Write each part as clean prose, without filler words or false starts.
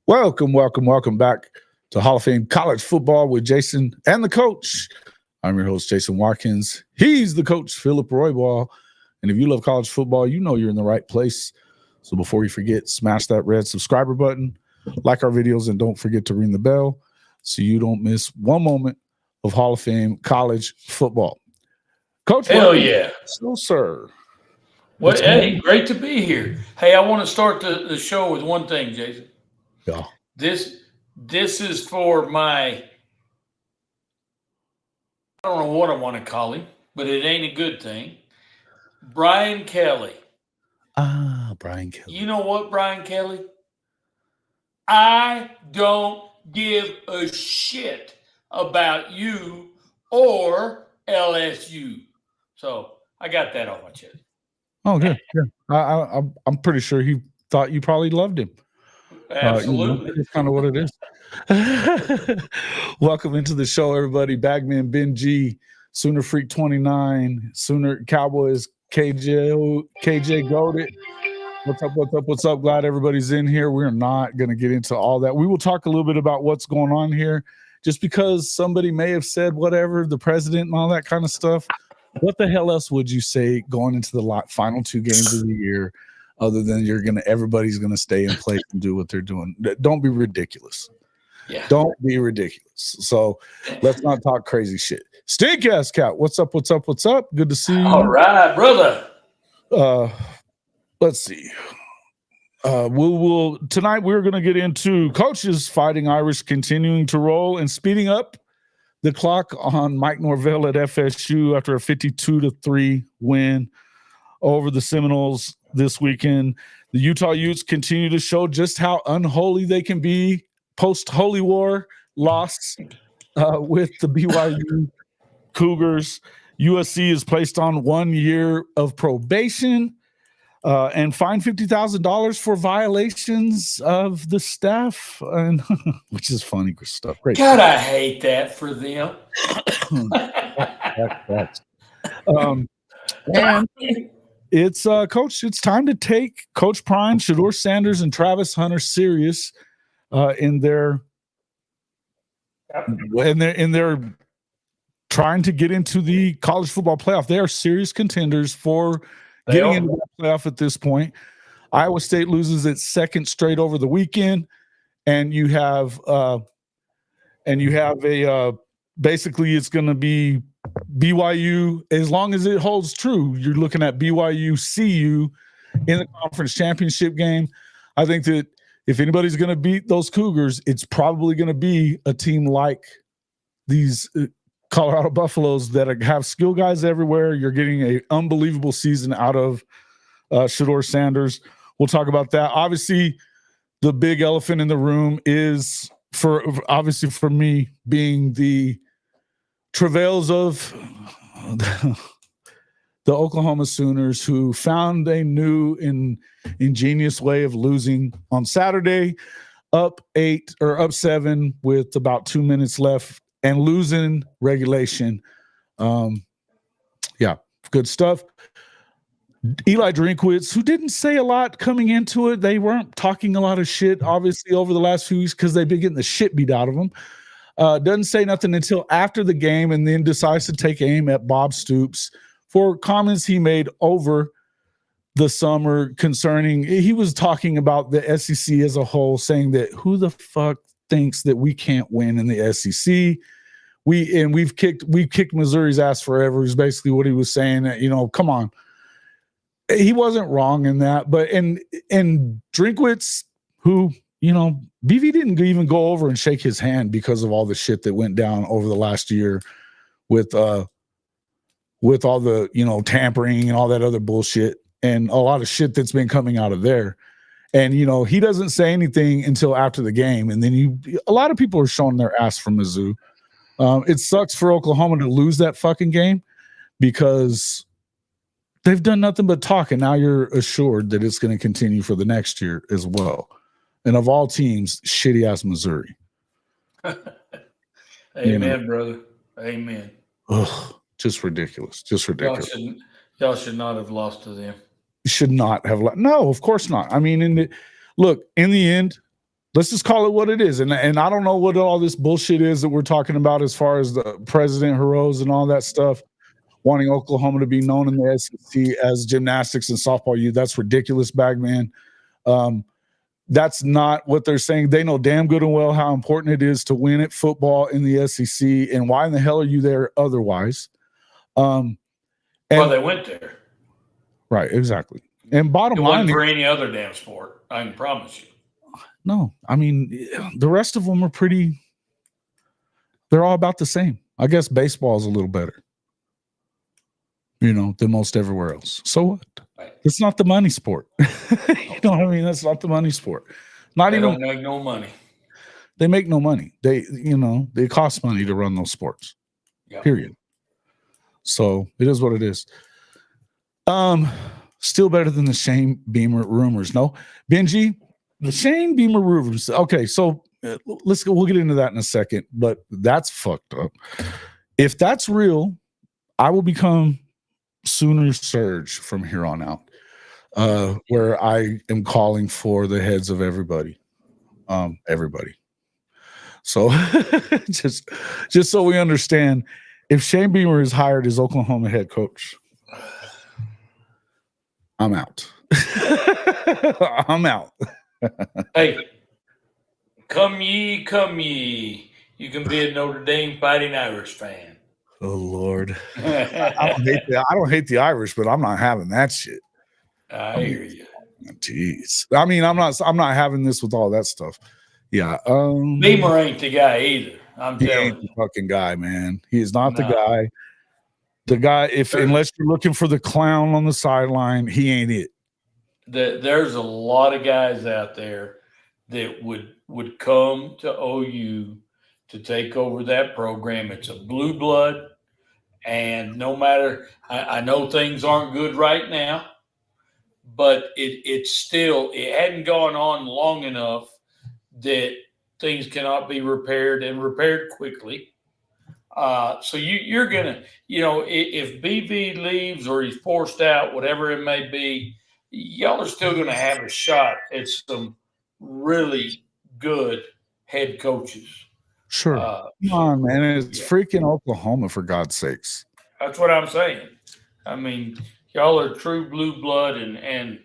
Welcome back to Hall of Fame College Football with Jason and the coach. I'm your host, Jason Watkins. He's the coach, Philip Roybal. And if you love college football, you know you're in the right place. So before you forget, smash that red subscriber button, like our videos, and don't forget to ring the bell so you don't miss one moment of Hall of Fame college football. Coach, hell yeah. So, sir. Well, hey, great to be here. Hey, I want to start the show with one thing, Jason. Yeah. This is for my, I don't know what I want to call him, but it ain't a good thing. Brian Kelly. Brian Kelly. You know what, Brian Kelly? I don't give a shit about you or LSU. So I got that off my chest. Oh, good. Yeah. I'm pretty sure he thought you probably loved him. Absolutely. That's kind of what it is. Welcome into the show, everybody. Bagman Ben G, Sooner Freak 29, Sooner Cowboys KJ Goated. What's up? Glad everybody's in here. We're not going to get into all that. We will talk a little bit about what's going on here. Just because somebody may have said whatever, the president and all that kind of stuff. What the hell else would you say going into the final two games of the year, other than everybody's gonna stay in place and do what they're doing? Don't be ridiculous. Yeah. Don't be ridiculous. So let's not talk crazy shit. Stink ass cat. What's up? Good to see you. All right, brother. Let's see. We'll tonight we're gonna get into coaches Fighting Irish continuing to roll and speeding up the clock on Mike Norvell at FSU after a 52-3 win over the Seminoles this weekend. The Utah Utes continue to show just how unholy they can be post-Holy War loss with the BYU Cougars. USC is placed on 1 year of probation and fined $50,000 for violations of the staff, and which is funny stuff. Great. God, I hate that for them. And it's Coach. It's time to take Coach Prime, Shedeur Sanders, and Travis Hunter serious in their trying to get into the college football playoff. They are serious contenders for getting into the playoff at this point. Iowa State loses its second straight over the weekend, and you have basically it's going to be BYU. As long as it holds true, you're looking at BYU CU in the conference championship game. I think that if anybody's going to beat those Cougars, it's probably going to be a team like these Colorado Buffaloes that have skill guys everywhere. You're getting an unbelievable season out of Shedeur Sanders. We'll talk about that. Obviously, the big elephant in the room is for me being the travails of the Oklahoma Sooners, who found a new and ingenious way of losing on Saturday, up 7 with about 2 minutes left and losing regulation. Good stuff. Eli Drinkwitz, who didn't say a lot coming into it. They weren't talking a lot of shit, obviously, over the last few weeks because they've been getting the shit beat out of them. Doesn't say nothing until after the game and then decides to take aim at Bob Stoops for comments he made over the summer concerning, he was talking about the SEC as a whole, saying that who the fuck thinks that we can't win in the SEC? We've kicked Missouri's ass forever is basically what he was saying. Come on. He wasn't wrong in that, but and Drinkwitz, who, BV didn't even go over and shake his hand because of all the shit that went down over the last year with all the, tampering and all that other bullshit and a lot of shit that's been coming out of there. And, he doesn't say anything until after the game. And then a lot of people are showing their ass from Mizzou. It sucks for Oklahoma to lose that fucking game because they've done nothing but talk. And now you're assured that it's going to continue for the next year as well. And of all teams, shitty ass Missouri. Amen, brother. Amen. Ugh, just ridiculous. Y'all should not have lost to them. Should not have. No, of course not. I mean, in the end, Let's just call it what it is. And I don't know what all this bullshit is that we're talking about as far as the President Heroes and all that stuff, wanting Oklahoma to be known in the SEC as gymnastics and softball youth. That's ridiculous, Bagman. That's not what they're saying. They know damn good and well how important it is to win at football in the SEC, and why in the hell are you there otherwise? Well, they went there. Right, exactly. And bottom line, for any other damn sport, I can promise you. No, I mean, the rest of them are pretty, they're all about the same. I guess baseball is a little better, than most everywhere else. So what? Right. It's not the money sport. You know what I mean? That's not the money sport. They don't make no money. They make no money. They cost money to run those sports. Yep. Period. So it is what it is. Still better than the Shane Beamer rumors. No, Benji, the Shane Beamer rumors. Okay, so let's go. We'll get into that in a second. But that's fucked up. If that's real, I will become Sooner Surge from here on out, where I am calling for the heads of everybody. So just so we understand, if Shane Beamer is hired as Oklahoma head coach, I'm out. I'm out. Hey, come ye. You can be a Notre Dame Fighting Irish fan. Oh Lord, I don't hate the Irish, but I'm not having that shit. I hear you. Jeez, I mean, I'm not having this with all that stuff. Yeah, Beamer ain't the guy either. I'm telling you, he ain't the fucking guy, man. He is not the guy. The guy, unless you're looking for the clown on the sideline, he ain't it. There's a lot of guys out there that would come to OU to take over that program. It's a blue blood, and no matter, I know things aren't good right now, but it hadn't gone on long enough that things cannot be repaired and repaired quickly. So you're gonna, if BV leaves or he's forced out, whatever it may be, y'all are still gonna have a shot at some really good head coaches. Sure. Come on, man. It's freaking Oklahoma, for God's sakes. That's what I'm saying. I mean, y'all are true blue blood, and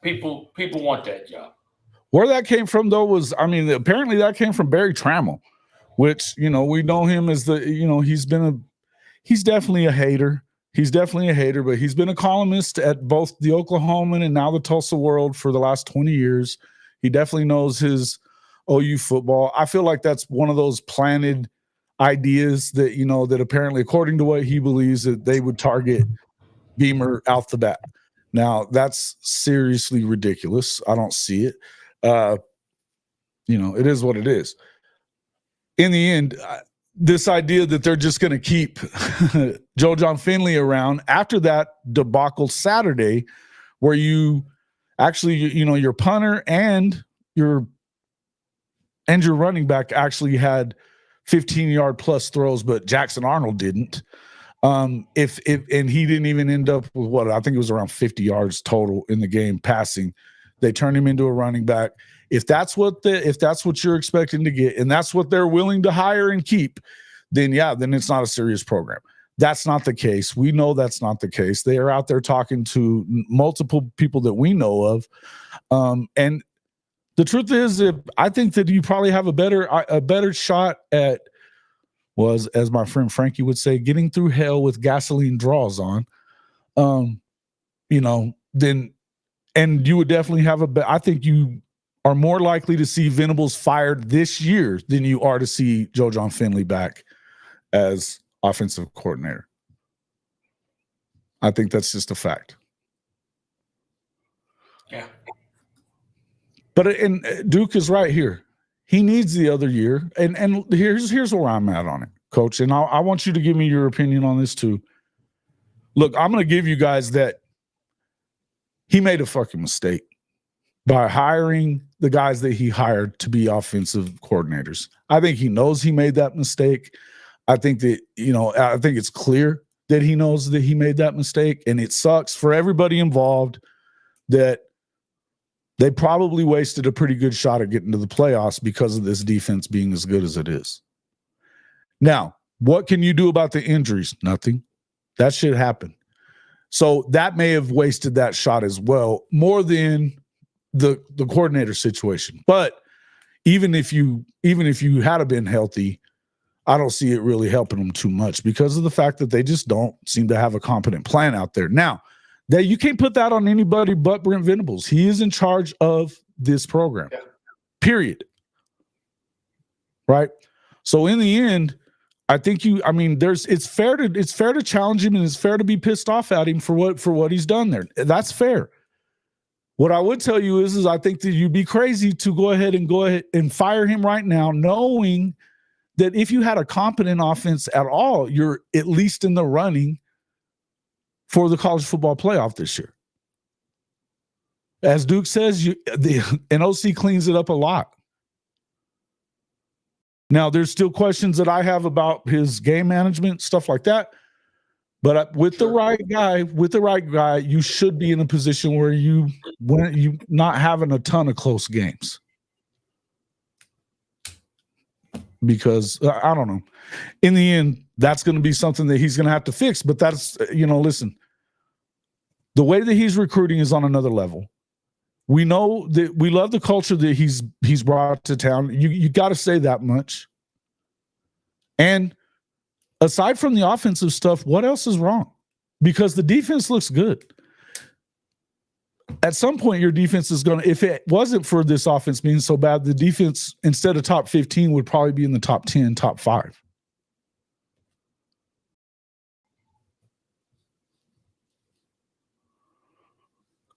people want that job. Where that came from, though, was, apparently that came from Barry Trammell, which, we know him as he's definitely a hater. He's definitely a hater, but he's been a columnist at both the Oklahoman and now the Tulsa World for the last 20 years. He definitely knows his OU football. I feel like that's one of those planted ideas that, that apparently, according to what he believes, that they would target Beamer out the bat. Now, that's seriously ridiculous. I don't see it. It is what it is. In the end, this idea that they're just going to keep Joe John Finley around after that debacle Saturday, where you actually, your punter and your running back actually had 15-yard plus throws, but Jackson Arnold didn't. And he didn't even end up with what I think it was around 50 yards total in the game passing. They turned him into a running back. If that's what you're expecting to get, and that's what they're willing to hire and keep, then it's not a serious program. That's not the case. We know that's not the case. They are out there talking to multiple people that we know of, and the truth is, I think that you probably have a better shot at, as my friend Frankie would say, getting through hell with gasoline draws on, and you would definitely have I think you are more likely to see Venables fired this year than you are to see Joe John Finley back as offensive coordinator. I think that's just a fact. Yeah. But Duke is right here. He needs the other year. And here's where I'm at on it, Coach. And I want you to give me your opinion on this too. Look, I'm going to give you guys that he made a fucking mistake by hiring the guys that he hired to be offensive coordinators. I think he knows he made that mistake. I think that, I think it's clear that he knows that he made that mistake, and it sucks for everybody involved that they probably wasted a pretty good shot at getting to the playoffs because of this defense being as good as it is. Now, what can you do about the injuries? Nothing. That shit happened. So that may have wasted that shot as well, more than the coordinator situation. But even if you had been healthy, I don't see it really helping them too much because of the fact that they just don't seem to have a competent plan out there. Now, that you can't put that on anybody but Brent Venables. He is in charge of this program. Yeah. Period. Right? So in the end, I think it's fair to challenge him, and it's fair to be pissed off at him for what he's done there. That's fair. What I would tell you is I think that you'd be crazy to go ahead and fire him right now, knowing that if you had a competent offense at all, you're at least in the running for the college football playoff this year. As Duke says, the NOC cleans it up a lot. Now, there's still questions that I have about his game management, stuff like that. But with the right guy, you should be in a position where you not having a ton of close games. Because I don't know. In the end, that's going to be something that he's going to have to fix. But that's, listen, the way that he's recruiting is on another level. We know that we love the culture that he's brought to town. You got to say that much. And aside from the offensive stuff, what else is wrong? Because the defense looks good. At some point, your defense is going to, if it wasn't for this offense being so bad, the defense, instead of top 15, would probably be in the top 10, top 5.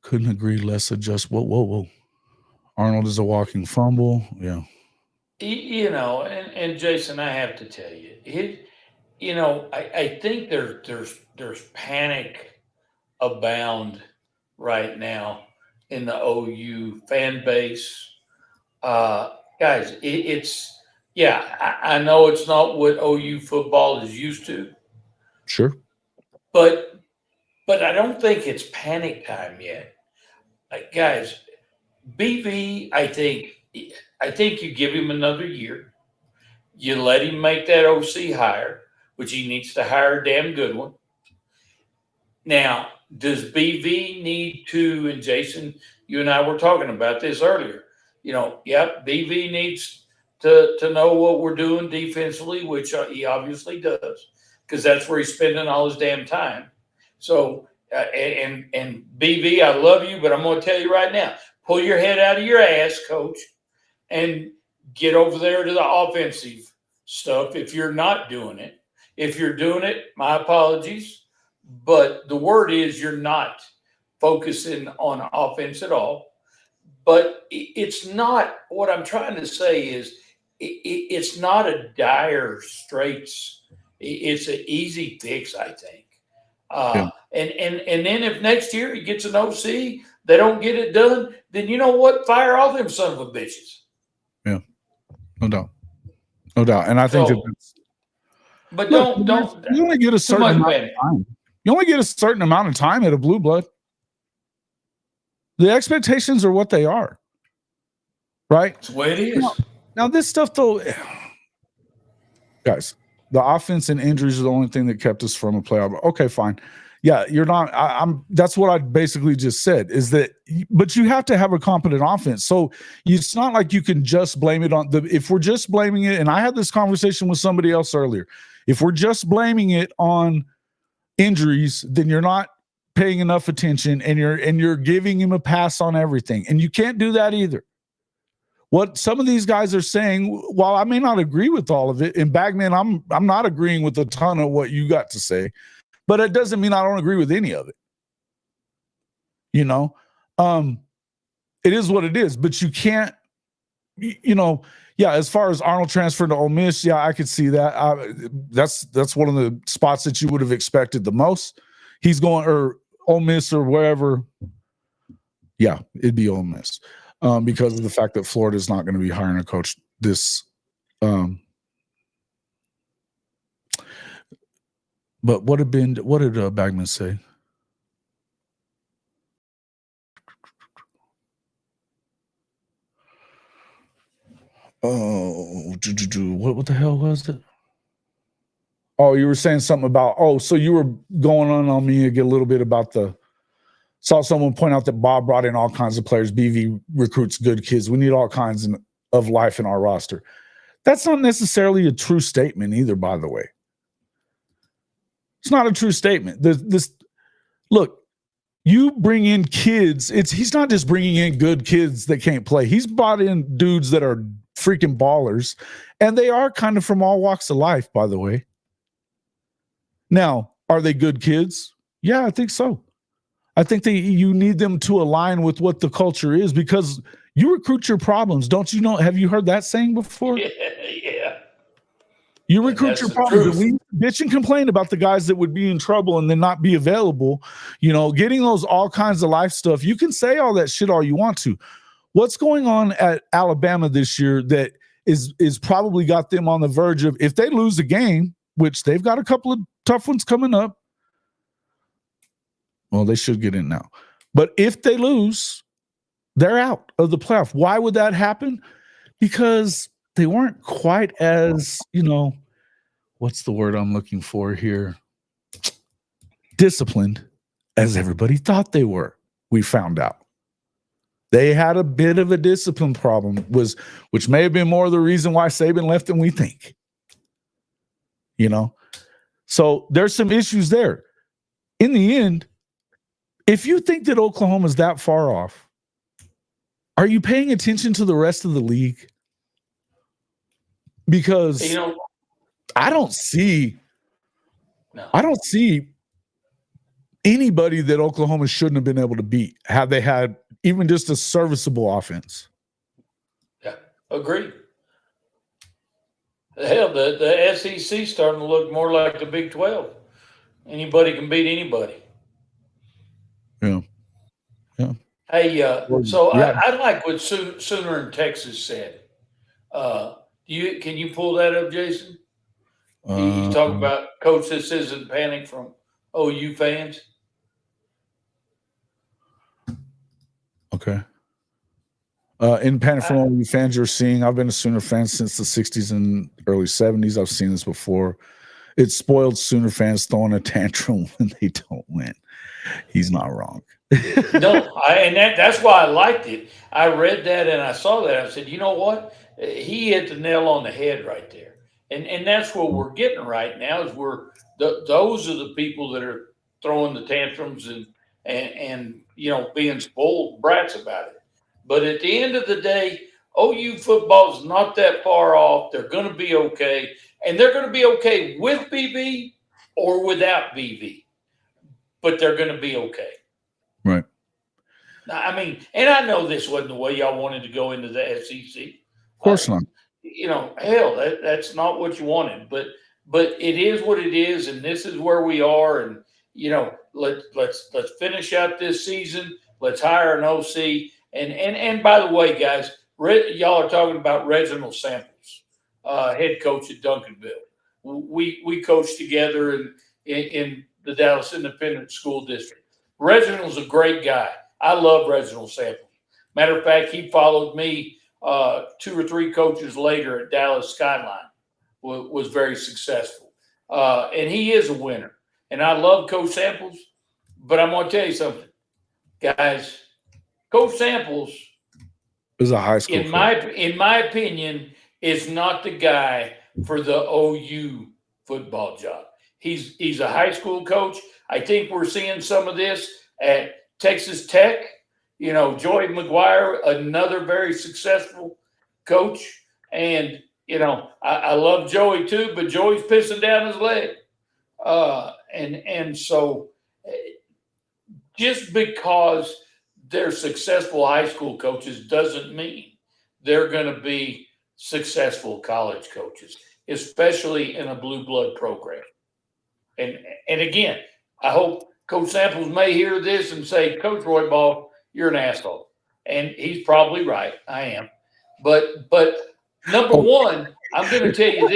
Couldn't agree less. Adjust. Whoa. Arnold is a walking fumble. Yeah. And Jason, I have to tell you, I think there's panic abound right now in the OU fan base. Guys, I know it's not what OU football is used to. Sure. But I don't think it's panic time yet. Like, guys, BV, I think you give him another year. You let him make that OC hire, which he needs to hire a damn good one. Now, does BV need to, and Jason, you and I were talking about this earlier, BV needs to know what we're doing defensively, which he obviously does, because that's where he's spending all his damn time. So, and BV, I love you, but I'm going to tell you right now, pull your head out of your ass, coach, and get over there to the offensive stuff if you're not doing it. If you're doing it, my apologies. But the word is you're not focusing on offense at all. But it's not, what I'm trying to say is it's not a dire straits. It's an easy fix, I think. And then if next year he gets an OC, they don't get it done, then you know what? Fire all them son of a bitches. Yeah, no doubt. And I think that's. But don't. You only get a certain amount of time. You only get a certain amount of time at a blue blood. The expectations are what they are, right? That's the way it is. Now this stuff, though, guys, the offense and injuries are the only thing that kept us from a playoff. Okay, fine. Yeah, you're not. That's what I basically just said. Is that? But you have to have a competent offense. So it's not like you can just blame it on the. If we're just blaming it, and I had this conversation with somebody else earlier. If we're just blaming it on injuries, then you're not paying enough attention, and you're giving him a pass on everything, and you can't do that either. What some of these guys are saying, while I may not agree with all of it, and Bagman, I'm not agreeing with a ton of what you got to say, but it doesn't mean I don't agree with any of it. It is what it is, but you can't, as far as Arnold transferring to Ole Miss, yeah, I could see that. That's one of the spots that you would have expected the most. He's going, or Ole Miss or wherever. Yeah, it'd be Ole Miss. Because of the fact that Florida is not going to be hiring a coach this. But what did Bagman say? Oh, what the hell was it? Oh, you were saying something about, so you were going on me again a little bit about saw someone point out that Bob brought in all kinds of players. BV recruits good kids. We need all kinds of life in our roster. That's not necessarily a true statement either, by the way. It's not a true statement. Look, you bring in kids. He's not just bringing in good kids that can't play. He's brought in dudes that are freaking ballers, and they are kind of from all walks of life, by the way. Now, are they good kids? Yeah, I think so. I think you need them to align with what the culture is, because you recruit your problems. Don't you know? Have you heard that saying before? Yeah. You recruit your problems. And we bitch and complain about the guys that would be in trouble and then not be available. Getting those all kinds of life stuff. You can say all that shit all you want to. What's going on at Alabama this year that is probably got them on the verge of, if they lose a game, which they've got a couple of tough ones coming up. Well, they should get in now. But if they lose, they're out of the playoff. Why would that happen? Because they weren't quite as, what's the word I'm looking for here? Disciplined as everybody thought they were. We found out. They had a bit of a discipline problem, which may have been more of the reason why Saban left than we think. So there's some issues there. In the end, if you think that Oklahoma's that far off, are you paying attention to the rest of the league? Because I don't see anybody that Oklahoma shouldn't have been able to beat had they had even just a serviceable offense. Yeah, agreed. Hell, the SEC starting to look more like the Big 12. Anybody can beat anybody. Yeah. Hey, so yeah. I like what Sooner in Texas said. Can you pull that up, Jason? He's talking about, Coach, this isn't panic from OU fans. Okay. In panic from OU fans, you're seeing, I've been a Sooner fan since the 60s and early 70s. I've seen this before. It's spoiled Sooner fans throwing a tantrum when they don't win. He's not wrong. No, that's why I liked it. I read that and I saw that. I said, you know what? He hit the nail on the head right there. And that's what we're getting right now is those are the people that are throwing the tantrums and being spoiled brats about it. But at the end of the day, OU football is not that far off. They're going to be okay. And they're going to be okay with BV or without BV. But they're going to be okay. Right. I mean, and I know this wasn't the way y'all wanted to go into the SEC. Of course not. Hell, that's not what you wanted. But it is what it is, and this is where we are. And let's finish out this season. Let's hire an OC. And by the way, guys, y'all are talking about Reginald Samples, head coach at Duncanville. We coached together in the Dallas Independent School District. Reginald's a great guy. I love Reginald Samples. Matter of fact, he followed me 2 or 3 coaches later at Dallas Skyline. Was very successful. And he is a winner. And I love Coach Samples, but I'm going to tell you something. Guys, Coach Samples is a high school in my opinion, is not the guy for the OU football job. He's a high school coach. I think we're seeing some of this at Texas Tech. Joey McGuire, another very successful coach. And, I love Joey too, but Joey's pissing down his leg. And so just because they're successful high school coaches doesn't mean they're going to be successful college coaches, especially in a blue blood program. And again, I hope Coach Samples may hear this and say, Coach Roybal, you're an asshole. And he's probably right. I am. But number one, I'm going to tell you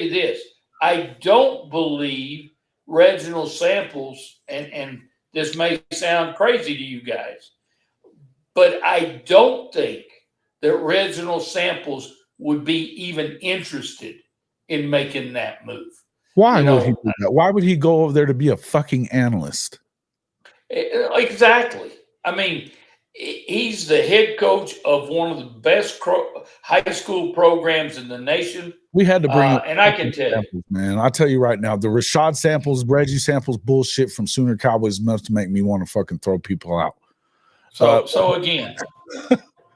this. I don't believe Reginald Samples, and this may sound crazy to you guys, but I don't think that Reginald Samples would be even interested in making that move. Why would he do that? Why would he go over there to be a fucking analyst? Exactly. I mean, he's the head coach of one of the best high school programs in the nation. We had to bring up, and I can tell Samples, man. I'll tell you right now, the Rashad Samples, Reggie Samples bullshit from Sooner Cowboys enough to make me want to fucking throw people out. So again,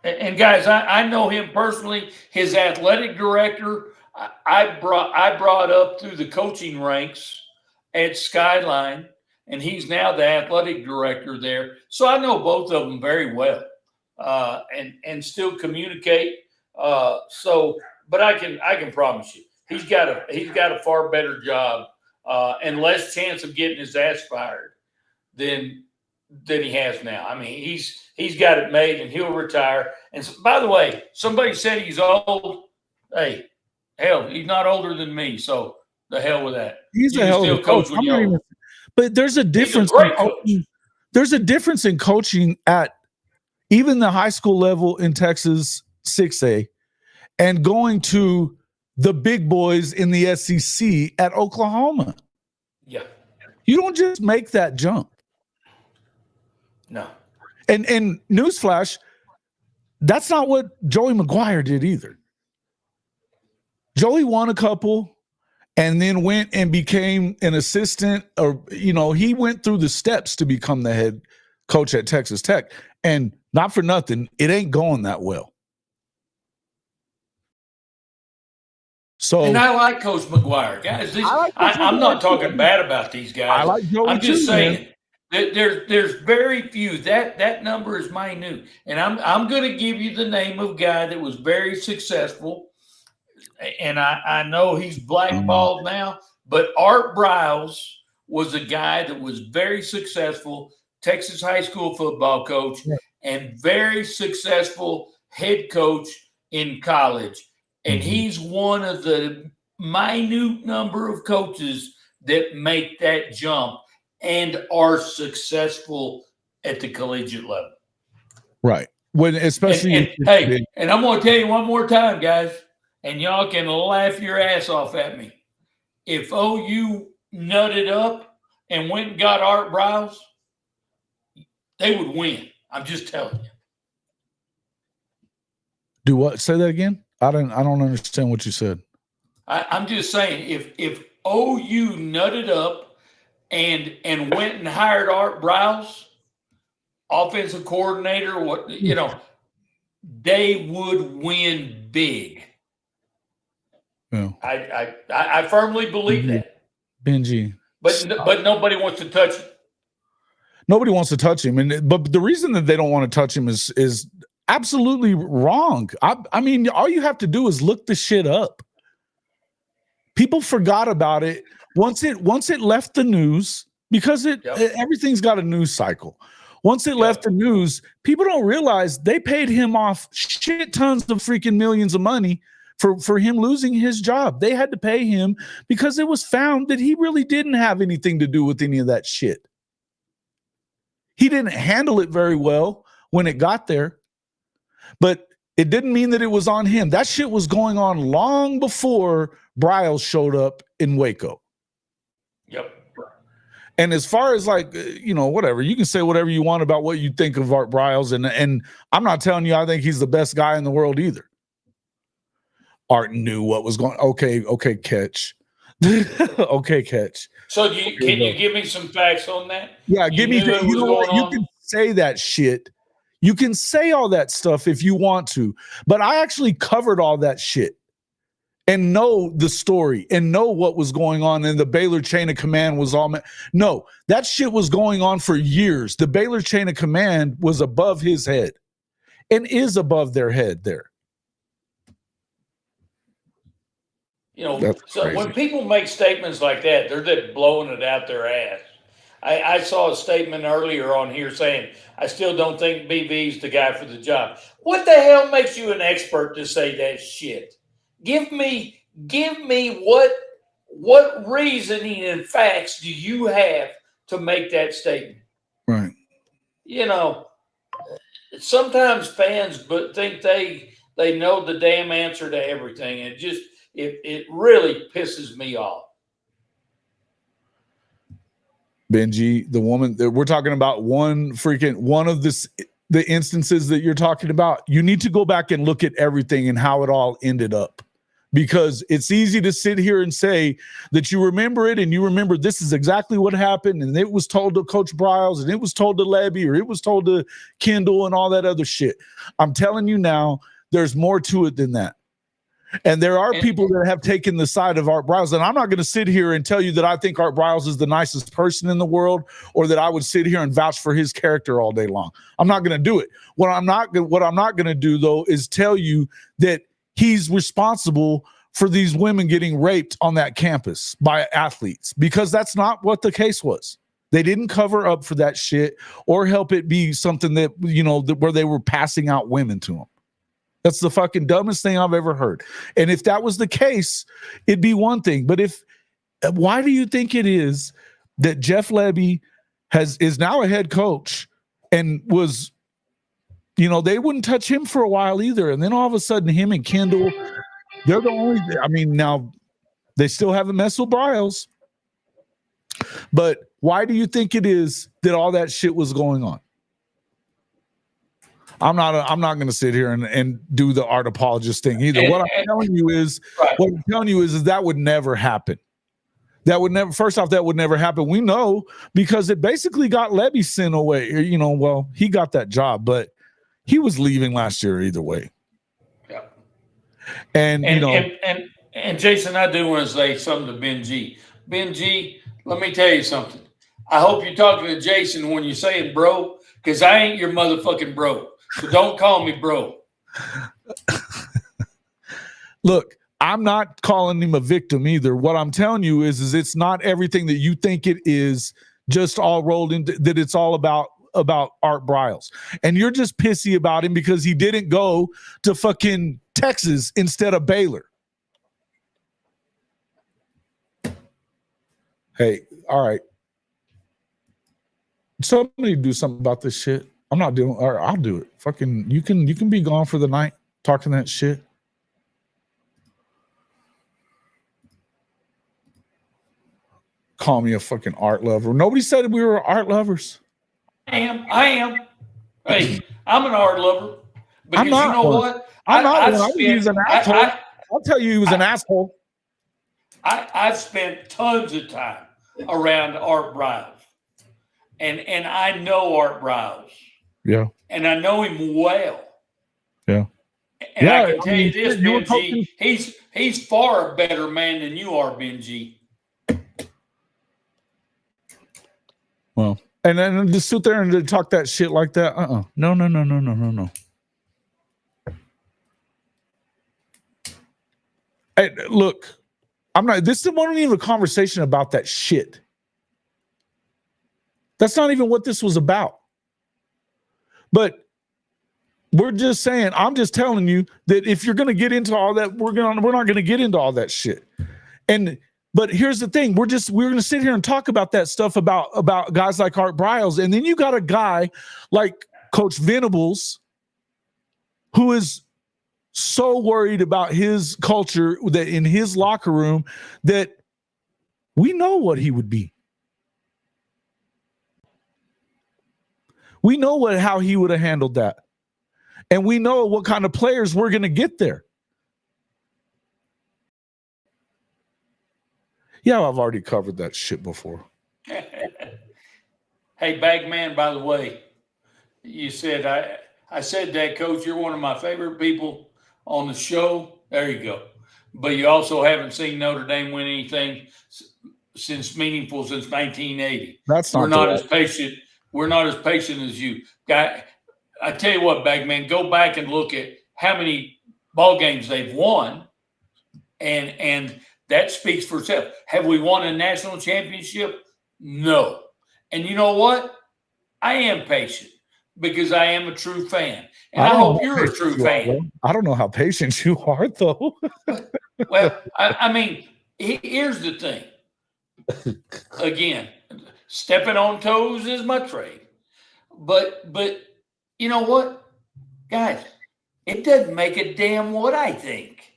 and guys, I know him personally. His athletic director, I brought up through the coaching ranks at Skyline, and he's now the athletic director there. So I know both of them very well, and still communicate. But I can promise you, he's got a far better job and less chance of getting his ass fired than he has now. I mean, he's got it made, and he'll retire. And by the way, somebody said he's old. Hey, hell, he's not older than me, so the hell with that. He's a hell of a coach. But there's a difference. There's a difference in coaching at even the high school level in Texas 6A and going to the big boys in the SEC at Oklahoma. Yeah. You don't just make that jump. No. And newsflash, that's not what Joey McGuire did either. Joey won a couple and then went and became an assistant, or, he went through the steps to become the head coach at Texas Tech. And not for nothing, it ain't going that well. So, and I like Coach McGuire, guys. I'm not talking bad about these guys. I like Joey I'm just too, saying that there's very few. That number is minute, and I'm going to give you the name of a guy that was very successful. And I know he's blackballed now, but Art Briles was a guy that was very successful, Texas high school football coach, and very successful head coach in college. And he's one of the minute number of coaches that make that jump and are successful at the collegiate level. Right. Especially and I'm going to tell you one more time, guys, and y'all can laugh your ass off at me. If OU nutted up and went and got Art Briles, they would win. I'm just telling you. Do what? Say that again? I don't understand what you said. I'm just saying, if OU nutted up and went and hired Art Briles, offensive coordinator, they would win big. Yeah. I firmly believe that. Benji. But nobody wants to touch him. Nobody wants to touch him. But the reason that they don't want to touch him is absolutely wrong. I mean, all you have to do is look the shit up. People forgot about it once it left the news, because everything's got a news cycle. Once it left the news, people don't realize they paid him off shit tons of freaking millions of money for him losing his job. They had to pay him because it was found that he really didn't have anything to do with any of that shit. He didn't handle it very well when it got there, but it didn't mean that it was on him. That shit was going on long before Briles showed up in Waco. Yep. And as far as whatever, you can say whatever you want about what you think of Art Briles, and I'm not telling you I think he's the best guy in the world either. Art knew what was going. Okay, catch. Okay, catch. So can you give me some facts on that? Yeah, give me. You know what? You can say that shit. You can say all that stuff if you want to, but I actually covered all that shit and know the story and know what was going on. And the Baylor chain of command was all. No, that shit was going on for years. The Baylor chain of command was above his head and is above their head there. So when people make statements like that, they're just blowing it out their ass. I saw a statement earlier on here saying, I still don't think BV's the guy for the job. What the hell makes you an expert to say that shit? Give me what reasoning and facts do you have to make that statement? Right. Sometimes fans think They know the damn answer to everything. It really pisses me off. Benji, the woman that we're talking about, one of the instances that you're talking about, you need to go back and look at everything and how it all ended up. Because it's easy to sit here and say that you remember it and you remember this is exactly what happened and it was told to Coach Briles and it was told to Levy or it was told to Kendall and all that other shit. I'm telling you now, there's more to it than that. And there are people that have taken the side of Art Briles. And I'm not going to sit here and tell you that I think Art Briles is the nicest person in the world or that I would sit here and vouch for his character all day long. I'm not going to do it. What I'm not going to do, though, is tell you that he's responsible for these women getting raped on that campus by athletes, because that's not what the case was. They didn't cover up for that shit or help it be something that, where they were passing out women to them. That's the fucking dumbest thing I've ever heard. And if that was the case, it'd be one thing. But why do you think it is that Jeff Levy is now a head coach and was, they wouldn't touch him for a while either. And then all of a sudden him and Kendall, they're the only, now they still haven't messed with Briles. But why do you think it is that all that shit was going on? I'm not going to sit here and do the art apologist thing either. What I'm telling you is that would never happen. That would never happen. We know because it basically got Levy sent away. He got that job, but he was leaving last year either way. Yeah. And Jason, I do want to say something to Ben G. Ben G, let me tell you something. I hope you're talking to Jason when you're saying bro, because I ain't your motherfucking bro. So don't call me bro. Look, I'm not calling him a victim either. What I'm telling you is it's not everything that you think it is just all rolled into that it's all about Art Briles. And you're just pissy about him because he didn't go to fucking Texas instead of Baylor. Hey, all right. Somebody do something about this shit. I'm not doing, or I'll do it. Fucking, you can be gone for the night talking that shit. Call me a fucking art lover. Nobody said we were art lovers. I am. Hey, I'm an art lover. Because not you know one. what? I'm not one. He was an asshole. I'll tell you he was an asshole. I've spent tons of time around Art Briles. And I know Art Briles. Yeah. And I know him well. Yeah. And I can tell you this, Benji, he's far a better man than you are, Benji. Well, and then just sit there and talk that shit like that. No. Hey, look, this wasn't even a conversation about that shit. That's not even what this was about. But we're just saying, I'm just telling you that if you're going to get into all that, we're not going to get into all that shit. But here's the thing. We're going to sit here and talk about that stuff about guys like Art Briles. And then you got a guy like Coach Venables who is so worried about his culture that in his locker room that we know what he would be. We know how he would have handled that. And we know what kind of players we're going to get there. Yeah, I've already covered that shit before. Hey, Bagman, by the way, you said, I said that, Coach, you're one of my favorite people on the show. There you go. But you also haven't seen Notre Dame win anything meaningful since 1980. We're not as patient. We're not as patient as you. I tell you what, Bagman, go back and look at how many ball games they've won, and that speaks for itself. Have we won a national championship? No. And you know what? I am patient because I am a true fan. And I hope you're a true fan. I don't know how patient you are, though. Well, I mean, here's the thing. Again, stepping on toes is my trade. But you know what? Guys, It doesn't make a damn what I think.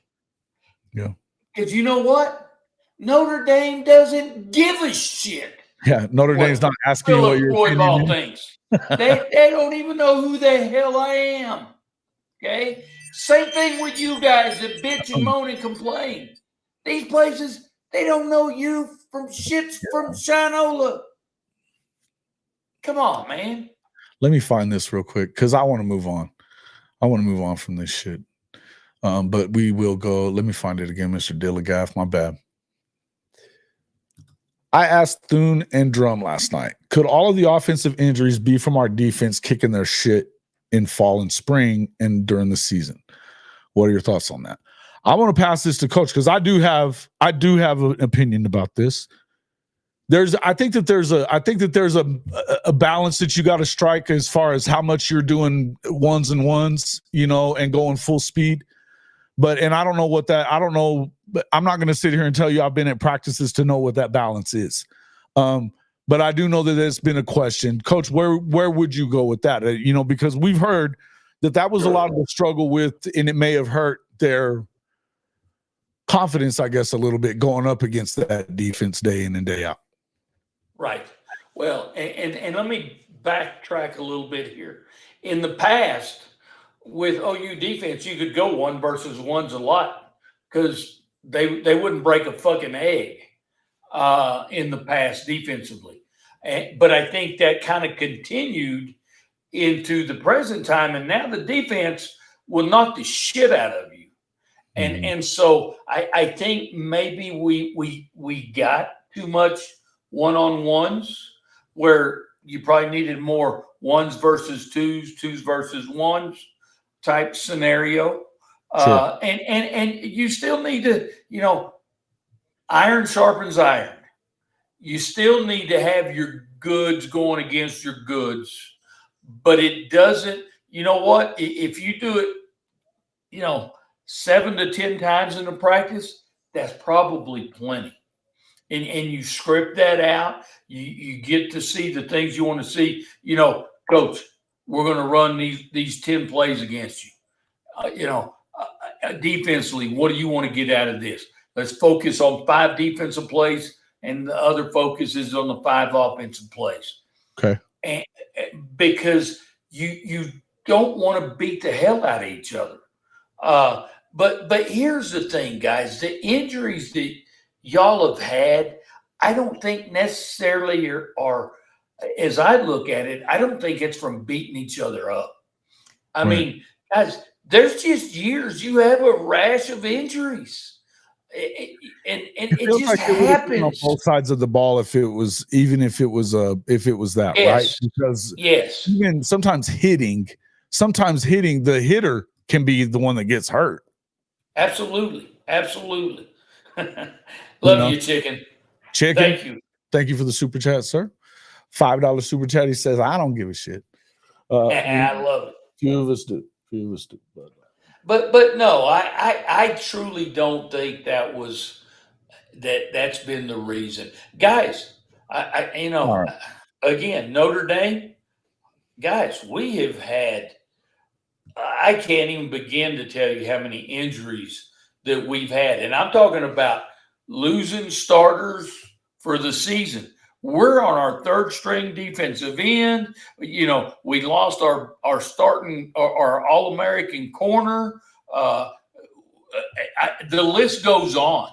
Yeah. Because you know what? Notre Dame doesn't give a shit Yeah. Notre Dame's not asking you what Philip your opinion Roybal is. thinks. They don't even know who the hell I am. Okay? Same thing with you guys that bitch and moan and complain. These places, they don't know you from shits from Shinola. Come on, man. Let me find this real quick because I want to move on. I want to move on from this shit. But we will go. Let me find it again, Mr. Dilligaff. My bad. I asked Thune and Drum last night, could all of the offensive injuries be from our defense kicking their shit in fall and spring and during the season? What are your thoughts on that? I want to pass this to Coach because I do have an opinion about this. I think that there's a balance that you got to strike as far as how much you're doing ones and ones, and going full speed. But I don't know but I'm not going to sit here and tell you I've been at practices to know what that balance is. But I do know that there's been a question. Coach, where would you go with that? Because we've heard that was a lot of the struggle with, and it may have hurt their confidence, I guess, a little bit going up against that defense day in and day out. Right. Well, and let me backtrack a little bit here. In the past, with OU defense, you could go one versus ones a lot because they wouldn't break a fucking egg in the past defensively. But I think that kind of continued into the present time, and now the defense will knock the shit out of you. And so I think maybe we got too much one-on-ones where you probably needed more ones versus twos versus ones type scenario. Sure. And you still need to, iron sharpens iron. You still need to have your goods going against your goods, but it doesn't, you know what? If you do it, 7 to 10 times in a practice, that's probably plenty. And you script that out. You get to see the things you want to see. Coach, we're going to run these 10 plays against you. Defensively, what do you want to get out of this? Let's focus on 5 defensive plays, and the other focus is on the 5 offensive plays. Okay. And because you don't want to beat the hell out of each other. But here's the thing, guys. The injuries that y'all have had, I don't think necessarily are, as I look at it, I don't think it's from beating each other up. I mean, guys, there's just years you have a rash of injuries. And it just like happens on both sides of the ball if it was that, yes. Right? Because even sometimes hitting the hitter can be the one that gets hurt. Absolutely. Love you, Chicken. Thank you for the super chat, sir. $5 super chat. He says, I don't give a shit. I love it. Few of us do. But no, I truly don't think that's been the reason. Guys, again, Notre Dame, guys, we have had, I can't even begin to tell you how many injuries that we've had. And I'm talking about losing starters for the season. We're on our 3rd string defensive end. We lost our starting, our All-American corner. The list goes on.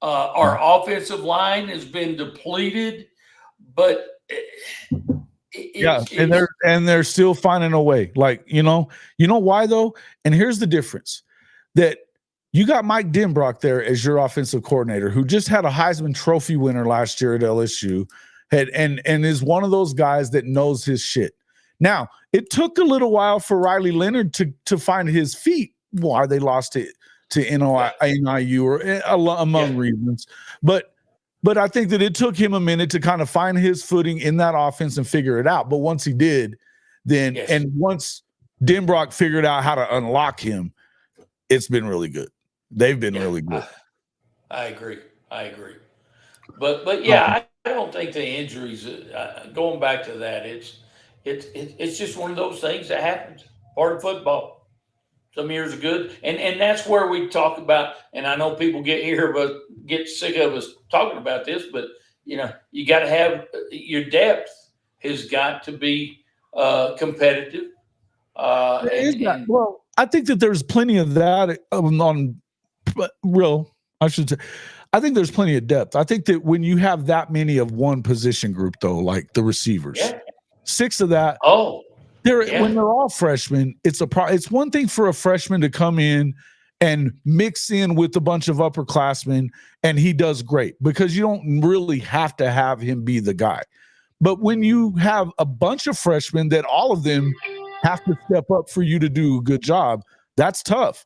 Our offensive line has been depleted, but and they're still finding a way. Like, you know why though? And here's the difference: that you got Mike Denbrock there as your offensive coordinator, who just had a Heisman Trophy winner last year at LSU, and is one of those guys that knows his shit. Now, it took a little while for Riley Leonard to find his feet why they lost it to NIU or among reasons. But I think that it took him a minute to kind of find his footing in that offense and figure it out. But once he did, then and once Denbrock figured out how to unlock him, it's been really good. They've been really good. I agree. But yeah, I don't think the injuries. Going back to that, it's just one of those things that happens. Part of football. Some years are good, and that's where we talk about. And I know people get sick of us talking about this, but you got to have your depth has got to be competitive. Well, I think that there's plenty of that on real. I should say, I think there's plenty of depth. I think that when you have that many of one position group, though, like the receivers, 6 of that. Oh, when they're all freshmen, it's one thing for a freshman to come in and mix in with a bunch of upperclassmen, and he does great because you don't really have to have him be the guy. But when you have a bunch of freshmen that all of them have to step up for you to do a good job, that's tough.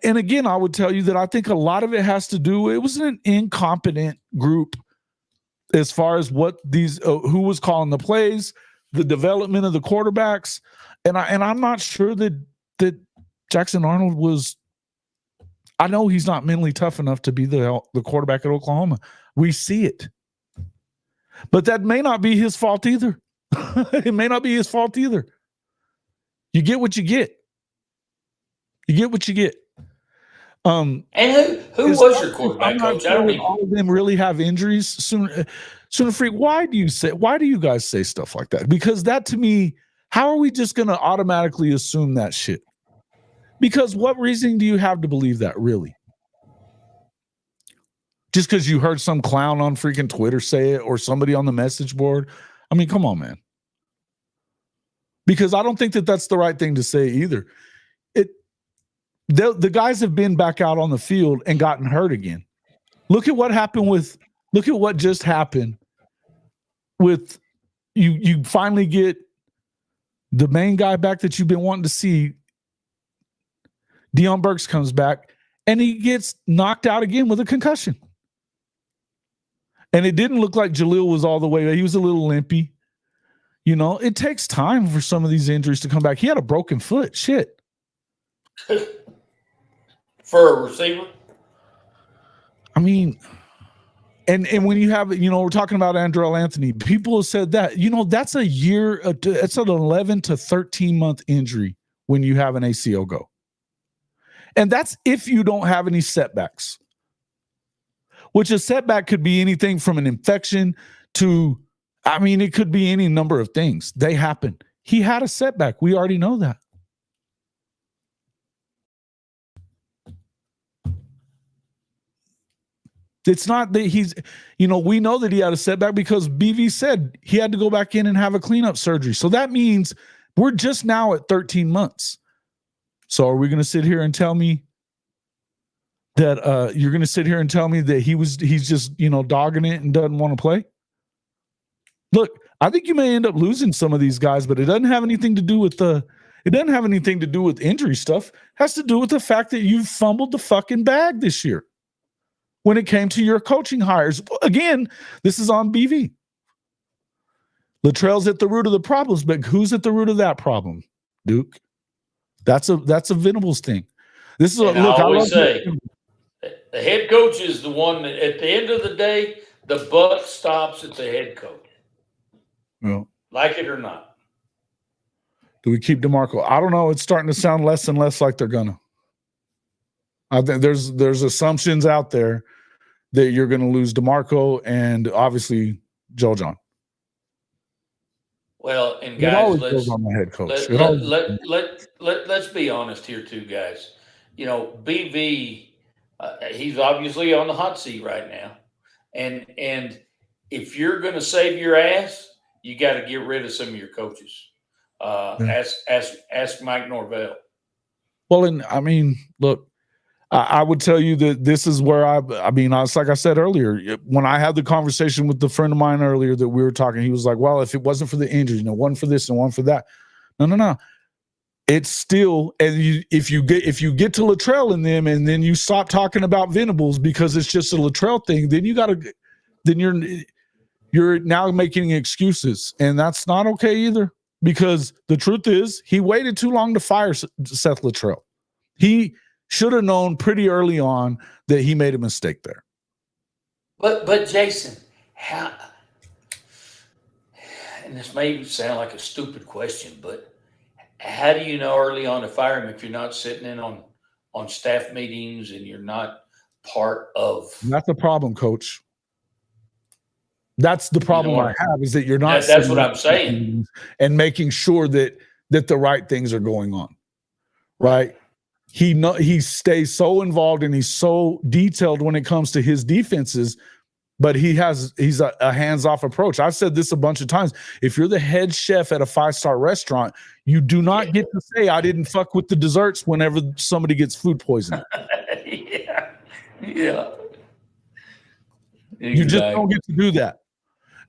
And again, I would tell you that I think a lot of it has to do, it was an incompetent group as far as what these, who was calling the plays, the development of the quarterbacks. And I'm not sure that Jackson Arnold was, I know he's not mentally tough enough to be the quarterback at Oklahoma. We see it. But that may not be his fault either. It may not be his fault either. You get what you get. You get what you get. And who was your quarterback coach? I don't even. All of them really have injuries. Sooner Freak, why do you guys say stuff like that? Because that, to me, how are we just going to automatically assume that shit? Because what reason do you have to believe that, really? Just because you heard some clown on freaking Twitter say it or somebody on the message board? I mean, come on, man. Because I don't think that that's the right thing to say either. The guys have been back out on the field and gotten hurt again. Look at what just happened with you finally get the main guy back that you've been wanting to see. Deion Burks comes back and he gets knocked out again with a concussion. And it didn't look like Jalil was all the way. He was a little limpy. It takes time for some of these injuries to come back. He had a broken foot. Shit. For a receiver? I mean, and when you have, we're talking about Andrell Anthony. People have said that, that's a year, it's an 11 to 13 month injury when you have an ACL go. And that's if you don't have any setbacks, which a setback could be anything from an infection to, it could be any number of things. They happen. He had a setback. We already know that. It's not that he's, we know that he had a setback because BV said he had to go back in and have a cleanup surgery. So that means we're just now at 13 months. So are we going to sit here and tell me that you're going to sit here and tell me that he's just, dogging it and doesn't want to play? Look, I think you may end up losing some of these guys, but it doesn't have anything to do with injury stuff. It has to do with the fact that you fumbled the fucking bag this year when it came to your coaching hires. Again, this is on BV. Latrell's at the root of the problems, but who's at the root of that problem? Duke. That's a Venables thing. This is I always say the head coach is the one that at the end of the day, the buck stops at the head coach. Well, like it or not. Do we keep DeMarco? I don't know. It's starting to sound less and less like they're gonna. I think there's assumptions out there that you're going to lose DeMarco and obviously Joe John. Well, and guys, let's on the head coach. Let's be honest here too, guys. BV, he's obviously on the hot seat right now, and if you're going to save your ass, you got to get rid of some of your coaches. Ask Mike Norvell. Well, and look. I would tell you that this is where it's like I said earlier, when I had the conversation with the friend of mine earlier that we were talking, he was like, well, if it wasn't for the injuries, one for this and one for that. No. It's still, and if you get to Latrell in them and then you stop talking about Venables because it's just a Latrell thing, then you're now making excuses. And that's not okay either, because the truth is he waited too long to fire Seth Latrell. He should have known pretty early on that he made a mistake there. But Jason, how? And this may sound like a stupid question, but how do you know early on to fire him if you're not sitting in on staff meetings and you're not part of? That's a problem, Coach. That's the problem I have, is that you're not That's what I'm saying. and making sure that the right things are going on. Right? He stays so involved and he's so detailed when it comes to his defenses, but he's a hands-off approach. I've said this a bunch of times. If you're the head chef at a 5-star restaurant, you do not get to say, I didn't fuck with the desserts whenever somebody gets food poisoning. Yeah. You just don't get to do that.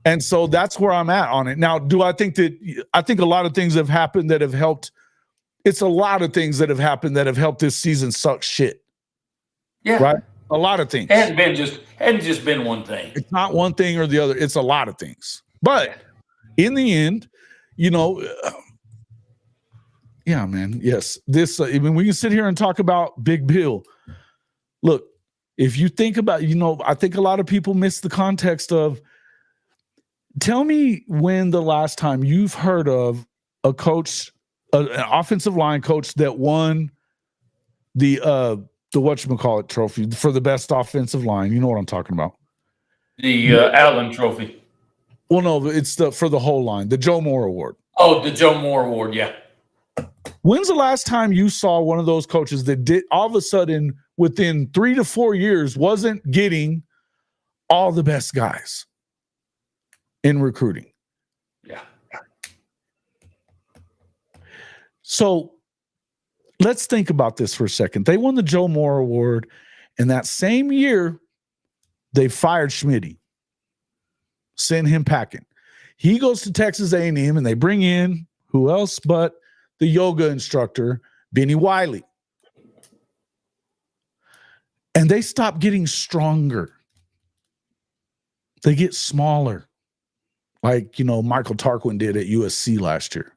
And so that's where I'm at on it. Now, I think a lot of things have happened that have helped. It's a lot of things that have happened that have helped this season suck shit. Yeah. Right? A lot of things. Hadn't just been one thing. It's not one thing or the other. It's a lot of things. But in the end, yeah, man. Yes. This, I mean, we can sit here and talk about Big Bill. Look, if you think about, I think a lot of people miss the context of, tell me when the last time you've heard of a coach, an offensive line coach that won the whatchamacallit trophy for the best offensive line. You know what I'm talking about. The Allen Trophy. Well, no, it's for the whole line, the Joe Moore Award. Oh, the Joe Moore Award, yeah. When's the last time you saw one of those coaches that did all of a sudden within 3 to 4 years wasn't getting all the best guys in recruiting? Yeah. So let's think about this for a second. They won the Joe Moore Award, and that same year, they fired Schmitty, sent him packing. He goes to Texas A&M, and they bring in who else but the yoga instructor, Benny Wiley. And they stop getting stronger. They get smaller, like, Michael Tarquin did at USC last year.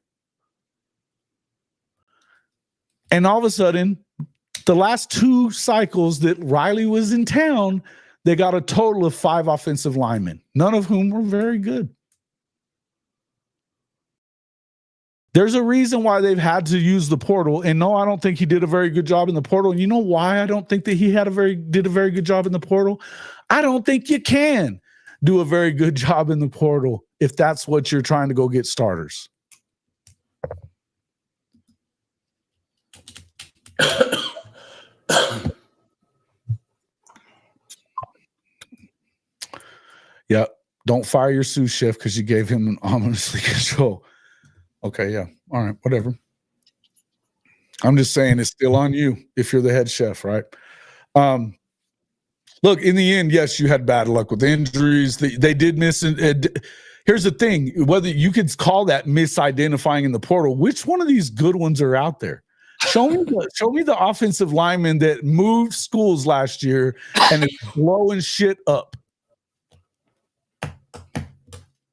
And all of a sudden, the last 2 cycles that Riley was in town, they got a total of 5 offensive linemen, none of whom were very good. There's a reason why they've had to use the portal. And no, I don't think he did a very good job in the portal. And you know why I don't think that he did a very good job in the portal? I don't think you can do a very good job in the portal if that's what you're trying to go get starters. Yeah, don't fire your sous chef because you gave him an ominously control. Okay, yeah, all right, whatever. I'm just saying it's still on you if you're the head chef, right? Look, in the end, yes, you had bad luck with injuries. They did miss. Here's the thing: whether you could call that misidentifying in the portal, which one of these good ones are out there? Show me the offensive lineman that moved schools last year and is blowing shit up.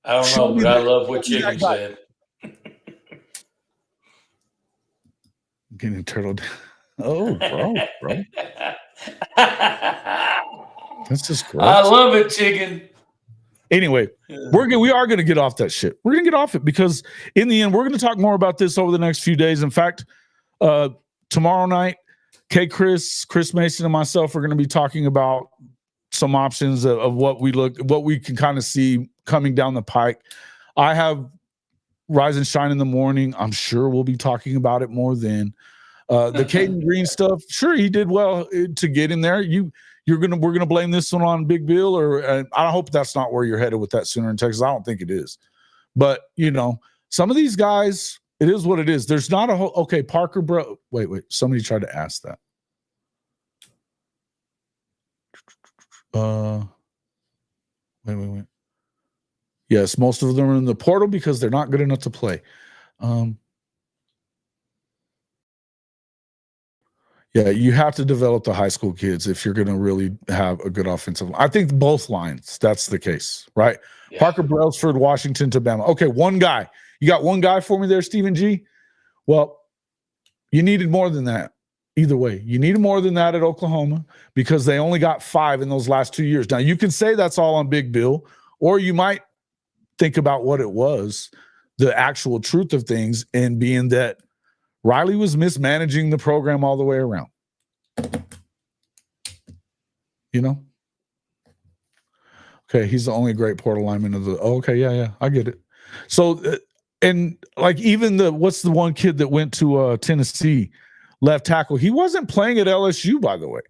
I don't know, but I love what Chicken said. Getting a turtle. Oh, bro. That's just gross. I love it, Chicken. Anyway, we are going to get off that shit. We're going to get off it because in the end, we're going to talk more about this over the next few days. In fact, tomorrow night, Chris Mason and myself are going to be talking about some options of what we can kind of see coming down the pike. I have Rise and Shine in the morning. I'm sure we'll be talking about it more then. The Caden Green stuff, sure, he did well to get in there. We're gonna blame this one on Big Bill, or I hope that's not where you're headed with that Sooner in Texas. I don't think it is, but some of these guys, it is what it is. There's not a whole Parker, bro. Wait. Somebody tried to ask that. Wait. Yes, most of them are in the portal because they're not good enough to play. Yeah, you have to develop the high school kids if you're going to really have a good offensive line. I think both lines, that's the case, right? Yeah. Parker, Brailsford, Washington to Bama. Okay, one guy. You got one guy for me there, Stephen G? Well, you needed more than that. Either way, you needed more than that at Oklahoma because they only got 5 in those last 2 years. Now, you can say that's all on Big Bill, or you might think about what it was, the actual truth of things, and being that Riley was mismanaging the program all the way around. You know? Okay, he's the only great portal lineman of the. Oh, okay, yeah, I get it. So, and like even what's the one kid that went to Tennessee, left tackle? He wasn't playing at LSU, by the way.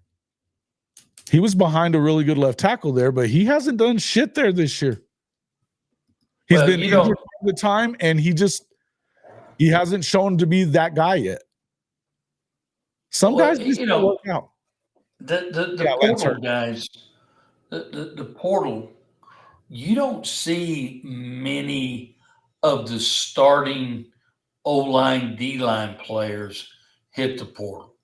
He was behind a really good left tackle there, but he hasn't done shit there this year. He's been injured all the time, and he hasn't shown to be that guy yet. Some guys just don't work out. The portal guys, the portal, you don't see many of the starting O-line, D-line players hit the portal.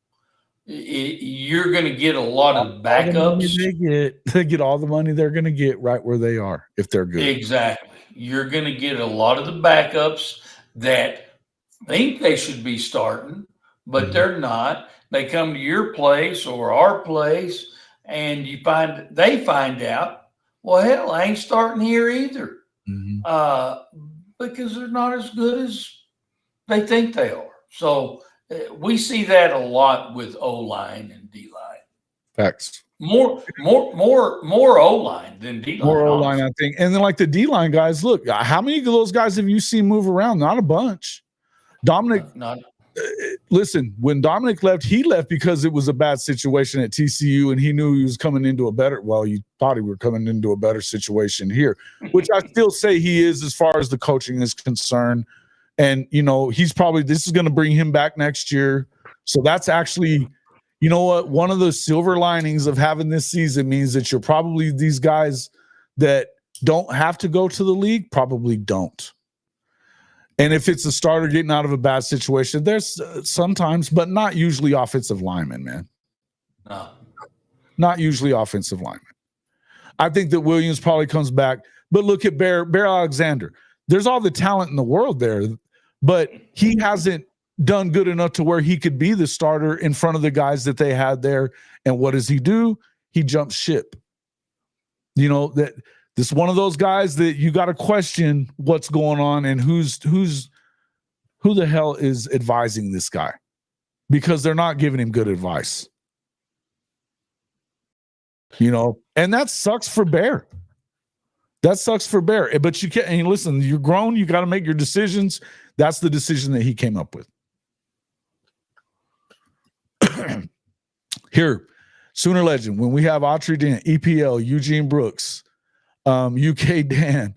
You're going to get a lot of backups. They get all the money they're going to get right where they are if they're good. Exactly. You're going to get a lot of the backups that think they should be starting, but they're not. They come to your place or our place, and they find out, well, hell, I ain't starting here either, because they're not as good as they think they are. So we see that a lot with O-line and D-line. Facts. More O-line than D-line. More O-line, I think. And then like the D-line guys, look, how many of those guys have you seen move around? Not a bunch. Dominic, listen, when Dominic left, he left because it was a bad situation at TCU, and he knew he was coming into you thought he were coming into a better situation here, which I still say he is as far as the coaching is concerned. And, this is going to bring him back next year. So that's actually, you know what? One of the silver linings of having this season means that you're probably these guys that don't have to go to the league, probably don't. And if it's a starter getting out of a bad situation, there's sometimes, but not usually offensive linemen, man. No. Not usually offensive linemen. I think that Williams probably comes back. But look at Bear Alexander. There's all the talent in the world there, but he hasn't done good enough to where he could be the starter in front of the guys that they had there. And what does he do? He jumps ship. That this is one of those guys that you got to question what's going on and who the hell is advising this guy, because they're not giving him good advice. And that sucks for Bear. That sucks for Bear. But you can't. And listen, you're grown. You got to make your decisions. That's the decision that he came up with. Here, Sooner Legend, when we have Autry Dan, EPL, Eugene Brooks, UK Dan,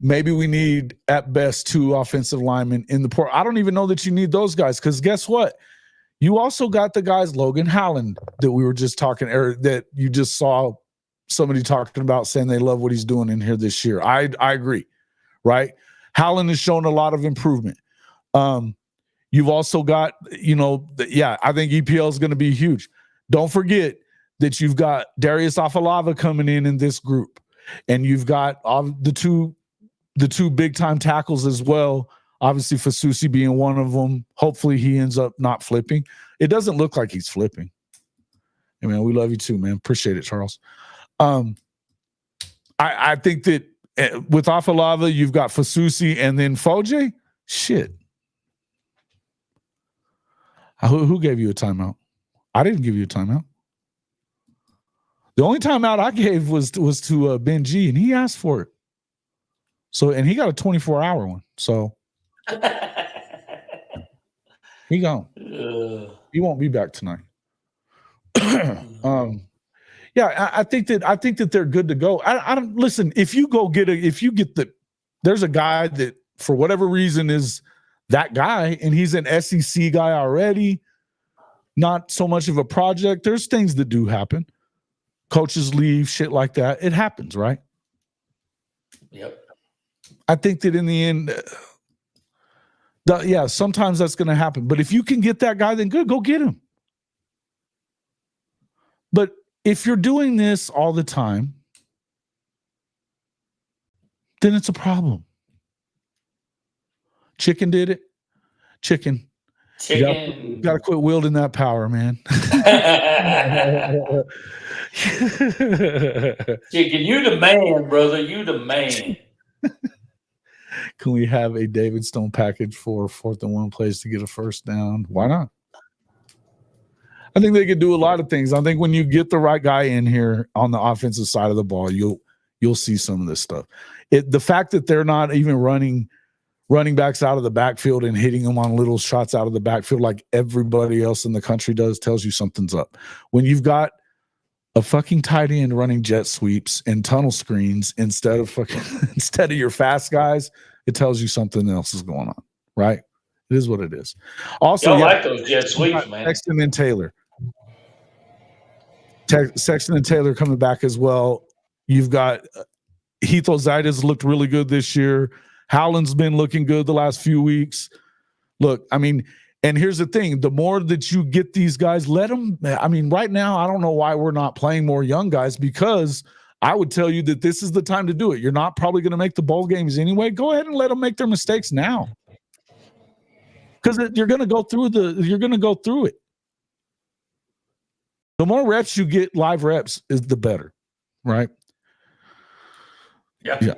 maybe we need at best 2 offensive linemen in the port. I don't even know that you need those guys, because guess what? You also got the guys, Logan Howland, that we were just talking, or that you just saw somebody talking about, saying they love what he's doing in here this year. I agree, right? Howland has shown a lot of improvement. You've also got, I think EPL is going to be huge. Don't forget that you've got Darius Afalava coming in this group, and you've got the two big time tackles as well. Obviously, Fasusi being one of them. Hopefully, he ends up not flipping. It doesn't look like he's flipping. Hey, man, we love you too, man. Appreciate it, Charles. I think that with Afalava, you've got Fasusi and then Foje. Shit. Who gave you a timeout? I didn't give you a timeout. The only timeout I gave was to Ben G, and he asked for it. So, and he got a 24-hour one. So he gone. He won't be back tonight. Yeah, I think that they're good to go. I don't listen. If you get there's a guy that for whatever reason is that guy, and he's an SEC guy already, not so much of a project. There's things that do happen. Coaches leave, shit like that. It happens, right? Yep. I think that in the end, sometimes that's going to happen. But if you can get that guy, then good, go get him. But if you're doing this all the time, then it's a problem. Chicken did it. Chicken. You got to quit wielding that power, man. Chicken, you the man, brother. You the man. Can we have a David Stone package for 4th and 1 plays to get a first down? Why not? I think they could do a lot of things. I think when you get the right guy in here on the offensive side of the ball, you'll see some of this stuff. The fact that they're not even running backs out of the backfield and hitting them on little shots out of the backfield like everybody else in the country does tells you something's up. When you've got a fucking tight end running jet sweeps and tunnel screens instead of your fast guys, it tells you something else is going on, right? It is what it is. Also, I like those jet sweeps, man. Sexton and Taylor. Sexton and Taylor coming back as well. You've got Heath Ozaitis looked really good this year. Howland's been looking good the last few weeks. Look, I mean, and here's the thing. The more that you get these guys, let them – I mean, right now, I don't know why we're not playing more young guys because I would tell you that this is the time to do it. You're not probably going to make the bowl games anyway. Go ahead and let them make their mistakes now because you're going to go through it. The more reps you get, live reps, is the better, right? Yeah.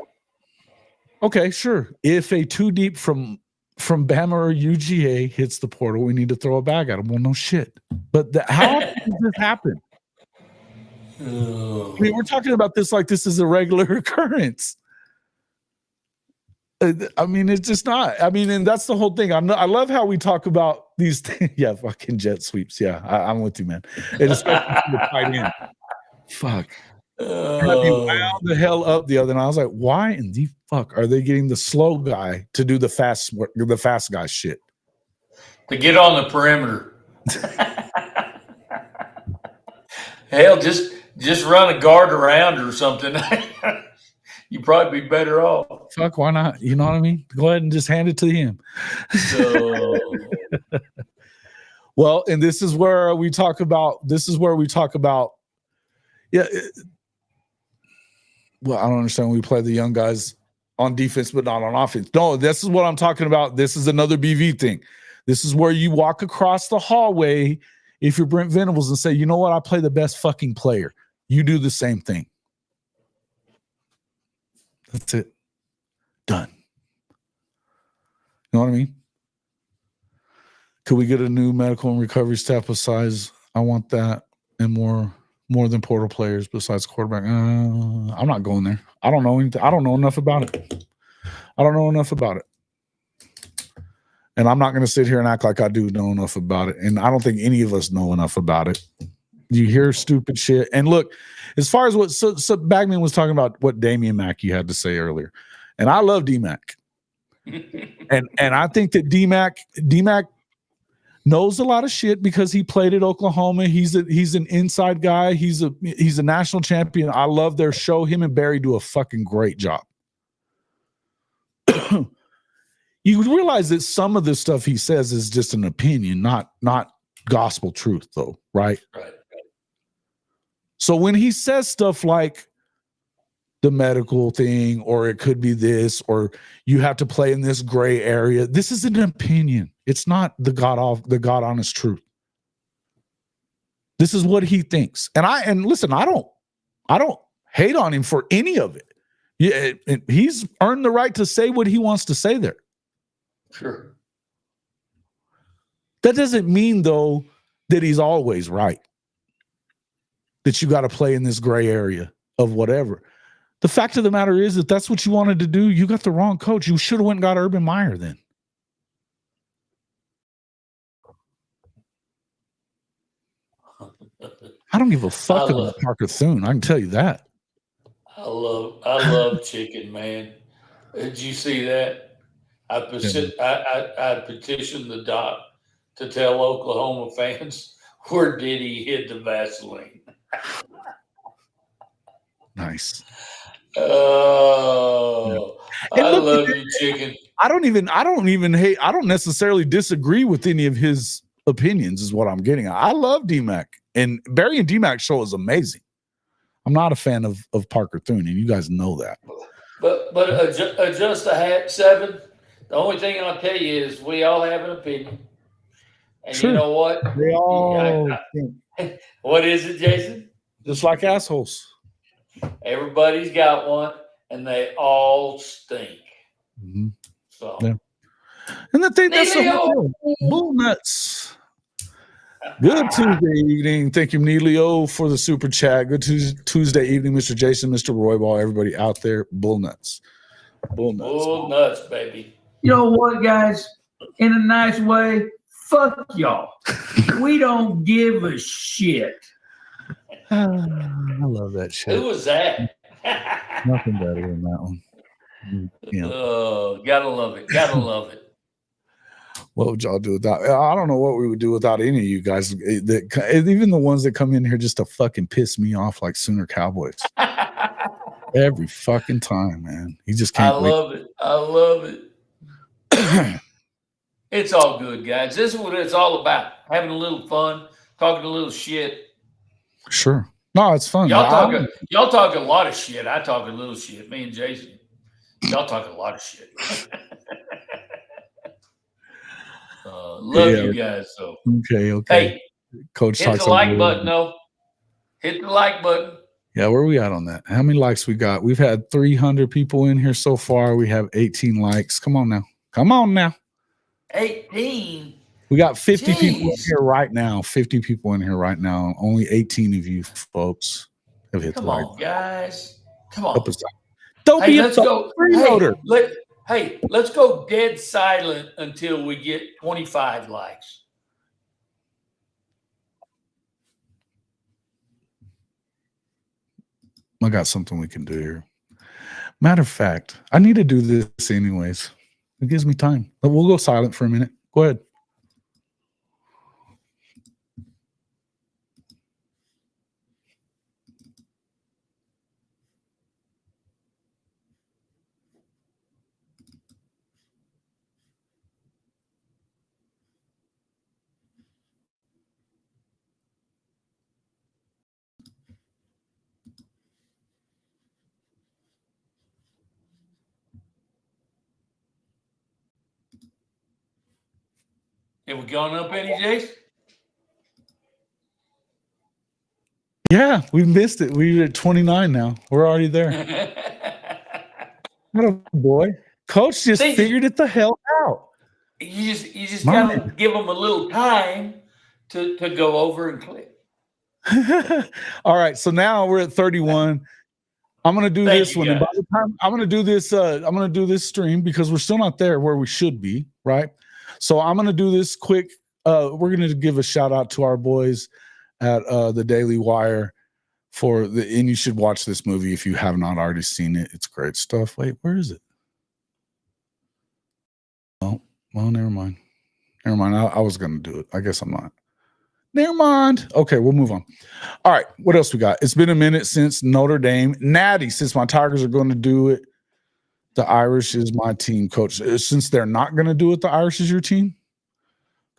Okay, sure. If a 2 deep from Bama or UGA hits the portal, we need to throw a bag at them. Well, no shit. But how often does this happen? I mean, we're talking about this like this is a regular occurrence. I mean, it's just not. I mean, and that's the whole thing. I love how we talk about these things. Yeah, fucking jet sweeps. Yeah, I'm with you, man. And especially the tight end. Fuck. Had me wound the hell up the other night. I was like, why in the fuck are they getting the slow guy to do the fast guy shit? To get on the perimeter. Hell, just run a guard around or something. You'd probably be better off. Fuck, why not? You know what I mean? Go ahead and just hand it to him. So, well, and this is where we talk about. Yeah. Well, I don't understand when we play the young guys on defense, but not on offense. No, this is what I'm talking about. This is another BV thing. This is where you walk across the hallway if you're Brent Venables and say, you know what? I play the best fucking player. You do the same thing. That's it. Done. You know what I mean? Could we get a new medical and recovery staff besides? I want that and more than portal players besides quarterback. I'm not going there. I don't know anything. I don't know enough about it. And I'm not going to sit here and act like I do know enough about it. And I don't think any of us know enough about it. You hear stupid shit. And look, as far as what Bagman was talking about, what Damian Mackey had to say earlier, and I love D-Mac. and I think that D-Mac knows a lot of shit because he played at Oklahoma. He's an inside guy. He's a national champion. I love their show. Him and Barry do a fucking great job. You realize that some of the stuff he says is just an opinion, not gospel truth, though, right? Right. So when he says stuff like the medical thing, or it could be this, or you have to play in this gray area, this is an opinion. It's not the God honest truth. This is what he thinks. And listen, I don't hate on him for any of it. Yeah, he's earned the right to say what he wants to say there. Sure. That doesn't mean, though, that he's always right. That you got to play in this gray area of whatever. The fact of the matter is that that's what you wanted to do. You got the wrong coach. You should have went and got Urban Meyer then. I don't give a fuck about Parker Thune. I can tell you that. I love chicken, man. Did you see that? I petitioned the doc to tell Oklahoma fans where did he hid the Vaseline. Nice. Oh, yeah. I love you, chicken. I don't necessarily disagree with any of his opinions, is what I'm getting at. I love D-Mac, and Barry and D-Mac show is amazing. I'm not a fan of Parker Thune, and you guys know that. But adjust the hat, 7. The only thing I'll tell you is we all have an opinion. And sure. You know what? They all what is it, Jason? Just like assholes. Everybody's got one, and they all stink. Mm-hmm. So, Yeah. And I think that's the Neelio! whole bull nuts. Good Tuesday evening. Thank you, Neelio, for the super chat. Good Tuesday evening, Mr. Jason, Mr. Royball, everybody out there. Bull nuts. Bull nuts. Bull nuts, baby. You know what, guys? In a nice way, fuck y'all. We don't give a shit. I love that shit. Who was that? Nothing better than that one. Yeah. Oh, gotta love it. Gotta love it. What would y'all do without? I don't know what we would do without any of you guys. Even the ones that come in here just to fucking piss me off, like Sooner Cowboys. Every fucking time, man. You just can't. I love it. I love it. It's all good, guys. This is what it's all about. Having a little fun, talking a little shit. Sure. No, it's fun. Y'all talk a lot of shit. I talk a little shit. Me and Jason. Y'all talk a lot of shit. Love you guys. So okay. Hey, Coach, hit the like button, though. Hit the like button. Yeah, where are we at on that? How many likes we got? We've had 300 people in here so far. We have 18 likes. Come on now. Come on now. 18. We got 50 Jeez. people in here right now. 50 people in here right now. Only 18 of you folks have hit the like. Come on, guys. Come on. Help us out. Don't be let's go. freeloader. Let's go dead silent until we get 25 likes. I got something we can do here. Matter of fact, I need to do this anyways. It gives me time. But we'll go silent for a minute. Go ahead. Have we gone up any, Jace? Yeah, we missed it. We're at 29 now. We're already there. What a boy. Coach just figured it the hell out. You just gotta give them a little time to go over and click. All right, so now we're at 31. I'm gonna do this one, and by the time I'm gonna do this stream because we're still not there where we should be, right? So I'm gonna do this quick. We're gonna give a shout out to our boys at the Daily Wire and you should watch this movie if you have not already seen it. It's great stuff. Wait, where is it? Oh, well, never mind. Never mind. I was gonna do it. I guess I'm not. Never mind. Okay, we'll move on. All right, what else we got? It's been a minute since Notre Dame. Natty, since my Tigers are going to do it, the Irish is my team, Coach. Since they're not going to do it, the Irish is your team?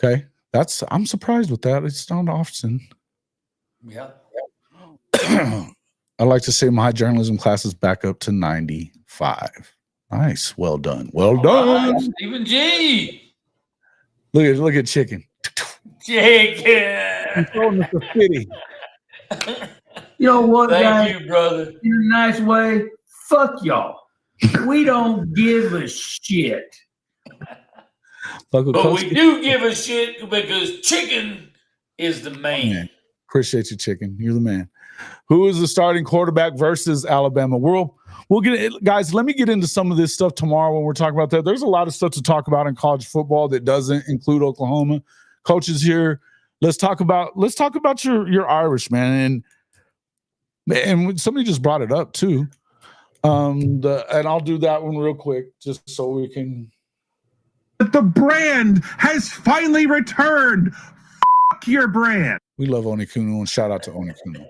Okay, I'm surprised with that. It's not often. Yeah. I like to say my journalism class is back up to 95. Nice. Well done. Well done. Right, Stephen G. Look at Chicken. Chicken. You know what, guys? Thank you, brother. In a nice way, fuck y'all. We don't give a shit. But we do give a shit because Chicken is the man. Appreciate you, Chicken. You're the man. Who is the starting quarterback versus Alabama? We'll get it, guys. Let me get into some of this stuff tomorrow when we're talking about that. There's a lot of stuff to talk about in college football that doesn't include Oklahoma. Coach is here. Let's talk about your Irish, man. And somebody just brought it up too. And I'll do that one real quick just so we can. The brand has finally returned. Fuck your brand. We love Onikunu and shout out to Onikunu.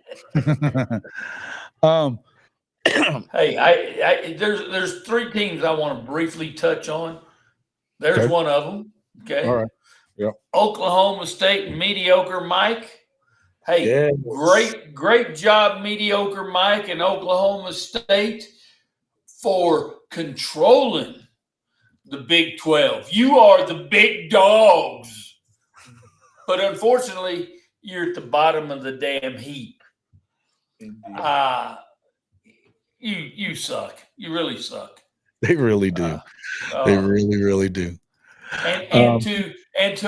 Hey, there's three teams I want to briefly touch on. There's one of them. Okay. All right. Yeah. Oklahoma State mediocre Mike. Hey, great job, mediocre Mike in Oklahoma State for controlling the Big 12. You are the big dogs. But unfortunately, you're at the bottom of the damn heap. You suck. You really suck. They really do. They really, really do. And to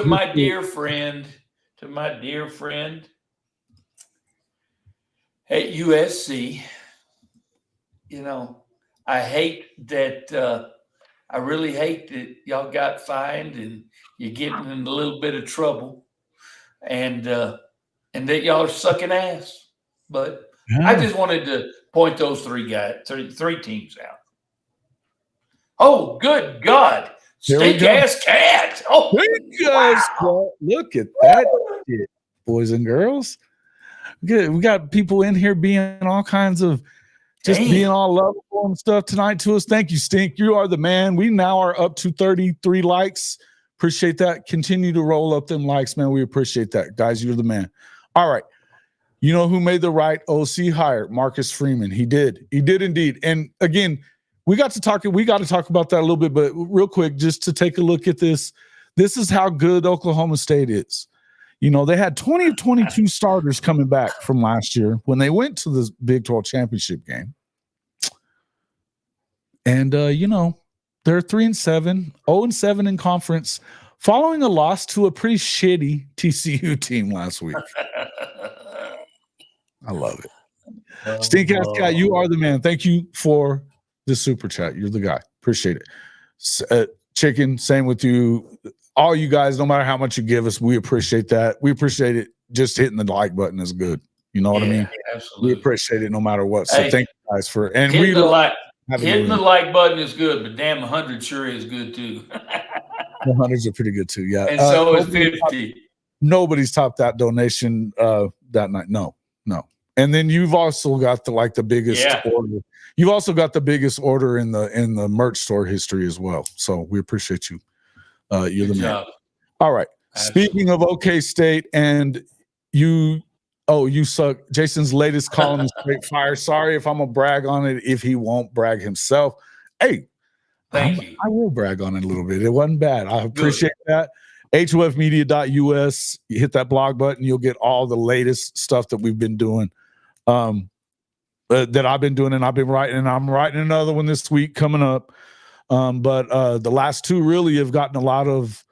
my dear friend, at USC, you know, I really hate that y'all got fined and you're getting in a little bit of trouble, and that y'all are sucking ass. But I just wanted to point those three teams out. Oh, good God. Stink ass cat. Oh, wow. Look at that shit, boys and girls. Good. We got people in here being all kinds of being all lovable and stuff tonight to us. Thank you, Stink. You are the man. We now are up to 33 likes. Appreciate that. Continue to roll up them likes, man. We appreciate that. Guys, you're the man. All right. You know who made the right OC hire? Marcus Freeman. He did. He did indeed. And again, we got to talk about that a little bit, but real quick, just to take a look at this. This is how good Oklahoma State is. You know, they had 20 of 22 starters coming back from last year when they went to the Big 12 championship game. And, you know, they're 3-7, 0-7 in conference, following a loss to a pretty shitty TCU team last week. I love it. Stink ass cat, you are the man. Thank you for the super chat. You're the guy. Appreciate it. Chicken, same with you. All you guys, no matter how much you give us, we appreciate that. We appreciate it. Just hitting the like button is good. You know what I mean? Absolutely. We appreciate it no matter what. So thank you guys for hitting the like button is good, but damn, 100 sure is good too. 100s are pretty good too. Yeah. And so is 50. Nobody's topped that donation that night. No. And then you've also got the biggest order. You've also got the biggest order in the merch store history as well. So we appreciate you. You're the man. All right. Absolutely. Speaking of OK State and you suck. Jason's latest column is straight fire. Sorry if I'm gonna brag on it if he won't brag himself. Hey, thank you. I will brag on it a little bit. It wasn't bad. I appreciate that. HOFmedia.us. You hit that blog button, you'll get all the latest stuff that we've been doing. That I've been doing and I've been writing, and I'm writing another one this week coming up. But the last two really have gotten a lot of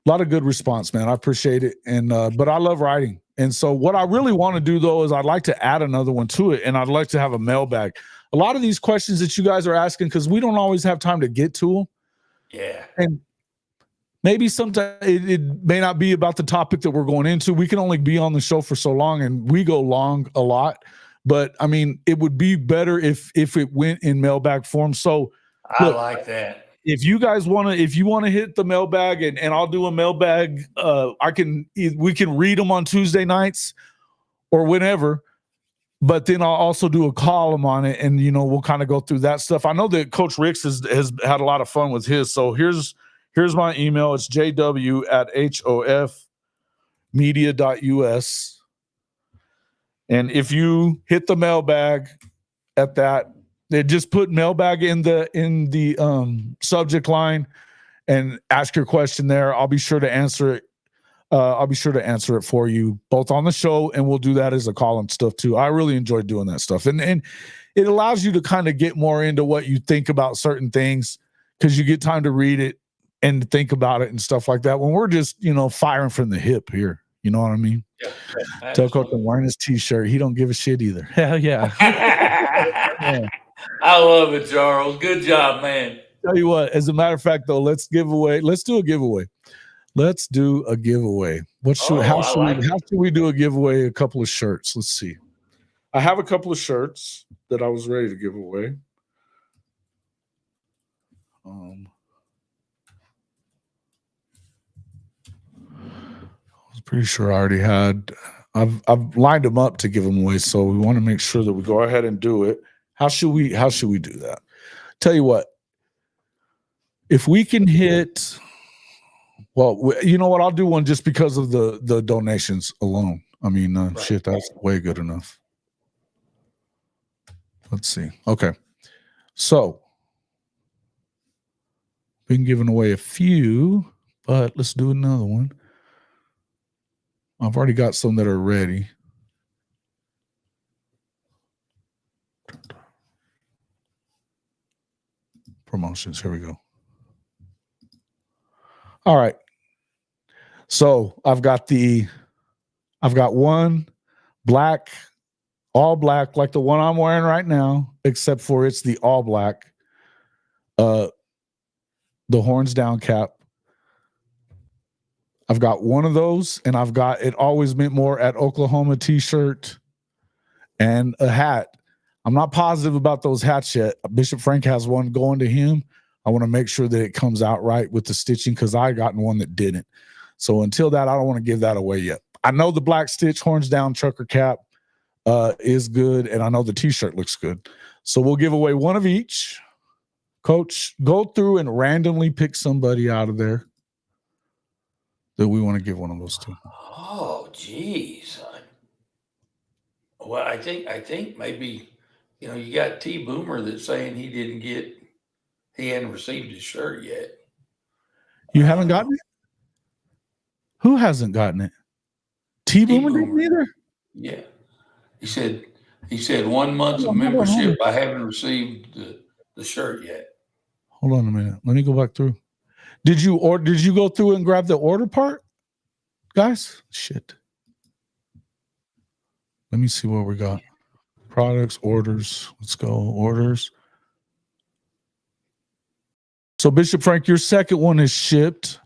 good response, man. I appreciate it. And but I love writing. And so what I really want to do though is I'd like to add another one to it, and I'd like to have a mailbag. A lot of these questions that you guys are asking, because we don't always have time to get to them. Yeah. And maybe sometimes it may not be about the topic that we're going into. We can only be on the show for so long, and we go long a lot. But I mean, it would be better if it went in mailbag form. So I like that. If you guys want to hit the mailbag and I'll do a mailbag, we can read them on Tuesday nights or whenever, but then I'll also do a column on it, and we'll kind of go through that stuff. I know that Coach Ricks has had a lot of fun with his. So here's my email. It's jw@hofmedia.us. And if you hit the mailbag at that, they just put mailbag in the subject line and ask your question there. I'll be sure to answer it. I'll be sure to answer it for you both on the show, and we'll do that as a column stuff too. I really enjoy doing that stuff, and it allows you to kind of get more into what you think about certain things, because you get time to read it and think about it and stuff like that. When we're just firing from the hip here, you know what I mean? Yeah, tell Coach I'm wearing his t-shirt. He don't give a shit either. Hell yeah. Yeah. I love it, Charles. Good job, man. Tell you what, as a matter of fact, though, let's do a giveaway. How should we do a giveaway? A couple of shirts. Let's see. I have a couple of shirts that I was ready to give away. I was pretty sure I already had. I've lined them up to give them away, so we want to make sure that we go ahead and do it. How should we do that? Tell you what, if we can hit, well, you know what? I'll do one just because of the donations alone. I mean, right. Shit, that's way good enough. Let's see. Okay. So, been giving away a few, but let's do another one. I've already got some that are ready. promotions. Here we go. All right. So I've got one black, all black, like the one I'm wearing right now, except for it's the all black, the horns down cap. I've got one of those, and I've got It Always Meant More at Oklahoma t-shirt and a hat. I'm not positive about those hats yet. Bishop Frank has one going to him. I want to make sure that it comes out right with the stitching because I gotten one that didn't. So until that, I don't want to give that away yet. I know the black stitch horns down trucker cap is good, and I know the t-shirt looks good. So we'll give away one of each. Coach, go through and randomly pick somebody out of there that we want to give one of those to. Oh, geez. Well, I think maybe, you got T Boomer that's saying he hadn't received his shirt yet. You haven't gotten it? Who hasn't gotten it? T Boomer didn't either? Yeah. He said 1 month of membership. I haven't received the shirt yet. Hold on a minute. Let me go back through. Did you go through and grab the order part, guys? Shit. Let me see what we got. Products, orders. Let's go. Orders. So Bishop Frank, your second one is shipped.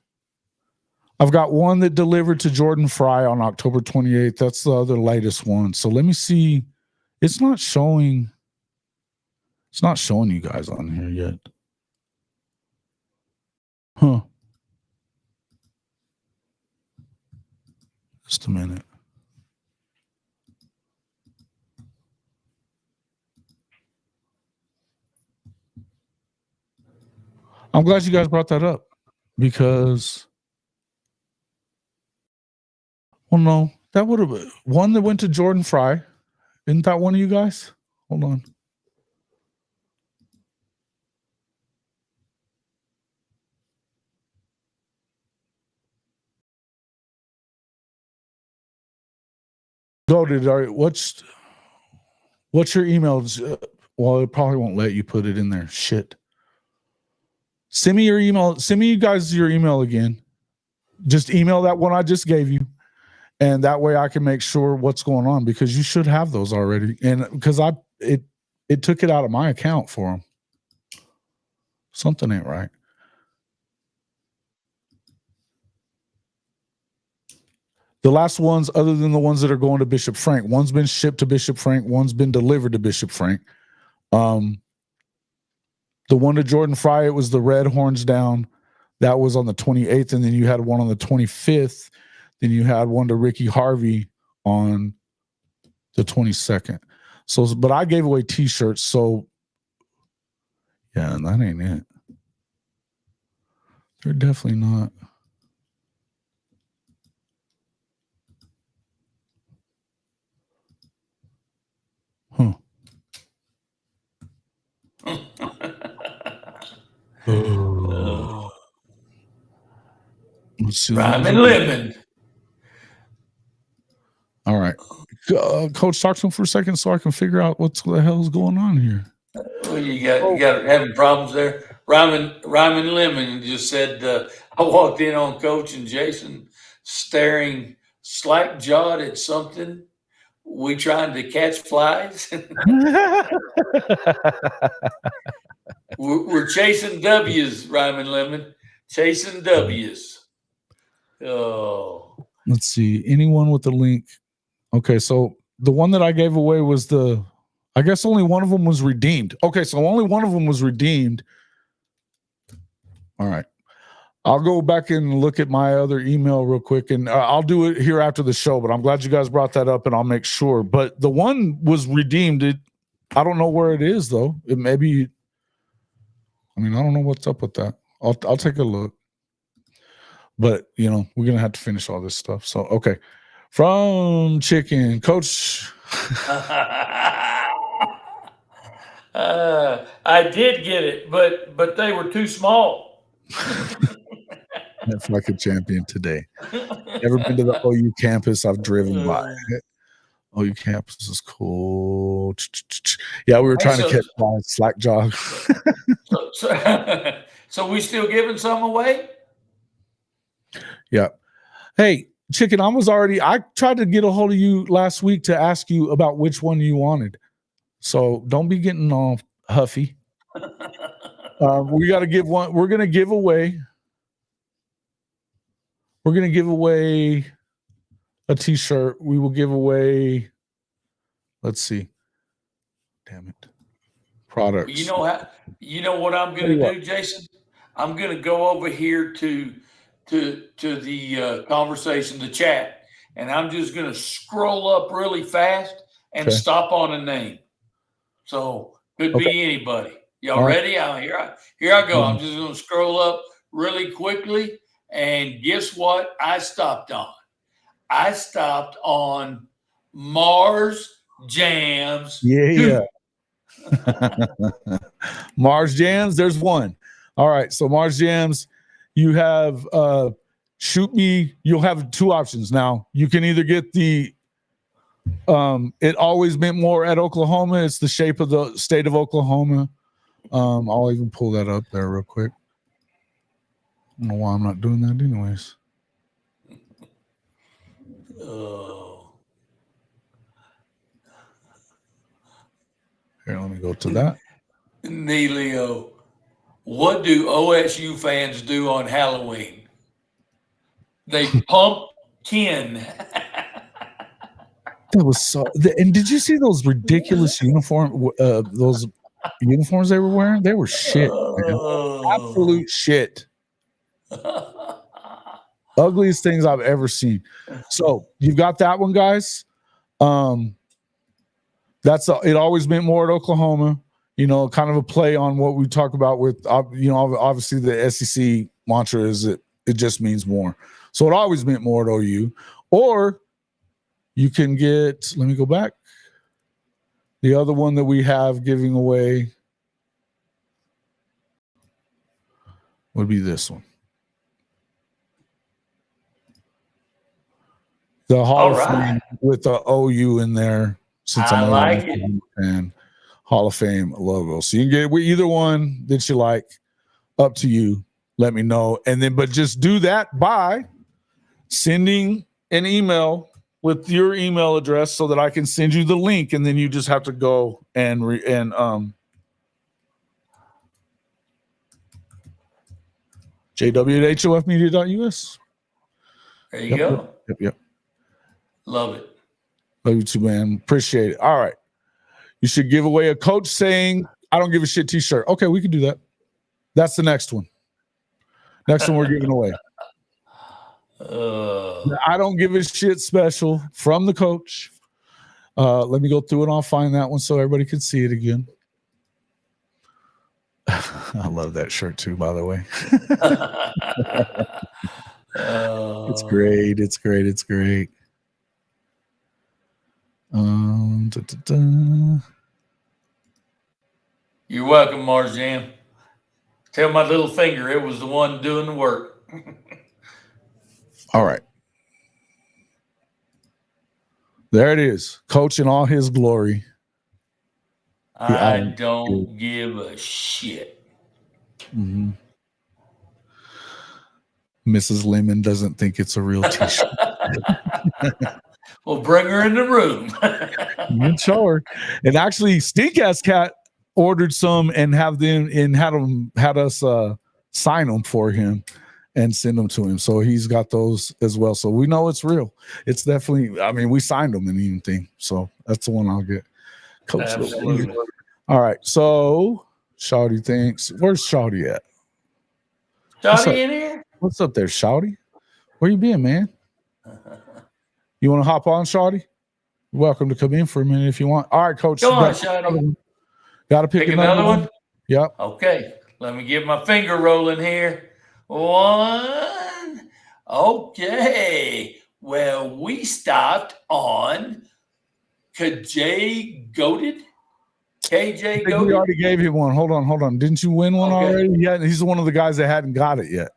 I've got one that delivered to Jordan Fry on October 28th. That's the other latest one. So let me see. It's not showing you guys on here yet. Huh. Just a minute. I'm glad you guys brought that up because, well, no, that would have been one that went to Jordan Fry. Isn't that one of you guys? Hold on. What's your email? Well, it probably won't let you put it in there. Shit. Send me your email. Send me you guys your email again. Just email that one I just gave you. And that way I can make sure what's going on because you should have those already. And because it took it out of my account for them. Something ain't right. The last ones, other than the ones that are going to Bishop Frank, one's been shipped to Bishop Frank, one's been delivered to Bishop Frank. The one to Jordan Fry, it was the red horns down. That was on the 28th, and then you had one on the 25th. Then you had one to Ricky Harvey on the 22nd. So, but I gave away t-shirts, so yeah, that ain't it. They're definitely not. Huh. Let's see. Rhyme and lemon. All right. Coach, talk to him for a second so I can figure out what the hell is going on here. Well, you got having problems there. Rhyme and lemon just said, I walked in on Coach and Jason staring slack-jawed at something. We trying to catch flies. We're chasing W's, Rhyme and lemon. Chasing W's. Oh. Let's see. Anyone with the link? Okay, so the one that I gave away was I guess only one of them was redeemed. Okay, so only one of them was redeemed. All right. I'll go back and look at my other email real quick, and I'll do it here after the show, but I'm glad you guys brought that up, and I'll make sure. But the one was redeemed. I don't know where it is, though. It may be, I don't know what's up with that. I'll take a look. But, we're going to have to finish all this stuff. So, okay. From Chicken, Coach. I did get it, but they were too small. That's like a champion today. Never been to the OU campus. I've driven by it. OU campus is cool. Yeah, we were trying to catch by slack jog. So we still giving some away? Yeah. Hey, Chicken, I tried to get a hold of you last week to ask you about which one you wanted. So don't be getting all huffy. We got to give one. We're going to give away a t-shirt. We will give away, let's see. Damn it. Products. You know what I'm going to do, Jason? I'm going to go over here to the conversation, the chat, and I'm just going to scroll up really fast and stop on a name. So could be anybody. Y'all ready? Here I go. I'm just going to scroll up really quickly, and guess what I stopped on? I stopped on Mars Jams. Yeah. Mars Jams, there's one. All right, so Mars Jams, you have shoot me. You'll have two options now. You can either get the it always meant more at Oklahoma. It's the shape of the state of Oklahoma. I'll even pull that up there real quick. I don't know why I'm not doing that anyways. Oh. Here, let me go to that. Neelio, what do OSU fans do on Halloween? They pump tin. That was so. And did you see those ridiculous those uniforms they were wearing? They were shit. Absolute shit. Ugliest things I've ever seen. So you've got that one, guys. That's it. Always meant more at Oklahoma. You know, kind of a play on what we talk about with, obviously the SEC mantra is it just means more. So it always meant more at OU. Or you can get, let me go back. The other one that we have giving away would be this one. The Hall of Fame with the OU in there. Since I'm like it. And Hall of Fame logo. So you can get either one that you like, up to you. Let me know. And then, but just do that by sending an email with your email address so that I can send you the link. And then you just have to go and jw@hofmedia.us. There you go. Yep. Love it. Love you too, man. Appreciate it. All right. You should give away a Coach Saying I Don't Give a Shit t-shirt. Okay, we can do that. That's the next one. Next one we're giving away. I Don't Give a Shit special from the coach. Let me go through it. I'll find that one so everybody can see it again. I love that shirt too, by the way. It's great. It's great. It's great. You're welcome, Mars Jam. Tell my little finger it was the one doing the work. All right. There it is. Coach in all his glory. I don't give a shit. Mm-hmm. Mrs. Lemon doesn't think it's a real t-shirt. Well, bring her in the room. You show her. And actually, Stink Ass Cat ordered some and had us sign them for him and send them to him. So he's got those as well. So we know it's real. It's definitely. I mean, we signed them and anything. So that's the one I'll get. Coach. Absolutely. All right. So Shawty thinks. Where's Shawty at? Shawty in here? What's up there, Shawty? Where you been, man? You want to hop on, Shawty? You're welcome to come in for a minute if you want. All right, Coach. Go on, Shawty. Got to pick another one? Yep. Okay. Let me get my finger rolling here. One. Okay. Well, we stopped on KJ Goated. KJ Goated. We already gave him one. Hold on. Didn't you win one already? Yeah, he's one of the guys that hadn't got it yet.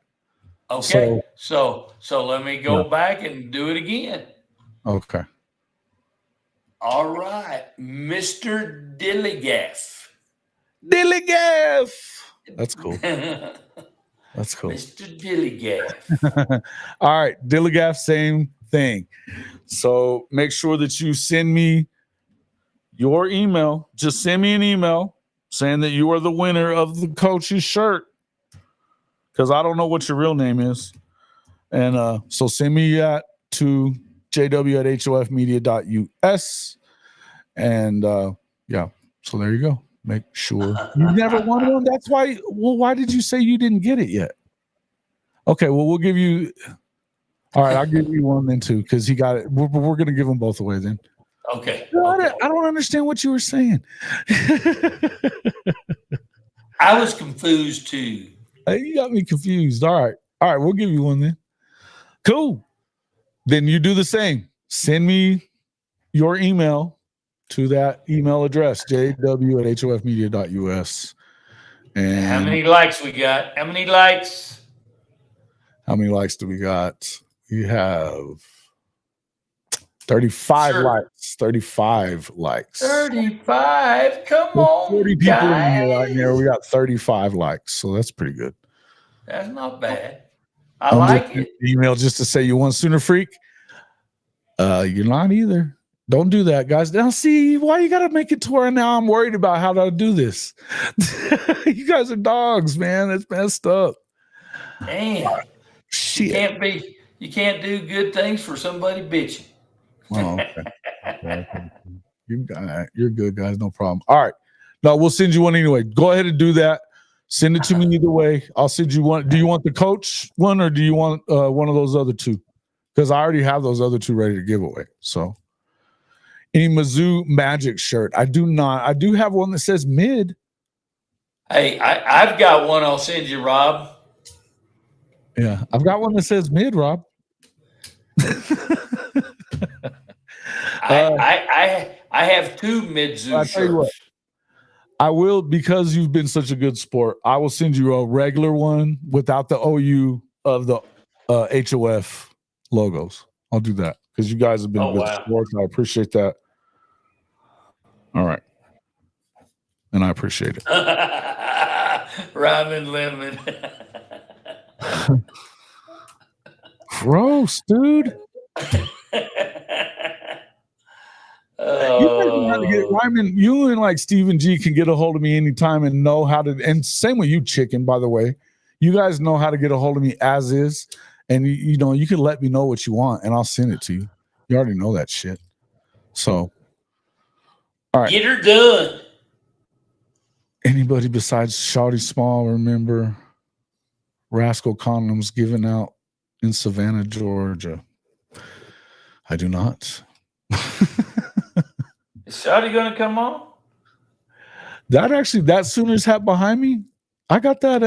Okay. So let me go back and do it again. Okay. All right, Mr. Dilligaff. Dilligaff. That's cool. Mr. That's cool. Dilligaff. All right, Dilligaff, same thing. So make sure that you send me your email. Just send me an email saying that you are the winner of the coach's shirt, because I don't know what your real name is. And so send me that to jw@hofmedia.us. And yeah, so there you go. Make sure you never won one. That's why. Well, why did you say you didn't get it yet? Okay, well, we'll give you. All right, I'll give you one then too, because he got it. We're going to give them both away then. Okay. I don't understand what you were saying. I was confused too. You got me confused. All right, we'll give you one then. Cool. Then you do the same. Send me your email to that email address, jw@hofmedia.us. And How many likes we got? How many likes? How many likes do we got? We have 35 likes. 35 likes. 35. Come on, 40 people in here right guys. now. We got 35 likes, so that's pretty good. That's not bad. I like it. Email just to say you won, Sooner Freak. You're not either. Don't do that, guys. Now, see why you got to make it to where now I'm worried about how to do this. You guys are dogs, man. That's messed up. Damn. Shit. You can't do good things for somebody bitching. Oh, okay. You're good, guys. No problem. All right. No, we'll send you one anyway. Go ahead and do that. Send it to me either way. I'll send you one. Do you want the coach one, or do you want one of those other two? Because I already have those other two ready to give away. So, any Mizzou Magic shirt? I do not. I do have one that says mid. Hey, I've got one I'll send you, Rob. Yeah, I've got one that says mid, Rob. I have two Mizzou shirts. I will, because you've been such a good sport, I will send you a regular one without the OU of the HOF logos. I'll do that because you guys have been good sports. I appreciate that. All right. And I appreciate it. Ramen lemon. Gross, dude. You and like Stephen G can get a hold of me anytime and know how to, and same with you, Chicken, by the way. You guys know how to get a hold of me as is. And you know, you can let me know what you want and I'll send it to you. You already know that shit. So all right. Get her done. Anybody besides Shawty Small remember Rascal condoms given out in Savannah, Georgia? I do not. Is Shawty gonna come on? That Sooners hat behind me, I got that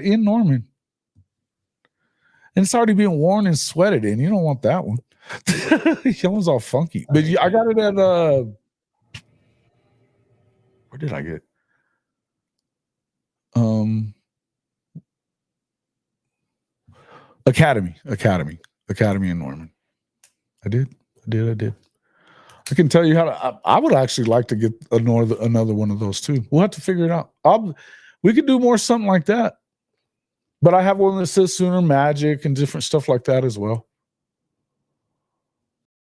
in Norman. And it's already being worn and sweated in. You don't want that one. That one's all funky. But I got it at where did I get it? Academy in Norman. I did. I can tell you how to. I would actually like to get another one of those too. We'll have to figure it out. We could do more something like that. But I have one that says Sooner Magic and different stuff like that as well.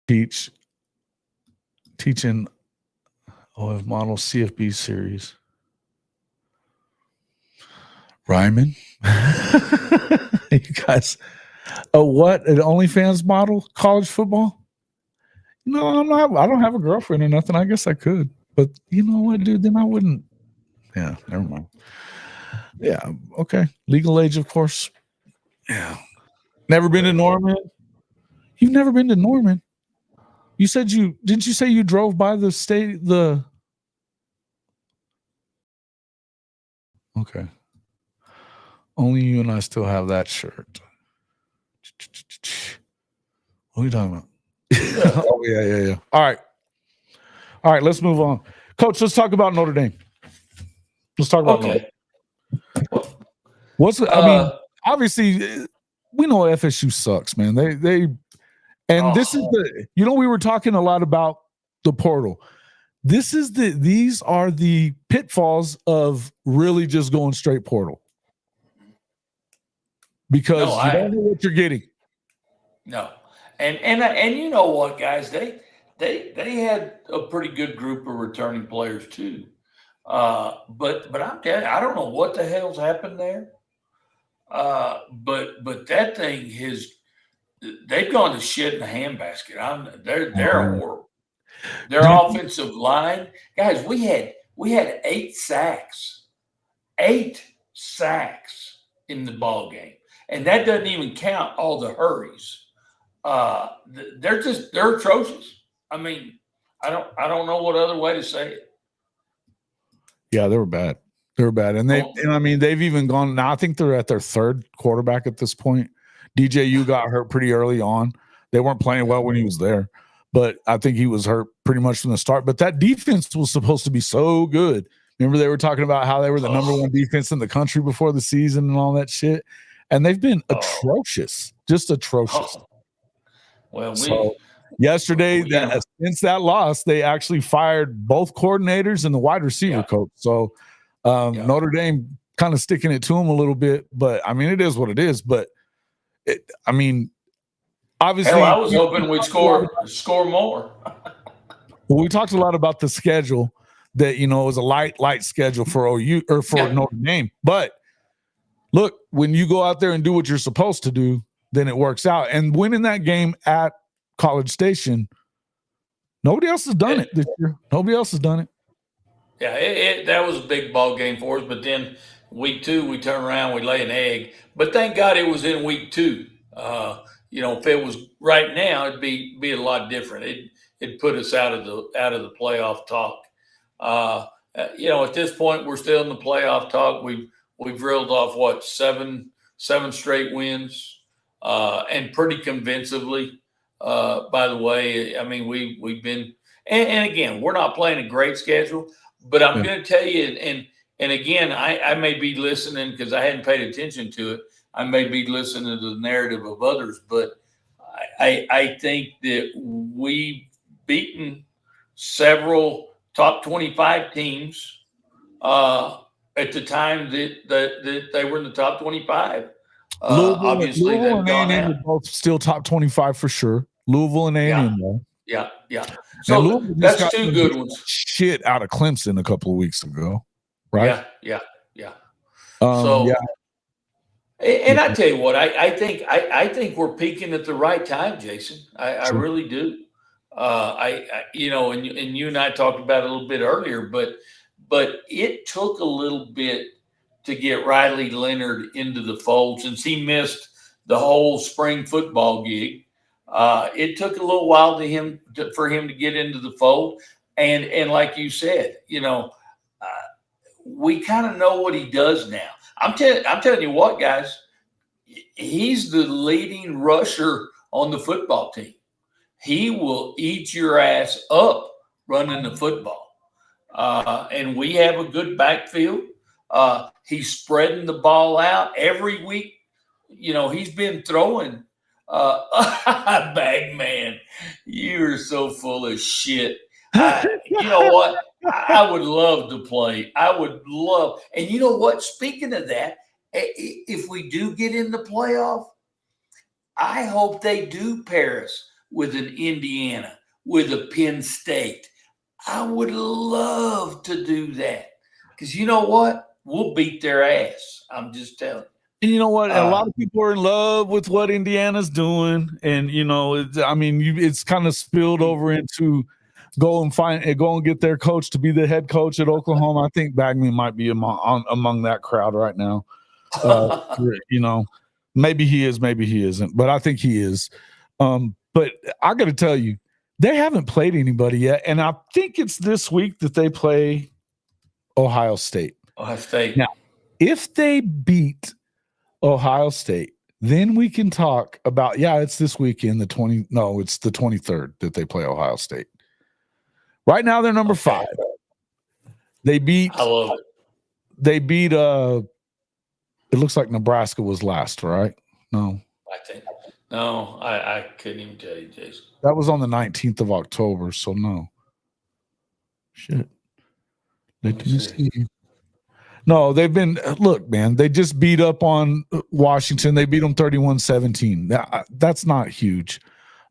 Teaching OF model CFB series. Ryman. You guys, what? An OnlyFans model? College football? No, I'm not. I don't have a girlfriend or nothing. I guess I could. But you know what, dude? Then I wouldn't. Yeah, never mind. Yeah, okay. Legal age, of course. Yeah. Never been to Norman? You've never been to Norman? You said didn't you say you drove by the state, okay. Only you and I still have that shirt. What are you talking about? Oh, yeah. All right, let's move on. Coach, let's talk about Notre Dame. Let's talk about Notre Dame. I mean, obviously, we know FSU sucks, man. This is we were talking a lot about the portal. These are the pitfalls of really just going straight portal. Because you don't know what you're getting. No. And you know what, guys, they had a pretty good group of returning players too. But I'm telling you, I don't know what the hell's happened there. But that thing they've gone to shit in the handbasket. They're horrible. Their offensive line, guys, we had 8 sacks. 8 sacks in the ball game. And that doesn't even count all the hurries. They're atrocious. I mean, I don't know what other way to say it. Yeah, they were bad. And they've even gone now. I think they're at their 3rd quarterback at this point. DJU got hurt pretty early on. They weren't playing well when he was there, but I think he was hurt pretty much from the start. But that defense was supposed to be so good. Remember they were talking about how they were the number 1 defense in the country before the season and all that shit. And they've been atrocious, just atrocious. Well, yesterday, since that loss, they actually fired both coordinators and the wide receiver coach. So Notre Dame kind of sticking it to them a little bit, but I mean, it is what it is. But obviously, hell, I was hoping we'd score more. Well, we talked a lot about the schedule that it was a light schedule for OU or for Notre Dame, but look, when you go out there and do what you're supposed to do, then it works out. And winning that game at College Station, nobody else has done it this year. Nobody else has done it. Yeah, that was a big ball game for us. But then week 2, we turn around, we lay an egg. But thank God it was in week 2. If it was right now, it'd be a lot different. It'd put us out of the playoff talk. At this point, we're still in the playoff talk. We've reeled off seven straight wins, and pretty convincingly. By the way, I mean we've been, and again, we're not playing a great schedule, but I'm going to tell you, and again, I may be listening because I hadn't paid attention to it. I may be listening to the narrative of others, but I think that we've beaten several top 25 teams at the time that they were in the top 25. Obviously, Louisville and A&M are both still top 25 for sure. Louisville and A&M, though. Yeah. So that's 2 good ones. Shit out of Clemson a couple of weeks ago, right? Yeah. And I tell you what, I think we're peaking at the right time, Jason. I really do. And you and I talked about it a little bit earlier, but it took a little bit to get Riley Leonard into the fold since he missed the whole spring football gig. It took a little while for him to get into the fold, and like you said, we kind of know what he does now. I'm telling you what, guys, he's the leading rusher on the football team. He will eat your ass up running the football, and we have a good backfield. He's spreading the ball out every week. He's been throwing. Bag man, you're so full of shit. You know what? I would love to play. I would love. And you know what? Speaking of that, if we do get in the playoff, I hope they do pair us with an Indiana, with a Penn State. I would love to do that because you know what? We'll beat their ass. I'm just telling you. And you know what? A lot of people are in love with what Indiana's doing, and it's kind of spilled over into go and get their coach to be the head coach at Oklahoma. I think Bagman might be among that crowd right now. Maybe he is, maybe he isn't, but I think he is. But I got to tell you, they haven't played anybody yet, and I think it's this week that they play Ohio State. Now, if they beat Ohio State, then we can talk about it's this weekend it's the 23rd that they play Ohio State. Right now they're number 5. They beat I love it. They beat it looks like Nebraska was last, right? No. I couldn't even tell you, Jason. That was on the 19th of October, so no. Shit. Let me see. No, they've been, look, man, they just beat up on Washington. They beat them 31-17. That's not huge.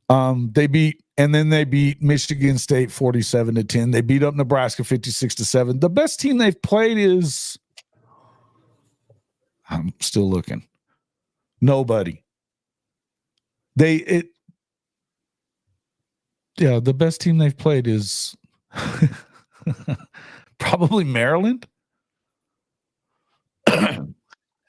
They beat Michigan State 47-10. They beat up Nebraska 56-7. The best team they've played is, I'm still looking. Nobody. The best team they've played is probably Maryland.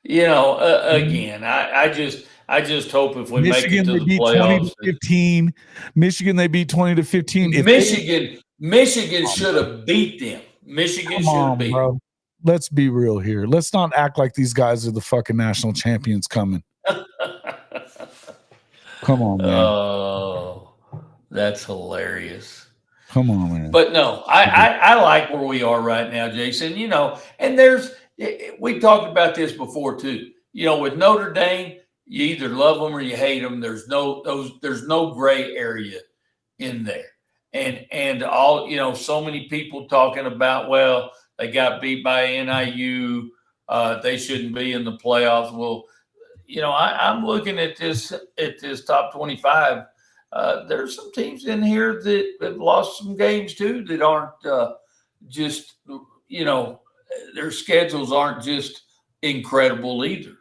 Again, I just hope if we Michigan, make it to the playoffs. 20-15. Michigan, they beat 20-15. Michigan should have beat them. Michigan should have beat them. Let's be real here. Let's not act like these guys are the fucking national champions coming. Come on, man. Oh, that's hilarious. Come on, man. But no, I like where we are right now, Jason. And we talked about this before too. With Notre Dame, you either love them or you hate them. There's no gray area in there. And all, so many people talking about, well, they got beat by NIU. They shouldn't be in the playoffs. Well, I'm looking at this top 25. There's some teams in here that have lost some games too that aren't just, their schedules aren't just incredible either.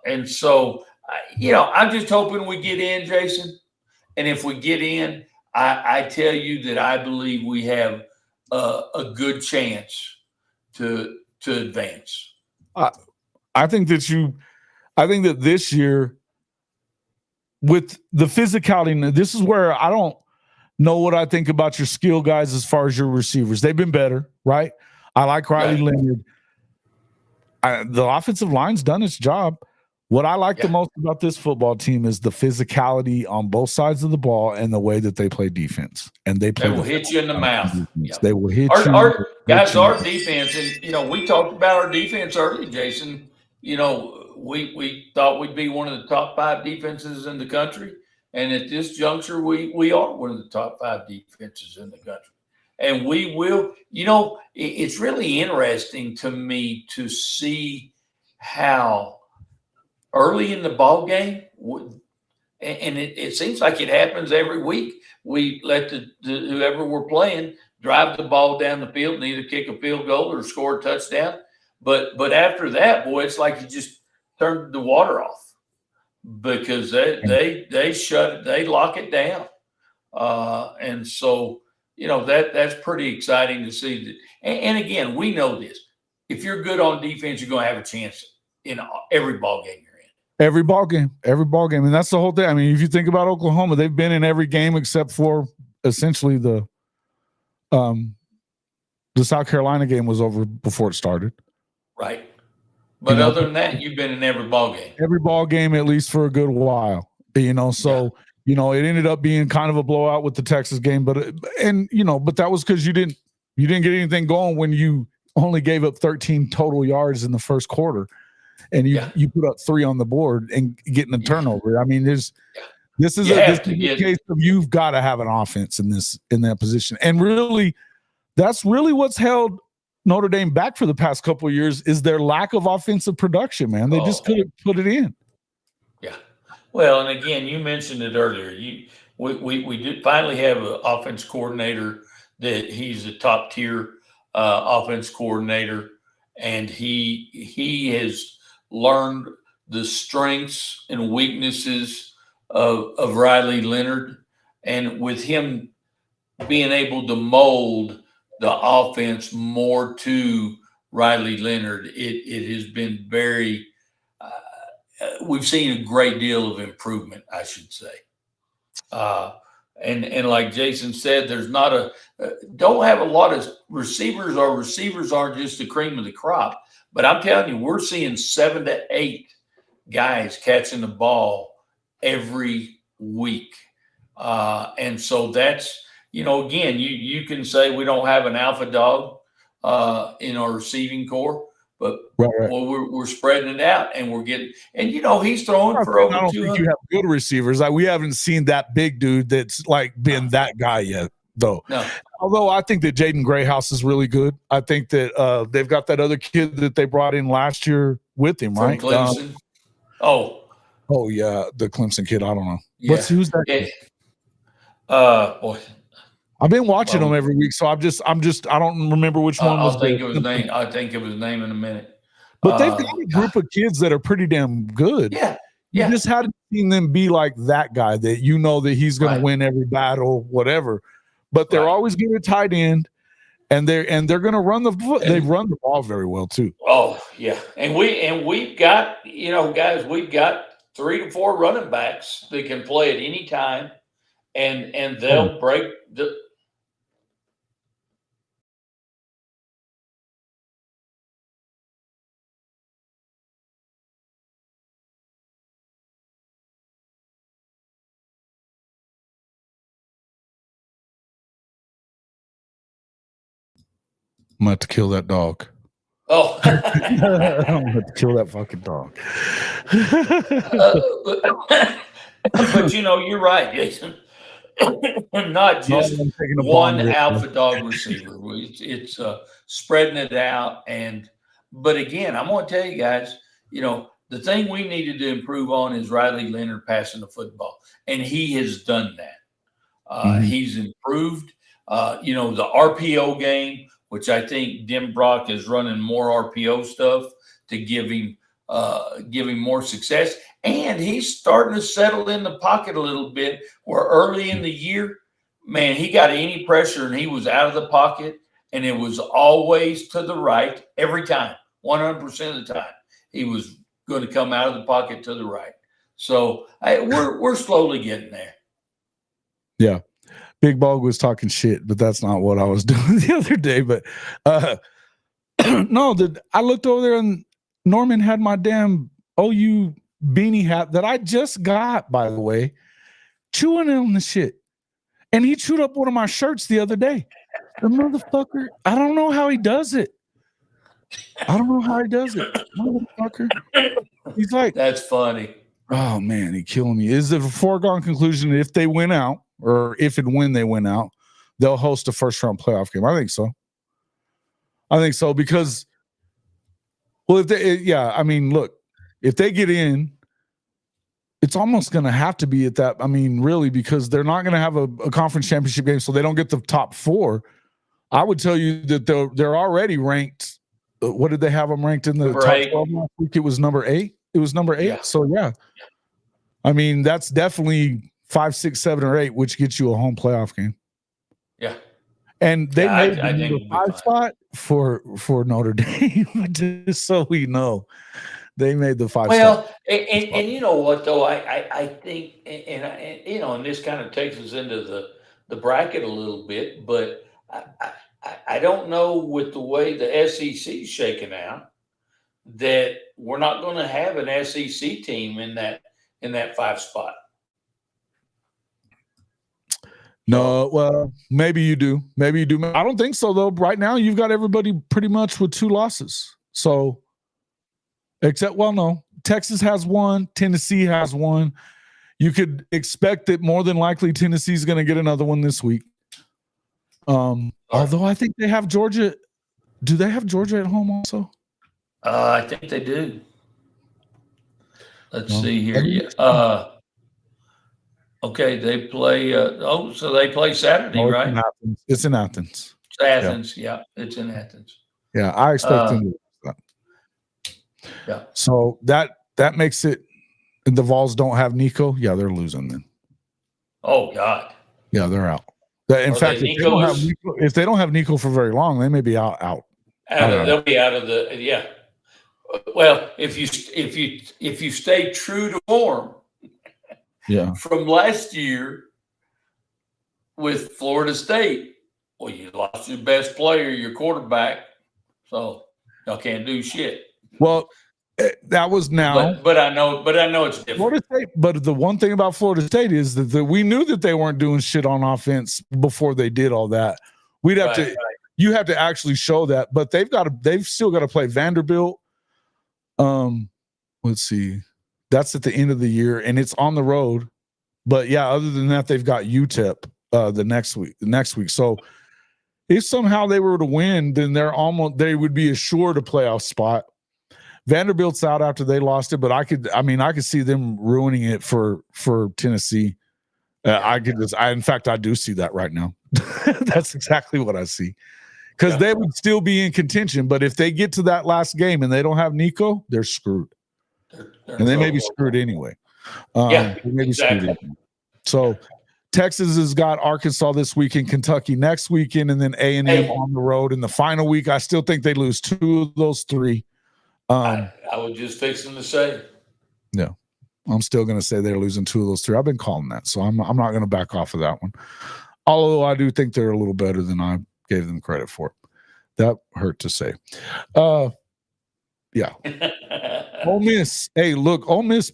And so, I'm just hoping we get in, Jason. And if we get in, I tell you that I believe we have a good chance to advance. I think that this year, with the physicality, this is where I don't know what I think about your skill guys as far as your receivers. They've been better, right? I like Riley Leonard. The offensive line's done its job. What I like the most about this football team is the physicality on both sides of the ball and the way that they play defense. And they will hit you in the mouth. Yep. They will hit you. Our defense, and we talked about our defense early, Jason. We thought we'd be one of the top 5 defenses in the country. And at this juncture, we are one of the top 5 defenses in the country. And we will, it's really interesting to me to see how early in the ball game, and it seems like it happens every week, we let the whoever we're playing drive the ball down the field and either kick a field goal or score a touchdown. But after that, boy, it's like you just turned the water off because they shut it, they lock it down. And so, that's pretty exciting to see that. And again, we know this. If you're good on defense, you're going to have a chance in every ball game you're in. Every ball game. And that's the whole thing. I mean, if you think about Oklahoma, they've been in every game except for essentially the South Carolina game was over before it started. Right. But other than that, you've been in every ball game. Every ball game, at least for a good while. So it ended up being kind of a blowout with the Texas game, but that was because you didn't get anything going when you only gave up 13 total yards in the first quarter, and you put up 3 on the board and getting a turnover. I mean, this is a case of you've got to have an offense in that position, and really, that's really what's held Notre Dame back for the past couple of years is their lack of offensive production. Man, they just couldn't put it in. Yeah. Well, and again, you mentioned it earlier. We did finally have an offense coordinator that he's a top tier offense coordinator, and he has learned the strengths and weaknesses of Riley Leonard, and with him being able to mold the offense more to Riley Leonard, it has been very. We've seen a great deal of improvement, I should say. And like Jason said, there's not don't have a lot of receivers, or receivers aren't just the cream of the crop. But I'm telling you, we're seeing 7 to 8 guys catching the ball every week. And so that's, again, you can say we don't have an alpha dog in our receiving core. But well, we're spreading it out, and we're getting, and he's throwing for over 200. Think you have good receivers. We haven't seen that big dude that's like been that guy yet, though. No, Although I think that Jaden Grayhouse is really good. I think that they've got that other kid that they brought in last year with him, From right? Clemson. Oh yeah, the Clemson kid. I don't know. Yeah. Who's that? It, boy, I've been watching them every week, so I don't remember which one was. I'll think of his name. I'll think of his name in a minute. But they've got a group of kids that are pretty damn good. Yeah. You just hadn't seen them be like that guy that you know that he's going to win every battle, whatever. But they're always good at tight end, and they're going to run they run the ball very well too. Oh yeah, and we've got, you know, guys, we've got 3 to 4 running backs that can play at any time, and they'll break the. I'm going to kill that dog. Oh, I'm going to kill that fucking dog. but you know, you're right, Jason. Not just one alpha dog receiver. It's spreading it out. But again, I'm going to tell you guys, you know, the thing we needed to improve on is Riley Leonard passing the football, and he has done that. He's improved. You know, the RPO game, which I think Dim Brock is running more RPO stuff to give him more success. And he's starting to settle in the pocket a little bit, where early in the year, man, he got any pressure and he was out of the pocket, and it was always to the right every time, 100% of the time. He was going to come out of the pocket to the right. So we're slowly getting there. Yeah. Big Bog was talking shit, but that's not what I was doing the other day. But no, I looked over there and Norman had my damn OU beanie hat that I just got, by the way, chewing on the shit. And he chewed up one of my shirts the other day. The motherfucker, I don't know how he does it. Motherfucker. He's like, that's funny. Oh man, he killing me. Is it a foregone conclusion that if they win out, or if and when they win out, they'll host a first round playoff game? I think so because, well, look, if they get in, it's almost going to have to be at that. I mean, really, because they're not going to have a conference championship game, so they don't get the top 4. I would tell you that they're already ranked. What did they have them ranked in the number top 8. 12 last week? It was number 8. It was number 8. Yeah. So yeah, I mean that's definitely 5, 6, 7, or 8, which gets you a home playoff game. Yeah. And they made the number 5 spot for Notre Dame, just so we know. They made the 5 well, spot. And you know what, though? I think, and you know, and this kind of takes us into the bracket a little bit, but I don't know with the way the SEC is shaking out that we're not going to have an SEC team in that 5 spot. No, well, maybe you do. I don't think so, though. Right now, you've got everybody pretty much with 2 losses. So, except, well, no. Texas has 1. Tennessee has 1. You could expect that more than likely Tennessee's going to get another one this week. Although I think they have Georgia. Do they have Georgia at home also? I think they do. Let's see here. Yeah. Okay, they play. So they play Saturday, right? It's in Athens. It's Athens. Yeah, it's in Athens. Yeah, I expect them to do that. Yeah. So that makes it. The Vols don't have Nico. Yeah, they're losing then. Oh God. Yeah, they're out. In fact, if they don't have Nico for very long, they may be out. They'll be out of the. Yeah. Well, if you stay true to form. Yeah. From last year with Florida State, well, you lost your best player, your quarterback, so y'all can't do shit. Well, that was now. But I know it's different. Florida State, but the one thing about Florida State is that we knew that they weren't doing shit on offense before they did all that. We'd have to. You have to actually show that, but they've still got to play Vanderbilt. Let's see. That's at the end of the year, and it's on the road. But yeah, other than that, they've got UTEP the next week. So If somehow they were to win, then they would be assured a playoff spot. Vanderbilt's out after they lost it, but I could see them ruining it for Tennessee. In fact, I do see that right now. That's exactly what I see. Because they would still be in contention, but if they get to that last game and they don't have Nico, they're screwed. And they may be screwed anyway. Exactly. So Texas has got Arkansas this weekend, Kentucky next weekend, and then A&M on the road. In the final week, I still think they lose 2 of those 3. I was just fixing to say. Yeah. I'm still going to say they're losing 2 of those 3. I've been calling that, so I'm not going to back off of that one. Although I do think they're a little better than I gave them credit for. That hurt to say. Yeah. Ole Miss. Hey, look, Ole Miss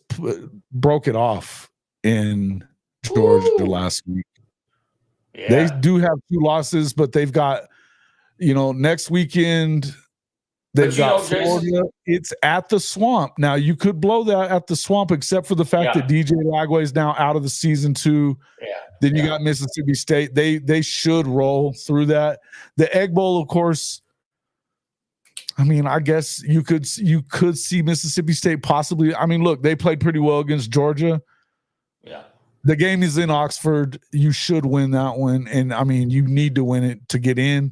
broke it off in Georgia last week. Yeah. They do have 2 losses, but they've got, next weekend they've got Florida. Jason, it's at the Swamp. Now, you could blow that at the Swamp, except for the fact that DJ Lagway is now out of the season too. Yeah. Then you got Mississippi State. They should roll through that. The Egg Bowl, of course. I mean, I guess you could see Mississippi State possibly. I mean, look, they played pretty well against Georgia. Yeah. The game is in Oxford. You should win that one. And I mean, you need to win it to get in.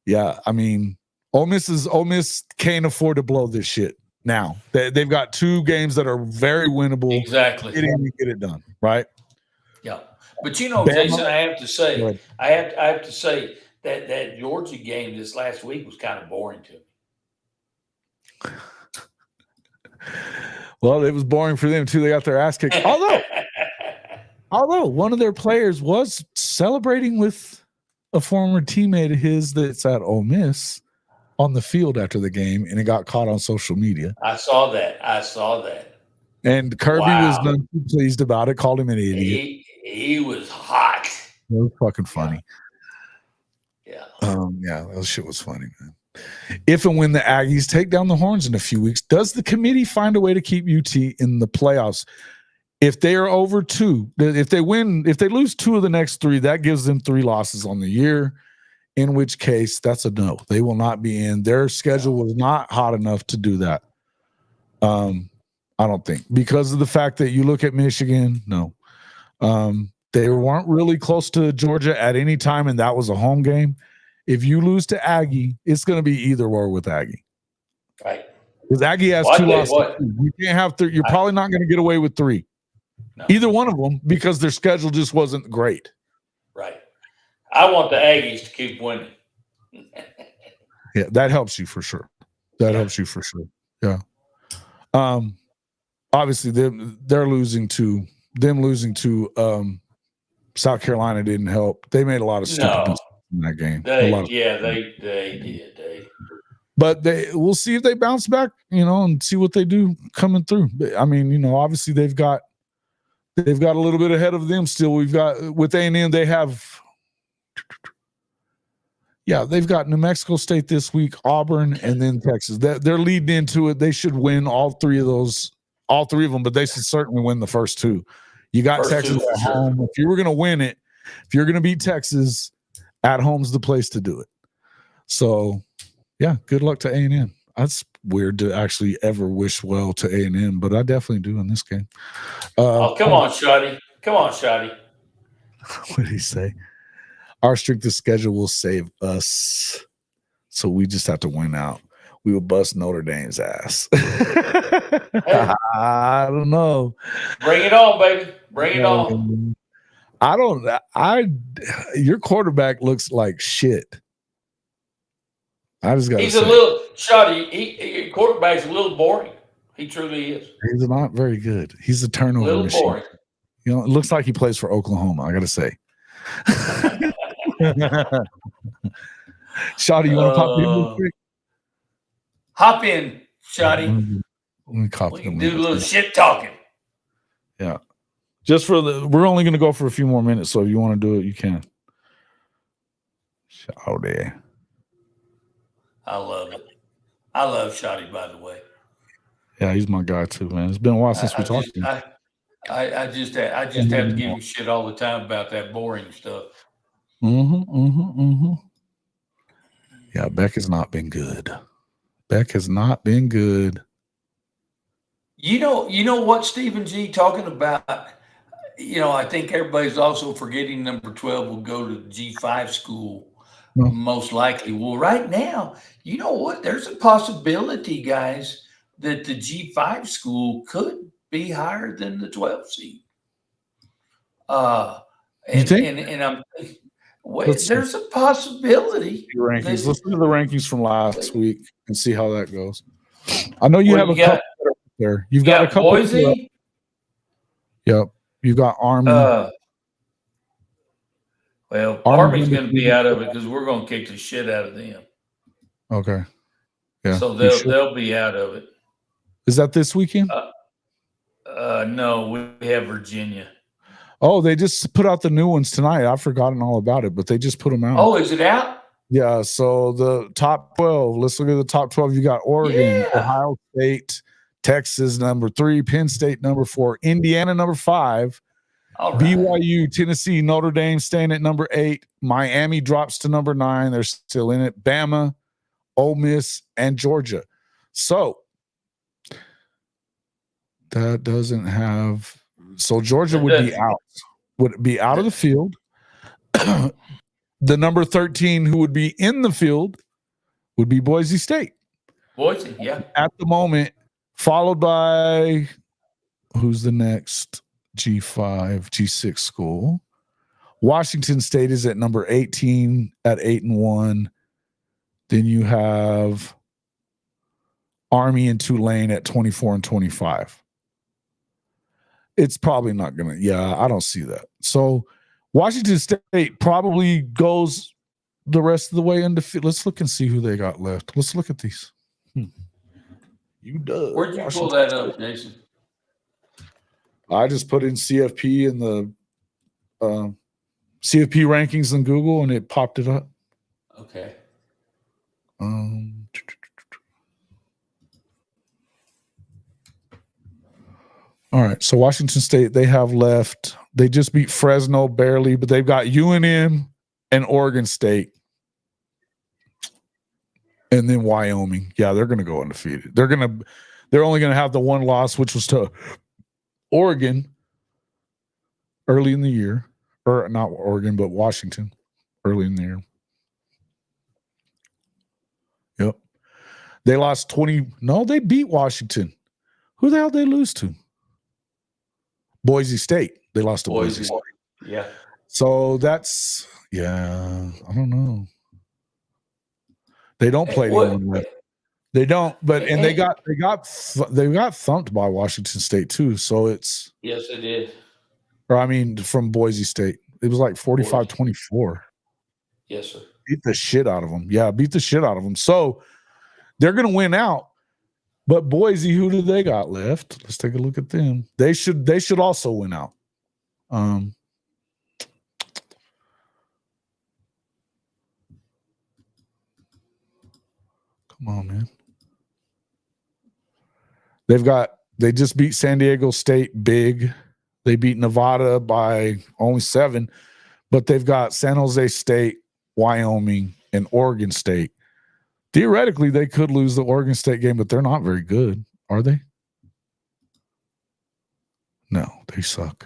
Yeah. I mean, Ole Miss can't afford to blow this shit now. They've got 2 games that are very winnable. Exactly. Get it done. Right. Yeah. But Jason, I have to say, I have to say that Georgia game this last week was kind of boring to me. Well, it was boring for them too. They got their ass kicked. Although one of their players was celebrating with a former teammate of his that's at Ole Miss on the field after the game, and it got caught on social media. I saw that. And Kirby was not too pleased about it, called him an idiot. He was hot. It was fucking funny. Yeah. That shit was funny, man. If and when the Aggies take down the Horns in a few weeks, does the committee find a way to keep UT in the playoffs? If they are over 2, if they lose 2 of the next 3, that gives them 3 losses on the year, in which case that's a no. They will not be in. Their schedule was not hot enough to do that. I don't think, because of the fact that you look at Michigan, no. They weren't really close to Georgia at any time, and that was a home game. If you lose to Aggie, it's going to be either or with Aggie. Right. Because Aggie has 2 losses. You can't have 3. You're probably not going to get away with 3. No. Either one of them, because their schedule just wasn't great. Right. I want the Aggies to keep winning. Yeah, that helps you for sure. Yeah. Obviously, them losing to South Carolina didn't help. They made a lot of stupid in that game. They did. But we'll see if they bounce back, and see what they do coming through. I mean, obviously they've got a little bit ahead of them still. We've got with A&M, they've got New Mexico State this week, Auburn, and then Texas. They're leading into it. They should win all 3 of them, but they should certainly win the first 2. You got Texas at home. If you were going to win it, if you're going to beat Texas, at home's the place to do it. So, yeah, good luck to A&M. That's weird to actually ever wish well to A&M, but I definitely do in this game. Come on, Shotty. What did he say? Our strength of schedule will save us, so we just have to win out. We will bust Notre Dame's ass. Hey. I don't know. Bring it on, baby. Bring it on. Your quarterback looks like shit. I just got. He's a little Shotty. Quarterback's a little boring. He truly is. He's not very good. He's a turnover machine. Boring. It looks like he plays for Oklahoma. I got to say. Shotty, you want to pop in real quick? Hop in, Shotty. We can do a little shit talking. Yeah. We're only going to go for a few more minutes, so if you want to do it, you can. Shotty. I love it. I love Shotty, by the way. Yeah, he's my guy too, man. It's been a while since we talked to him. I just have to give you shit all the time about that boring stuff. Yeah, Beck has not been good. Beck has not been good. You know what, Stephen G. talking about. I think everybody's also forgetting number 12 will go to G5 school, No. most likely. Well, right now, you know what? There's a possibility, guys, that the G5 school could be higher than the 12 seed. You think? And I'm Let's see. there's a possibility. Your rankings. that- Let's look at the rankings from last week and see how that goes. I know you Well, have you a couple that are up there. You've got a couple. Boise. Yep. You've got Army. Well, Army's Army's going to be undefeated. out of it because we're going to kick the shit out of them. Okay. Yeah. So you should. they'll be out of it. Is that this weekend? No, we have Virginia. Oh, they just put out the new ones tonight. I've forgotten all about it, but they just put them out. Oh, is it out? Yeah. So the top 12. Let's look at the top 12. You got Oregon, Yeah. Ohio State, Texas number 3, Penn State number 4, Indiana number 5. All right. BYU, Tennessee, Notre Dame staying at number 8. Miami drops to number 9. They're still in it. Bama, Ole Miss, and Georgia. So that doesn't have. So Georgia would be out. Would be out of the field. The number 13 who would be in the field would be Boise State. Boise, yeah. At the moment, followed by who's the next G5, G6 school? Washington State is at number 18 at 8-1. Then you have Army and Tulane at 24 and 25. It's probably not going to. Yeah, I don't see that. So Washington State probably goes the rest of the way undefeated. Let's look and see who they got left. Let's look at these. You does. Where'd you pull that up, Jason? I just put in CFP in the CFP rankings in Google, and it popped it up. Okay. All right. So Washington State, they have left. They just beat Fresno barely, but they've got UNM and Oregon State. And then Wyoming. Yeah, they're going to go undefeated. They're only going to have the one loss, which was to Oregon early in the year. Or not Oregon, but Washington early in the year. Yep. They lost 20. No, they beat Washington. Who the hell did they lose to? Boise State. They lost to Boise State. Yeah. So that's, yeah, I don't know. They don't play anyone left. They don't, but and they got thumped by Washington State too. So it's, yes, they did. or I mean from Boise State. It was like 45-24. Yes, sir. Beat the shit out of them. Yeah, beat the shit out of them. So they're going to win out. But Boise, who do they got left? Let's take a look at them. They should also win out. Come on, man. They just beat San Diego State big. They beat Nevada by only 7, but they've got San Jose State, Wyoming, and Oregon State. Theoretically, they could lose the Oregon State game, but they're not very good, are they? No, they suck.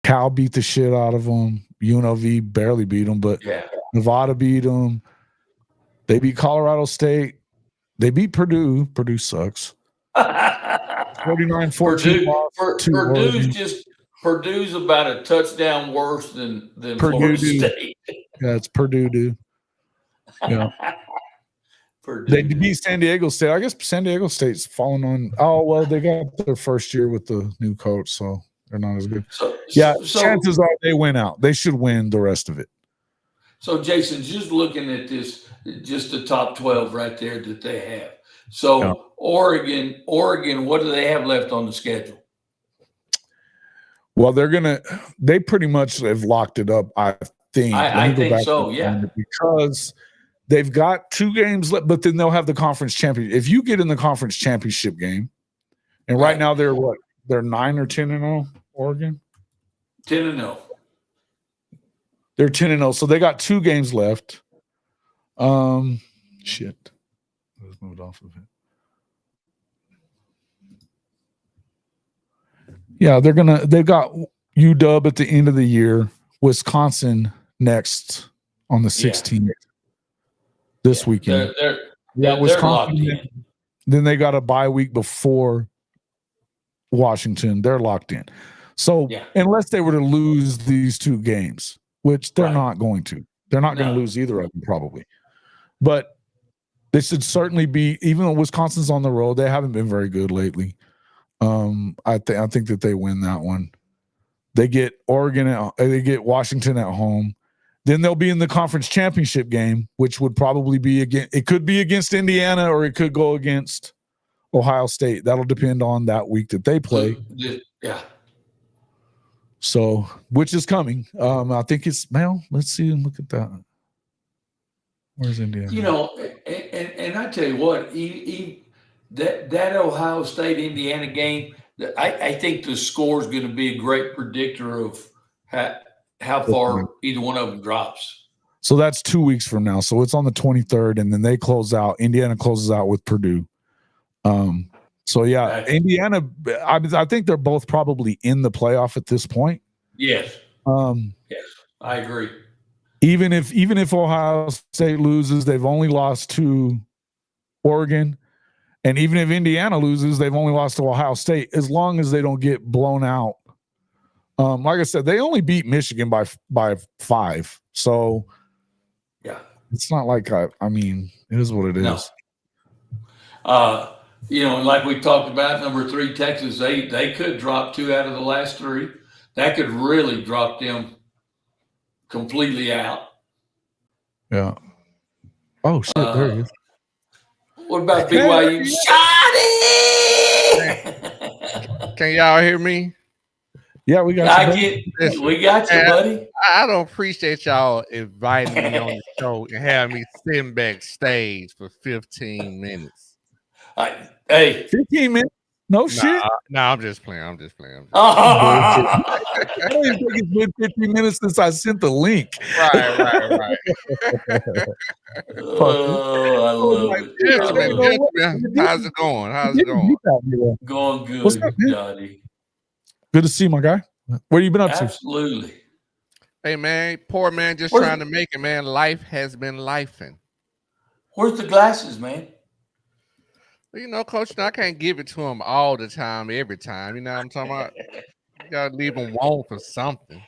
Cal beat the shit out of them. UNLV barely beat them, but Yeah. Nevada beat them. They beat Colorado State. They beat Purdue. Purdue sucks. 49-14. Purdue's about a touchdown worse than Purdue Florida State. Yeah, it's Purdue, dude. Yeah. Purdue. They beat San Diego State. I guess San Diego State's falling on. Oh, well, they got their first year with the new coach, so they're not as good. So chances are they win out. They should win the rest of it. So, Jason, just looking at this, just the top 12 right there that they have. So, yeah. Oregon, what do they have left on the schedule? Well, they pretty much have locked it up, I think. I think so, yeah. Because they've got 2 games left, but then they'll have the conference championship. If you get in the conference championship game, and right now they're what? They're 9 or 10-0, Oregon? 10-0. They're 10-0, so they got 2 games left. Shit. Let's move off of it. Yeah, they've got UW at the end of the year, Wisconsin next on the 16th this weekend. They're Wisconsin. locked in. Then they got a bye week before Washington. They're locked in. So unless they were to lose these 2 games, which they're not going to, they're not going to lose either of them probably. But they should certainly be, even though Wisconsin's on the road, they haven't been very good lately. I think that they win that one. They get they get Washington at home. Then they'll be in the conference championship game, which would probably be it could be against Indiana or it could go against Ohio State. That'll depend on that week that they play. Yeah. So, which is coming. I think it's let's see and look at that. Where's Indiana? You know, and I tell you what, that Ohio State Indiana game, I think the score is going to be a great predictor of how far either one of them drops. So that's 2 weeks from now. So it's on the 23rd, and then they close out. Indiana closes out with Purdue. So yeah, Indiana. I think they're both probably in the playoff at this point. Yes. Yes, I agree. Even if Ohio State loses, they've only lost to Oregon. And even if Indiana loses, they've only lost to Ohio State, as long as they don't get blown out. Like I said, they only beat Michigan by 5. So yeah, it's not like I mean, it is what it is. You know, like we talked about, number 3, Texas, they could drop 2 out of the last 3. That could really drop them completely out. Yeah. Oh shit! There he is. What about BYU? Shotty! Can y'all hear me? Yeah, we got we got you, buddy. I don't appreciate y'all inviting me on the show and having me sitting backstage for 15 minutes. Hey, 15 minutes? No shit. Nah, I'm just playing. I don't even think it's been 15 minutes since I sent the link. Right. Oh, I love it. Gentlemen, how's it going? Going good, What's up, man? Johnny. Good to see you, my guy. What have you been up to? Absolutely. Hey, man, poor man just trying to make it, man. Life has been lifing. Where's the glasses, man? Well, you know, Coach, I can't give it to him all the time, every time. You know what I'm talking about? You got to leave him warm for something.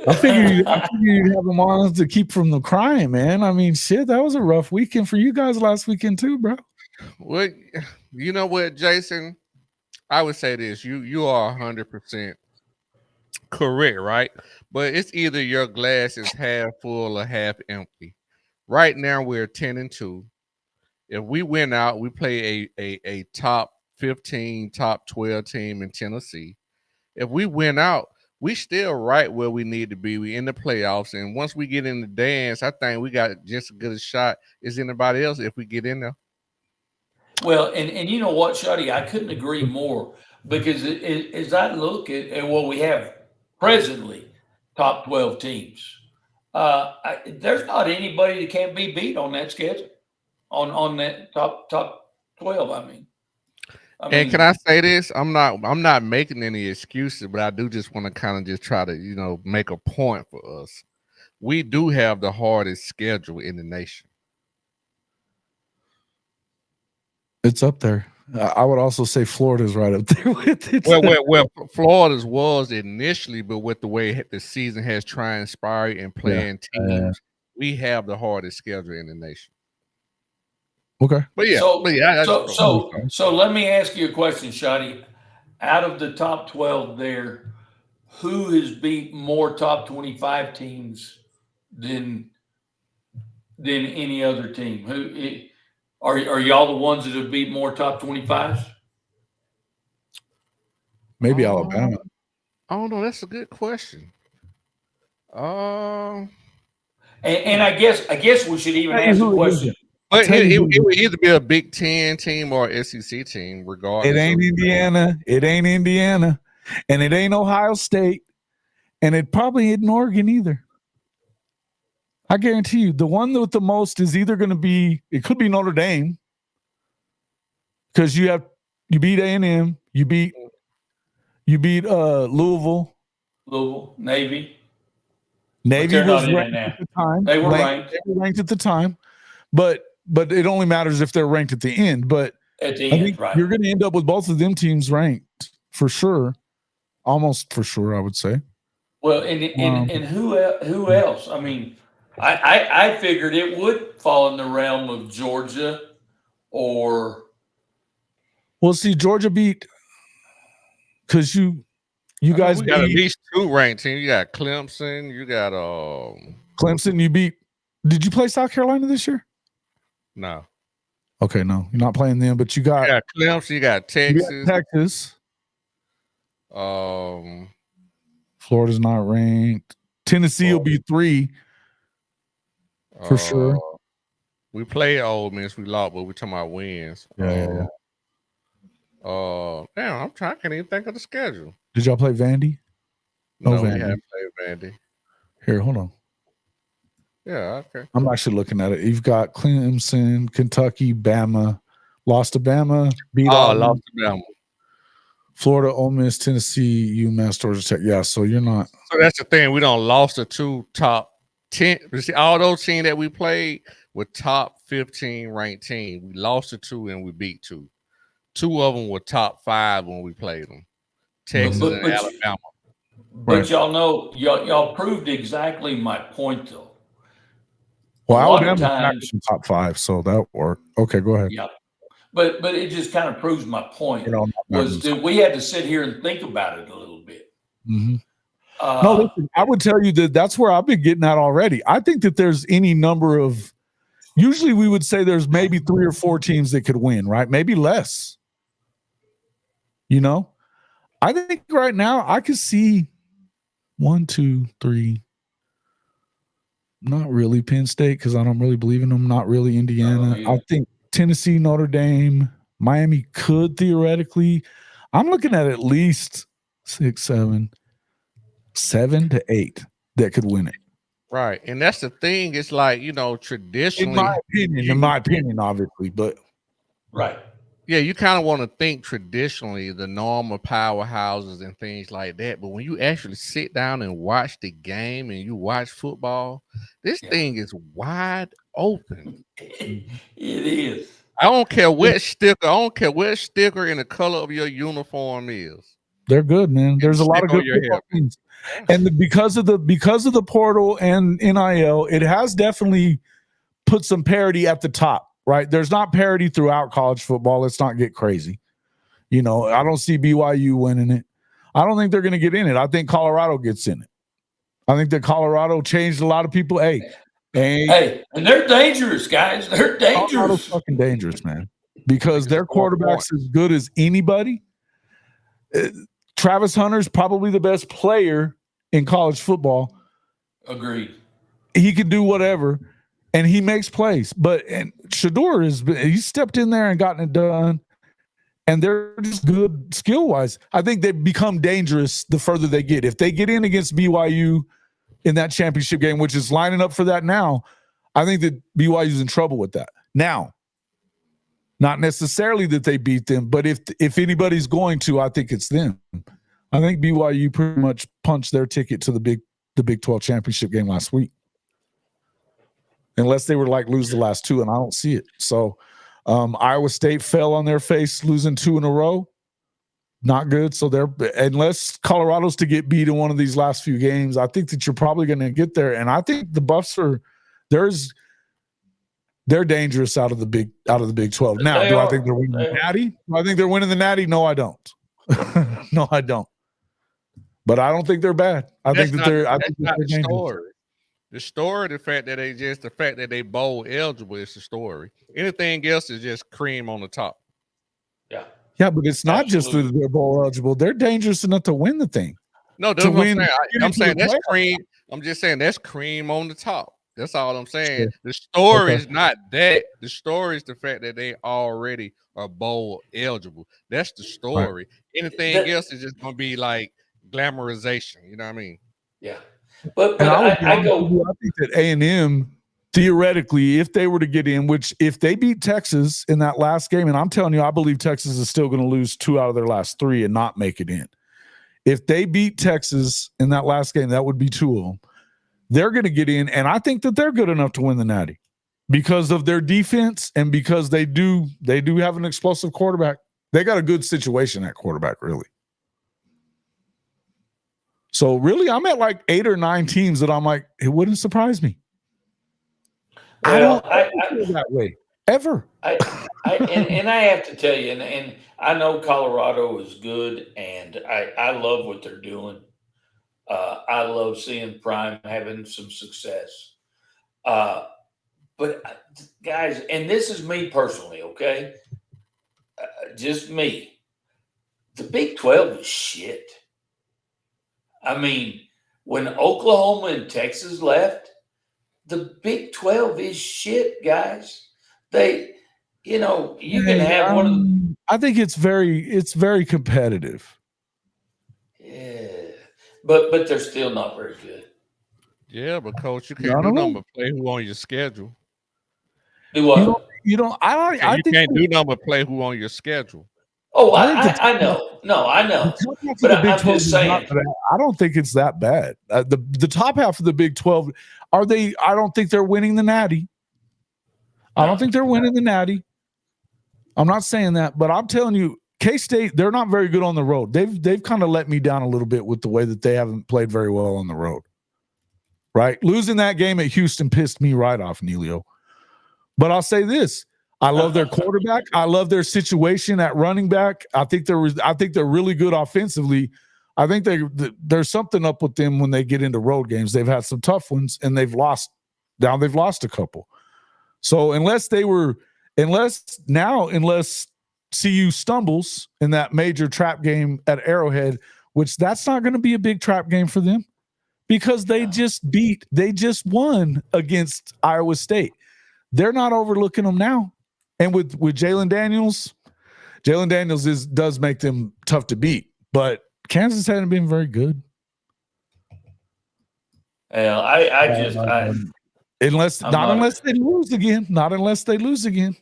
I figured you'd have them on to keep from the crying, man. I mean, shit, that was a rough weekend for you guys last weekend too, bro. Well, you know what, Jason? I would say this. You are 100% correct, right? But it's either your glass is half full or half empty. Right now, we're 10-2. If we win out, we play a top 15, top 12 team in Tennessee. If we win out, we still right where we need to be. We in the playoffs, and once we get in the dance, I think we got just as good a shot as anybody else if we get in there. Well, and you know what, Shuddy, I couldn't agree more, because as I look at what we have presently, top 12 teams, there's not anybody that can't be beat on that schedule, on that top 12. I mean, and can I say this? I'm not making any excuses, but I do just want to kind of just try to, make a point for us. We do have the hardest schedule in the nation. It's up there. I would also say Florida's right up there with it. Well, Florida's was initially, but with the way the season has transpired and playing teams, we have the hardest schedule in the nation. Okay. So let me ask you a question, Shotty. Out of the top 12 there, who has beat more top 25 teams than any other team? Who are y'all the ones that have beat more top 25s? Maybe Alabama. Oh no, that's a good question. And I guess we should even ask the question. But it would either be a Big Ten team or SEC team, regardless. It ain't Indiana. It ain't Indiana. And it ain't Ohio State. And it probably isn't Oregon either. I guarantee you, the one with the most is either going to be, it could be Notre Dame, because you beat A&M, you beat Louisville. Navy. Navy they're was not in it ranked now. at the time. They were ranked. They were ranked at the time, but it only matters if they're ranked at the end. But At the I end, think right? you're going to end up with both of them teams ranked for sure, almost for sure, I would say. Well, and who else? I mean, I figured it would fall in the realm of Georgia or. Well, see, Georgia beat, because you guys we got at beat least 2 ranked teams. You got Clemson. You got Clemson. You beat. Did you play South Carolina this year? no. Okay, no, you're not playing them, but you got Clemson. You got Texas. Texas. Florida's not ranked. Tennessee will be 3 for sure. We played Ole Miss. We lost, but we're talking about wins. Yeah. Damn, I can't even think of the schedule. Did y'all play Vandy? No, Vandy. we haven't played Vandy. Here, hold on. Yeah, okay. I'm actually looking at it. You've got Clemson, Kentucky, Bama, lost to Bama, beat Auburn, lost to Bama. Florida, Ole Miss, Tennessee, UMass, Georgia Tech. Yeah, so you're not. So that's the thing. We don't lost the 2 top 10. You see, all those teams that we played were top 15 ranked teams. We lost the 2 and we beat 2. 2 of them were top 5 when we played them. Texas and Alabama. But y'all know, y'all proved exactly my point, though. Well, Alabama's actually top 5, so that worked. Okay, go ahead. Yeah, but it just kind of proves my point. Was that we had to sit here and think about it a little bit. Mm-hmm. No, listen, I would tell you that's where I've been getting at already. I think that there's any number of. Usually, we would say there's maybe 3 or 4 teams that could win, right? Maybe less. You know, I think right now I could see 1, 2, 3. Not really Penn State, because I don't really believe in them. Not really Indiana. I think Tennessee, Notre Dame, Miami could theoretically. I'm looking at least 6, 7 to 8 that could win it. Right, and that's the thing. It's like, traditionally, in my opinion, obviously, but right. Yeah, you kind of want to think traditionally the normal powerhouses and things like that. But when you actually sit down and watch the game and you watch football, this thing is wide open. It is. I don't care what sticker. I don't care what sticker and the color of your uniform is. They're good, man. There's a lot of good things. And because of the portal and NIL, it has definitely put some parity at the top. Right. There's not parity throughout college football. Let's not get crazy. I don't see BYU winning it. I don't think they're going to get in it. I think Colorado gets in it. I think that Colorado changed a lot of people. Hey, and they're dangerous, guys. They're dangerous. Colorado's fucking dangerous, man, because their quarterback's as good as anybody. Travis Hunter's probably the best player in college football. Agreed. He can do whatever. And he makes plays, and Shedeur he stepped in there and gotten it done, and they're just good skill wise. I think they become dangerous the further they get. If they get in against BYU in that championship game, which is lining up for that now, I think that BYU's in trouble with that. Now, not necessarily that they beat them, but if anybody's going to, I think it's them. I think BYU pretty much punched their ticket to the Big 12 championship game last week. Unless they were lose the last 2, and I don't see it. So Iowa State fell on their face, losing 2 in a row. Not good. So unless Colorado's to get beat in one of these last few games, I think that you're probably going to get there. And I think the Buffs they're dangerous out of the Big 12. Now, do I think they're winning the Natty? Do I think they're winning the Natty? No, I don't. No, I don't. But I don't think they're bad. I think they're dangerous. Story. The story, the fact that they bowl eligible is the story. Anything else is just cream on the top. Yeah. Yeah, but it's not just that they're bowl eligible. They're dangerous enough to win the thing. No, that's what I'm saying. I'm saying that's cream. I'm just saying that's cream on the top. That's all I'm saying. Sure. The story is not that. The story is the fact that they already are bowl eligible. That's the story. Right. Anything else is just going to be like glamorization. You know what I mean? Yeah. But And I would be I honest with go. you, I think that A&M theoretically, if they were to get in, which if they beat Texas in that last game, and I'm telling you, I believe Texas is still going to lose 2 out of their last 3 and not make it in. If they beat Texas in that last game, that would be 2 of them. They're going to get in, and I think that they're good enough to win the Natty because of their defense and because they do have an explosive quarterback. They got a good situation at quarterback, really. So really, I'm at like 8 or 9 teams that I'm like, it wouldn't surprise me. Well, I don't feel that way ever. I have to tell you, and I know Colorado is good, and I love what they're doing. I love seeing Prime having some success. But guys, and this is me personally, okay? Just me. The Big 12 is shit. I mean, when Oklahoma and Texas left, the Big 12 is shit, guys. They, you can have one of the. I think it's very competitive. Yeah, but they're still not very good. Yeah, but coach, you can't do nothing but play who on your schedule. Do what? You think you can't do nothing but play who on your schedule. Oh, I know. No, I know. But I'm just saying. I don't think it's that bad. The top half of the Big 12 I don't think they're winning the Natty. I don't think they're winning the Natty. I'm not saying that, but I'm telling you, K-State, they're not very good on the road. They've kind of let me down a little bit with the way that they haven't played very well on the road. Right? Losing that game at Houston pissed me right off, Neilio. But I'll say this. I love their quarterback. I love their situation at running back. I think they're really good offensively. I think there's something up with them when they get into road games. They've had some tough ones and they've lost. Now they've lost a couple. So unless CU stumbles in that major trap game at Arrowhead, which that's not going to be a big trap game for them because they just won against Iowa State. They're not overlooking them now. And with Jalen Daniels does make them tough to beat, but Kansas hasn't been very good. Well, unless they lose again. Not unless they lose again.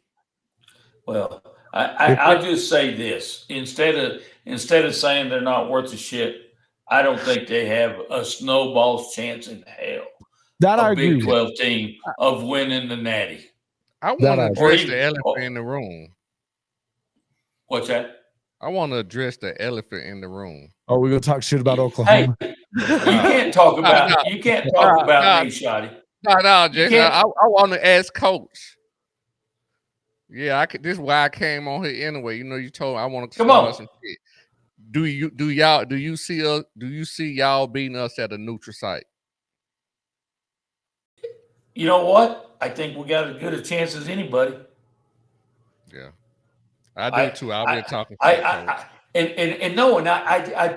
Well, I'll just say this: instead of saying they're not worth a shit, I don't think they have a snowball's chance in hell. That I agree. Big 12 team of winning the Natty. I want to address the elephant in the room. What's that? I want to address the elephant in the room. Oh, we're gonna talk shit about Oklahoma. Hey, you can't talk about me, Shotty. No, Jason. I want to ask Coach. Yeah, this is why I came on here anyway. You told me I want to come on. Some shit. Do you see y'all beating us at a neutral site? You know what? I think we got as good a chance as anybody. Yeah, I do too. I've been talking. I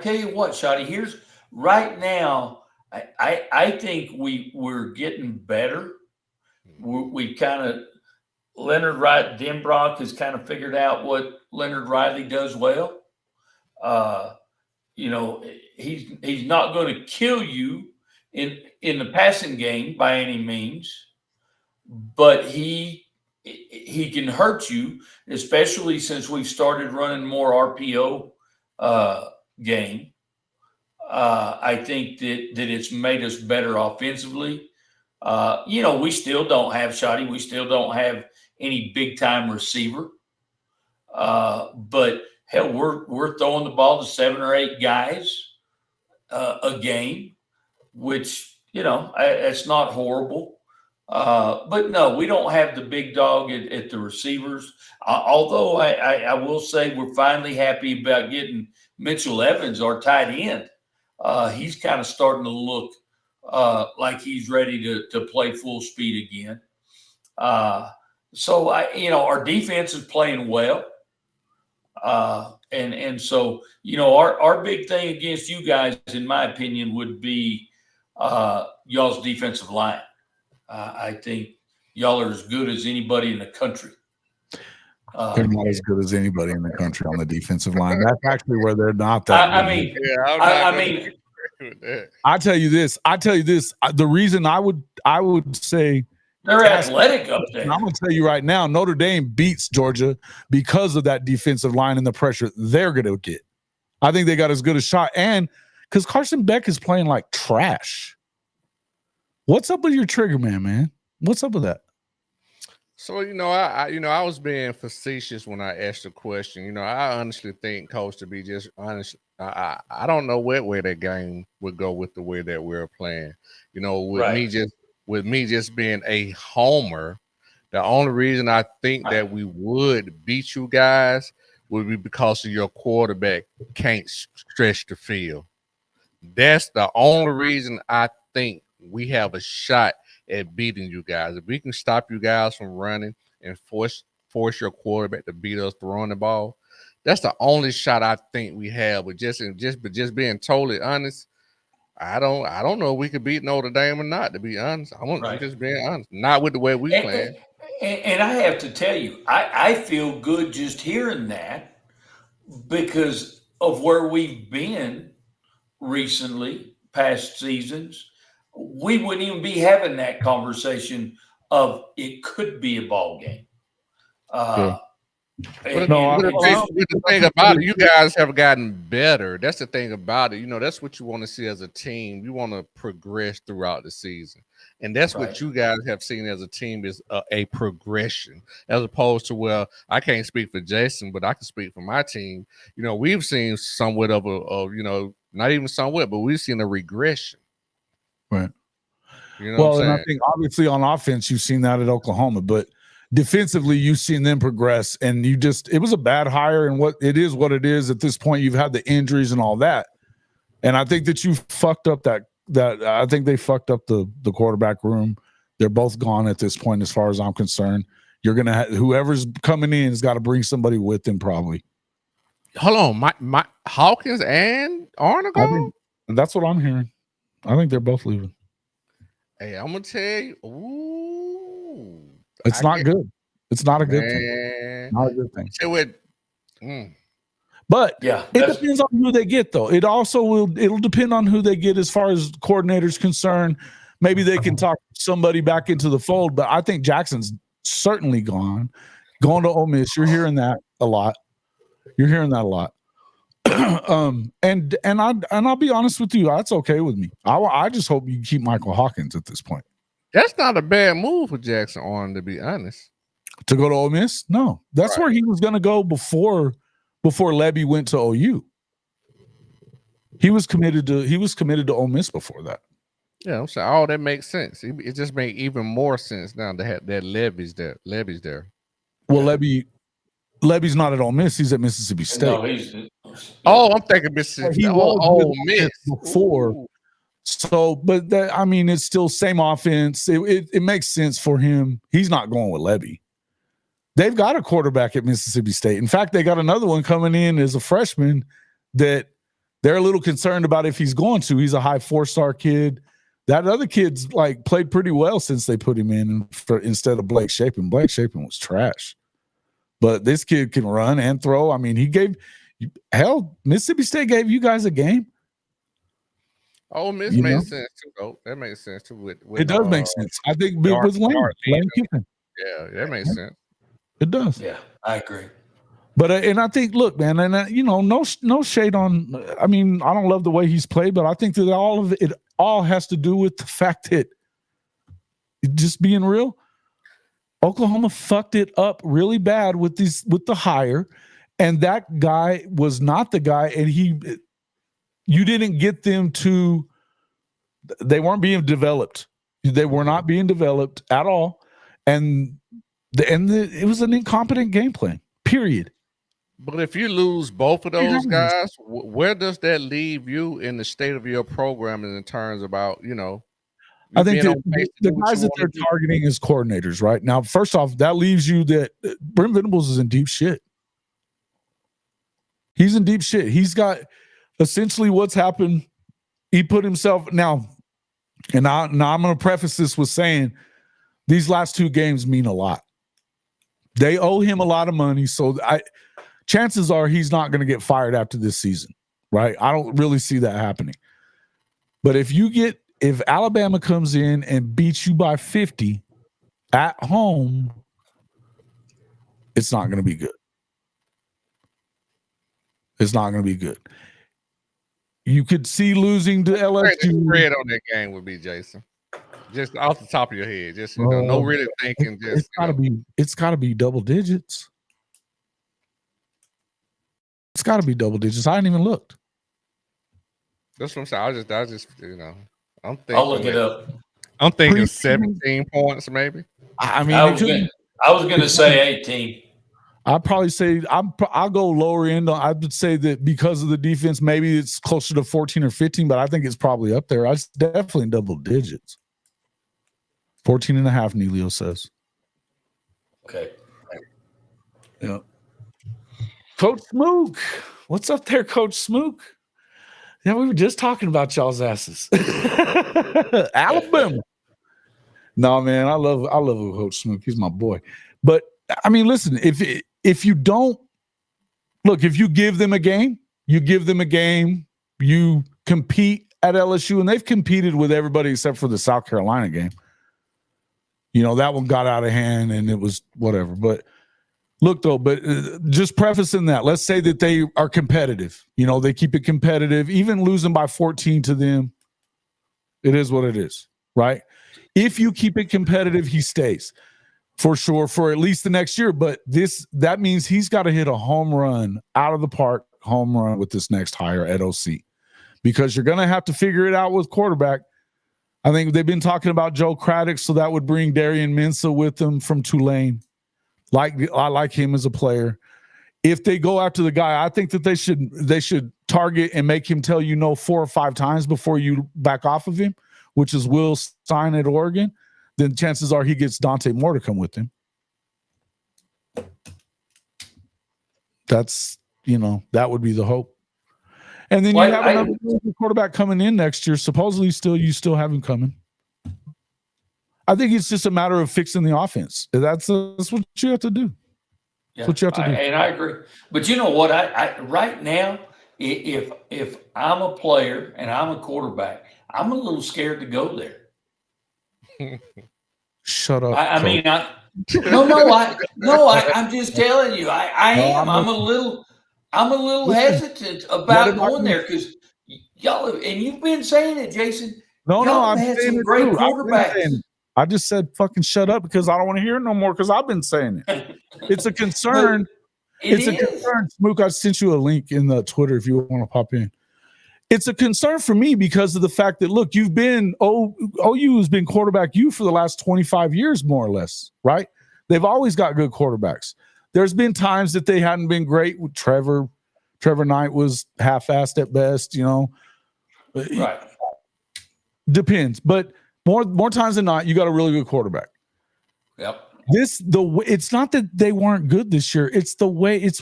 tell you what, Shotty. Here's right now. I think we're getting better. We kind of Leonard Denbrock has kind of figured out what Leonard Riley does well. He's not going to kill you in the passing game by any means, but he can hurt you, especially since we've started running more RPO game. I think that it's made us better offensively. We still don't have Shotty. We still don't have any big time receiver. But hell, we're throwing the ball to 7 or 8 guys a game, which it's not horrible. But no, we don't have the big dog at the receivers. Although I will say we're finally happy about getting Mitchell Evans, our tight end. He's kind of starting to look like he's ready to play full speed again. So our defense is playing well. And so, our big thing against you guys, in my opinion, would be y'all's defensive line. I think y'all are as good as anybody in the country. They're not as good as anybody in the country on the defensive line. That's actually where they're not that. with that. I tell you this. The reason I would say They're athletic up and there. I'm going to tell you right now, Notre Dame beats Georgia because of that defensive line and the pressure they're going to get. I think they got as good a shot, and because Carson Beck is playing like trash. What's up with your trigger man? What's up with that? So I was being facetious when I asked the question. I honestly think, Coach, to be just honest, I don't know what way that game would go with the way that we're playing. With me just being a homer, the only reason I think that we would beat you guys would be because of your quarterback can't stretch the field. That's the only reason I think we have a shot at beating you guys. If we can stop you guys from running and force your quarterback to beat us throwing the ball, that's the only shot I think we have. But just being totally honest, I don't know if we could beat Notre Dame or not. To be honest, I'm just being honest. Not with the way we playing. And I have to tell you, I feel good just hearing that because of where we've been recently, past seasons. We wouldn't even be having that conversation of it could be a ball game. The thing about it, you guys have gotten better. That's the thing about it. That's what you want to see as a team. You want to progress throughout the season. And that's what you guys have seen as a team is a progression, as opposed to, well, I can't speak for Jason, but I can speak for my team. We've seen somewhat of not even somewhat, but we've seen a regression. Right. Well, and I think obviously on offense, you've seen that at Oklahoma, but defensively, you've seen them progress, and it was a bad hire, and what it is at this point. You've had the injuries and all that, and I think that you fucked up that I think they fucked up the quarterback room. They're both gone at this point, as far as I'm concerned. You're gonna have whoever's coming in has got to bring somebody with them, probably. Hold on, my Hawkins and Arnold gone? That's what I'm hearing. I think they're both leaving. Hey, I'm gonna tell you, ooh. It's not good. It's not a good thing. Not a good thing. But it depends on who they get, though. It also it'll depend on who they get as far as coordinators concerned. Maybe they can talk somebody back into the fold, but I think Jackson's certainly going to Ole Miss. You're hearing that a lot. And I'll be honest with you, that's okay with me. I just hope you keep Michael Hawkins at this point. That's not a bad move for Jackson Arnold, to be honest. To go to Ole Miss? No. That's where he was going to go before Levy went to OU. He was committed to Ole Miss before that. Yeah, I'm saying, that makes sense. It just makes even more sense now that Levy's there. Well, Levy's not at Ole Miss. He's at Mississippi State. No, I'm thinking Mississippi. Ole Miss before. Ooh. So, but it's still same offense. It makes sense for him. He's not going with Levy. They've got a quarterback at Mississippi State. In fact, they got another one coming in as a freshman that they're a little concerned about if he's going to. He's a high 4-star kid. That other kid's played pretty well since they put him in instead of Blake Shapen. Blake Shapen was trash. But this kid can run and throw. Mississippi State gave you guys a game. Ole Miss makes sense too, though. That makes sense too. It does make sense. I think with Lane Kiffin. Yeah, that makes sense. It does. Yeah, I agree. But and I think, look, man, and no shade on. I don't love the way he's played, but I think that it all has to do with the fact that, just being real, Oklahoma fucked it up really bad with the hire, and that guy was not the guy, and you didn't get them to. They weren't being developed. They were not being developed at all, and it was an incompetent game plan. Period. But if you lose both of those guys, where does that leave you in the state of your programming in terms about, I think the guys that they're targeting as coordinators right now, first off, that leaves you that Brent Venables is in deep shit. He's in deep shit. He's got essentially what's happened. He put himself now, and now I'm going to preface this with saying these last 2 games mean a lot. They owe him a lot of money, so chances are he's not going to get fired after this season, right? I don't really see that happening. But if Alabama comes in and beats you by 50 at home, it's not going to be good. It's not going to be good. You could see losing to LSU. The spread on that game would be, Jason. Just off the top of your head, just no really thinking. It's gotta be double digits. It's gotta be double digits. I hadn't even looked. That's what I'm saying. I just I'm thinking. I'll look it up. I'm thinking 17 points, maybe. I mean, I was gonna say 18. I'd probably say I'll go lower end. I would say that because of the defense, maybe it's closer to 14 or 15, but I think it's probably up there. It's definitely double digits. 14 and a half, Neilio says. Okay. Yeah. Coach Smook. What's up there, Coach Smook? Yeah, we were just talking about y'all's asses. Alabama. No, man, I love Coach Smook. He's my boy. But I mean, listen, if you don't look, if you give them a game, you compete at LSU, and they've competed with everybody except for the South Carolina game. That one got out of hand and it was whatever. But look, though, just prefacing that, let's say that they are competitive. They keep it competitive, even losing by 14 to them. It is what it is, right? If you keep it competitive, he stays for sure for at least the next year. But that means he's got to hit a home run out of the park, home run with this next hire at OC, because you're going to have to figure it out with quarterback. I think they've been talking about Joe Craddock, so that would bring Darian Mensah with them from Tulane. I like him as a player. If they go after the guy, I think that they should target and make him tell 4 or 5 times before you back off of him, which is Will Stein at Oregon. Then chances are he gets Dante Moore to come with him. That's that would be the hope. And then you have another quarterback coming in next year. Supposedly, you still have him coming. I think it's just a matter of fixing the offense. That's what you have to do. Yeah, that's what you have to do. And I agree. But you know what? I right now, if I'm a player and I'm a quarterback, I'm a little scared to go there. Shut up. I'm just telling you. I am. I'm a little hesitant about going there because y'all have, and you've been saying it, Jason. No, I'm had saying some great too. quarterbacks. I just said fucking shut up because I don't want to hear it no more because I've been saying it. It's a concern. It's a concern. Smook, I sent you a link in the Twitter if you want to pop in. It's a concern for me because of the fact that, look, you've been OU has been quarterback for the last 25 years, more or less, right? They've always got good quarterbacks. There's been times that they hadn't been great with Trevor. Trevor Knight was half-assed at best, Right. Depends. But more times than not, you got a really good quarterback. Yep. It's not that they weren't good this year. It's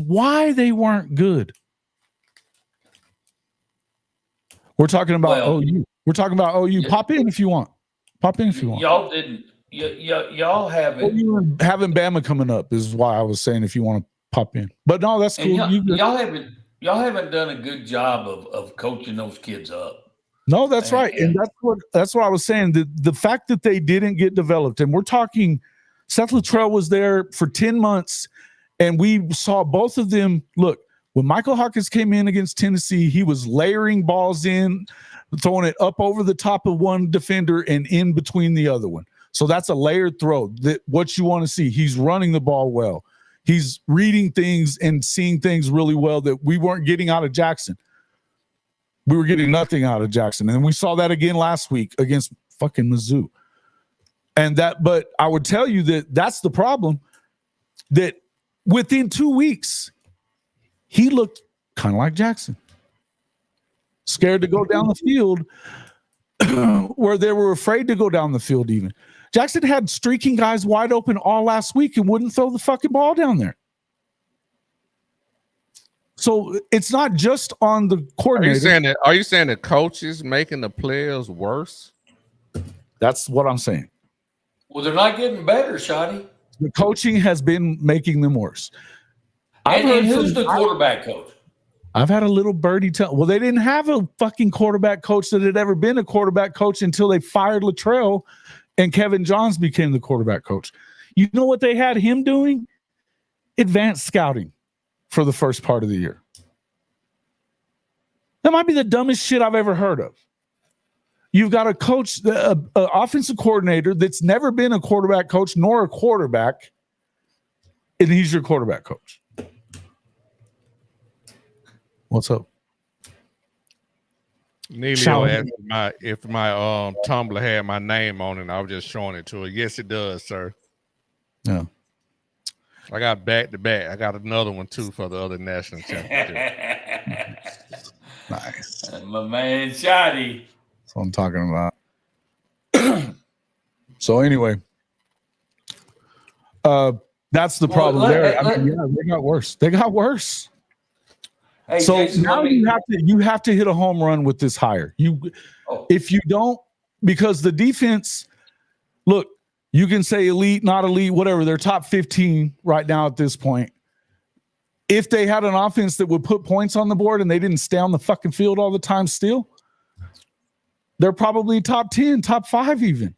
why they weren't good. We're talking about OU. We're talking about OU. Yeah. Pop in if you want. Y'all didn't. Y'all haven't. Having Bama coming up is why I was saying if you want to pop in. But no, that's cool. Y'all haven't done a good job of coaching those kids up. No, that's right. And that's what I was saying. The fact that they didn't get developed, and we're talking Seth Luttrell was there for 10 months, and we saw both of them. Look, when Michael Hawkins came in against Tennessee, he was layering balls in, throwing it up over the top of one defender and in between the other one. So that's a layered throw. What you want to see. He's running the ball well. He's reading things and seeing things really well that we weren't getting out of Jackson. We were getting nothing out of Jackson. And we saw that again last week against fucking Mizzou. But I would tell you that that's the problem, that within 2 weeks, he looked kind of like Jackson. Scared to go down the field where they were afraid to go down the field even. Jackson had streaking guys wide open all last week and wouldn't throw the fucking ball down there. So it's not just on the coordinator. Are you saying the coaches making the players worse? That's what I'm saying. Well, they're not getting better, Shotty. The coaching has been making them worse. And who's the quarterback coach? I've had a little birdie tell. Well, they didn't have a fucking quarterback coach that had ever been a quarterback coach until they fired Luttrell and Kevin Johns became the quarterback coach. You know what they had him doing? Advanced scouting for the first part of the year. That might be the dumbest shit I've ever heard of. You've got a coach, an offensive coordinator that's never been a quarterback coach nor a quarterback, and he's your quarterback coach. What's up? Neilio asked if my Tumblr had my name on it, and I was just showing it to her. Yes, it does, sir. Yeah. I got back to back. I got another one too for the other national championship. Nice. My man Shotty. That's what I'm talking about. So anyway, that's the problem there. I mean, yeah, they got worse. They got worse. Hey, So Jason, now you have to hit a home run with this hire. If you don't, because the defense, look, you can say elite, not elite, whatever. They're top 15 right now at this point. If they had an offense that would put points on the board and they didn't stay on the fucking field all the time still, they're probably top 10, top 5 even.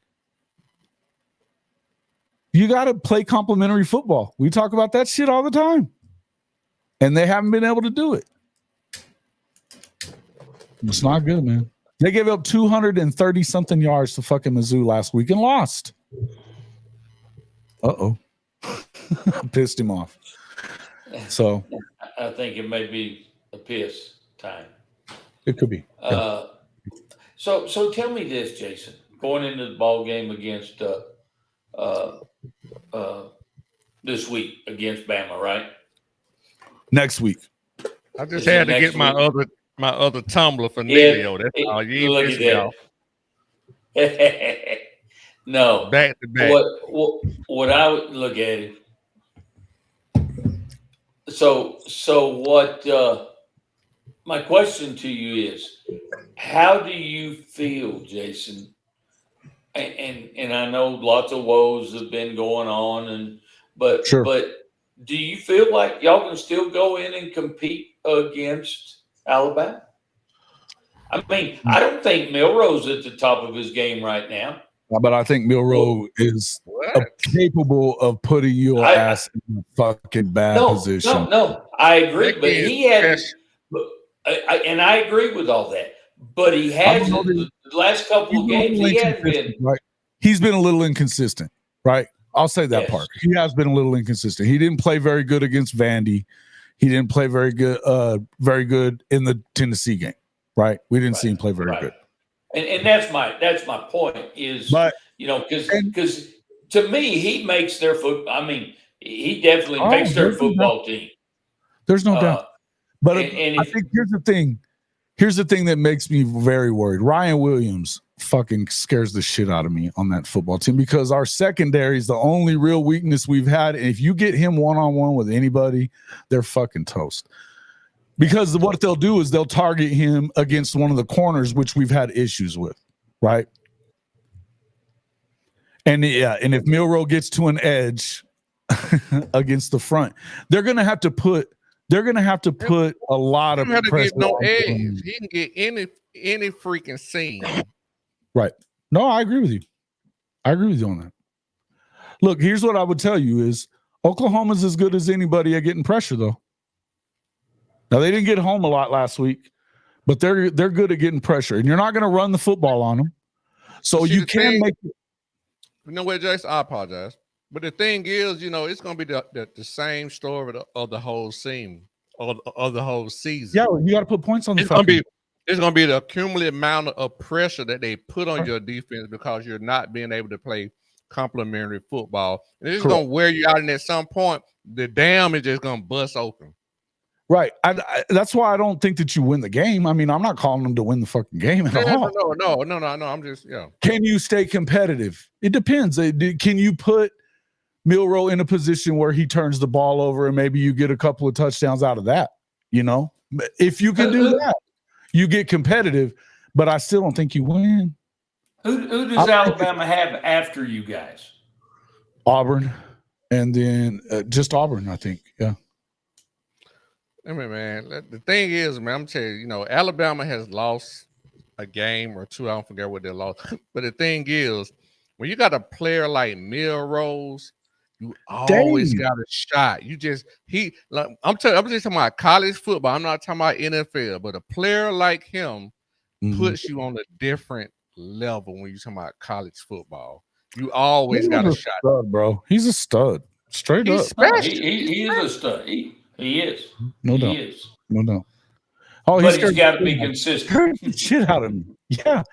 You got to play complementary football. We talk about that shit all the time. And they haven't been able to do it. It's not good, man. They gave up 230-something yards to fucking Mizzou last week and lost. Uh-oh. Pissed him off. So I think it may be a piss time. it could be. So tell me this, Jason. Going into the ball game against this week against Bama, right? Next week. I just had to get my other tumbler for Neilio. That's all. You Look ain't pissed me off. at No. Back to back. What I would look at it. So what my question to you is, how do you feel, Jason? And I know lots of woes have been going on, but do you feel like y'all can still go in and compete against Alabama? I mean, I don't think Milroe's at the top of his game right now. But I think Milroe is capable of putting your ass in a fucking bad position. No, I agree. But he had, and I agree with all that. But he has the last couple of games. He has been right. He's been a little inconsistent, right? I'll say that part. He has been a little inconsistent. He didn't play very good against Vandy. He didn't play very good in the Tennessee game, right? We didn't see him play very good. And that's my point is, because to me, he makes their I mean, he definitely makes their football team. There's no doubt. But I think here's the thing. Here's the thing that makes me very worried. Ryan Williams fucking scares the shit out of me on that football team because our secondary is the only real weakness we've had. And if you get him one-on-one with anybody, they're fucking toast. Because what they'll do is they'll target him against one of the corners, which we've had issues with, right? And and if Milroe gets to an edge against the front, they're gonna have to put a lot of pressure. No edge. He can get any freaking scene. Right. No, I agree with you. I agree with you on that. Look, here's what I would tell you is Oklahoma's as good as anybody at getting pressure, though. Now, they didn't get home a lot last week, but they're good at getting pressure, and you're not going to run the football on them. So you can make it. You know what, Jason? I apologize. But the thing is, it's going to be the same story of the whole season, of the whole season. Yeah, you got to put points on the It's going to be the cumulative amount of pressure that they put on your defense because you're not being able to play complementary football. And it's going to wear you out, and at some point, the dam is just going to bust open. Right. That's why I don't think that you win the game. I mean, I'm not calling them to win the fucking game at all. No. I'm just, Can you stay competitive? It depends. Can you put Milroe in a position where he turns the ball over and maybe you get a couple of touchdowns out of that? If you can do that, you get competitive, but I still don't think you win. Who does Alabama have after you guys? Auburn, and then just Auburn, I think. Yeah. I mean, man, the thing is, man, I'm telling you, Alabama has lost a game or two. I don't forget what they lost. But the thing is, when you got a player like Milrose, you always Dave. got a shot. I'm just talking about college football. I'm not talking about NFL, but a player like him puts you on a different level when you're talking about college football. You always got a shot. Stud, bro. He's a stud. Straight He's up. special. He is a stud. He is. No he doubt. is. No doubt. Oh, But he's got to be consistent. Shit out of me. Yeah.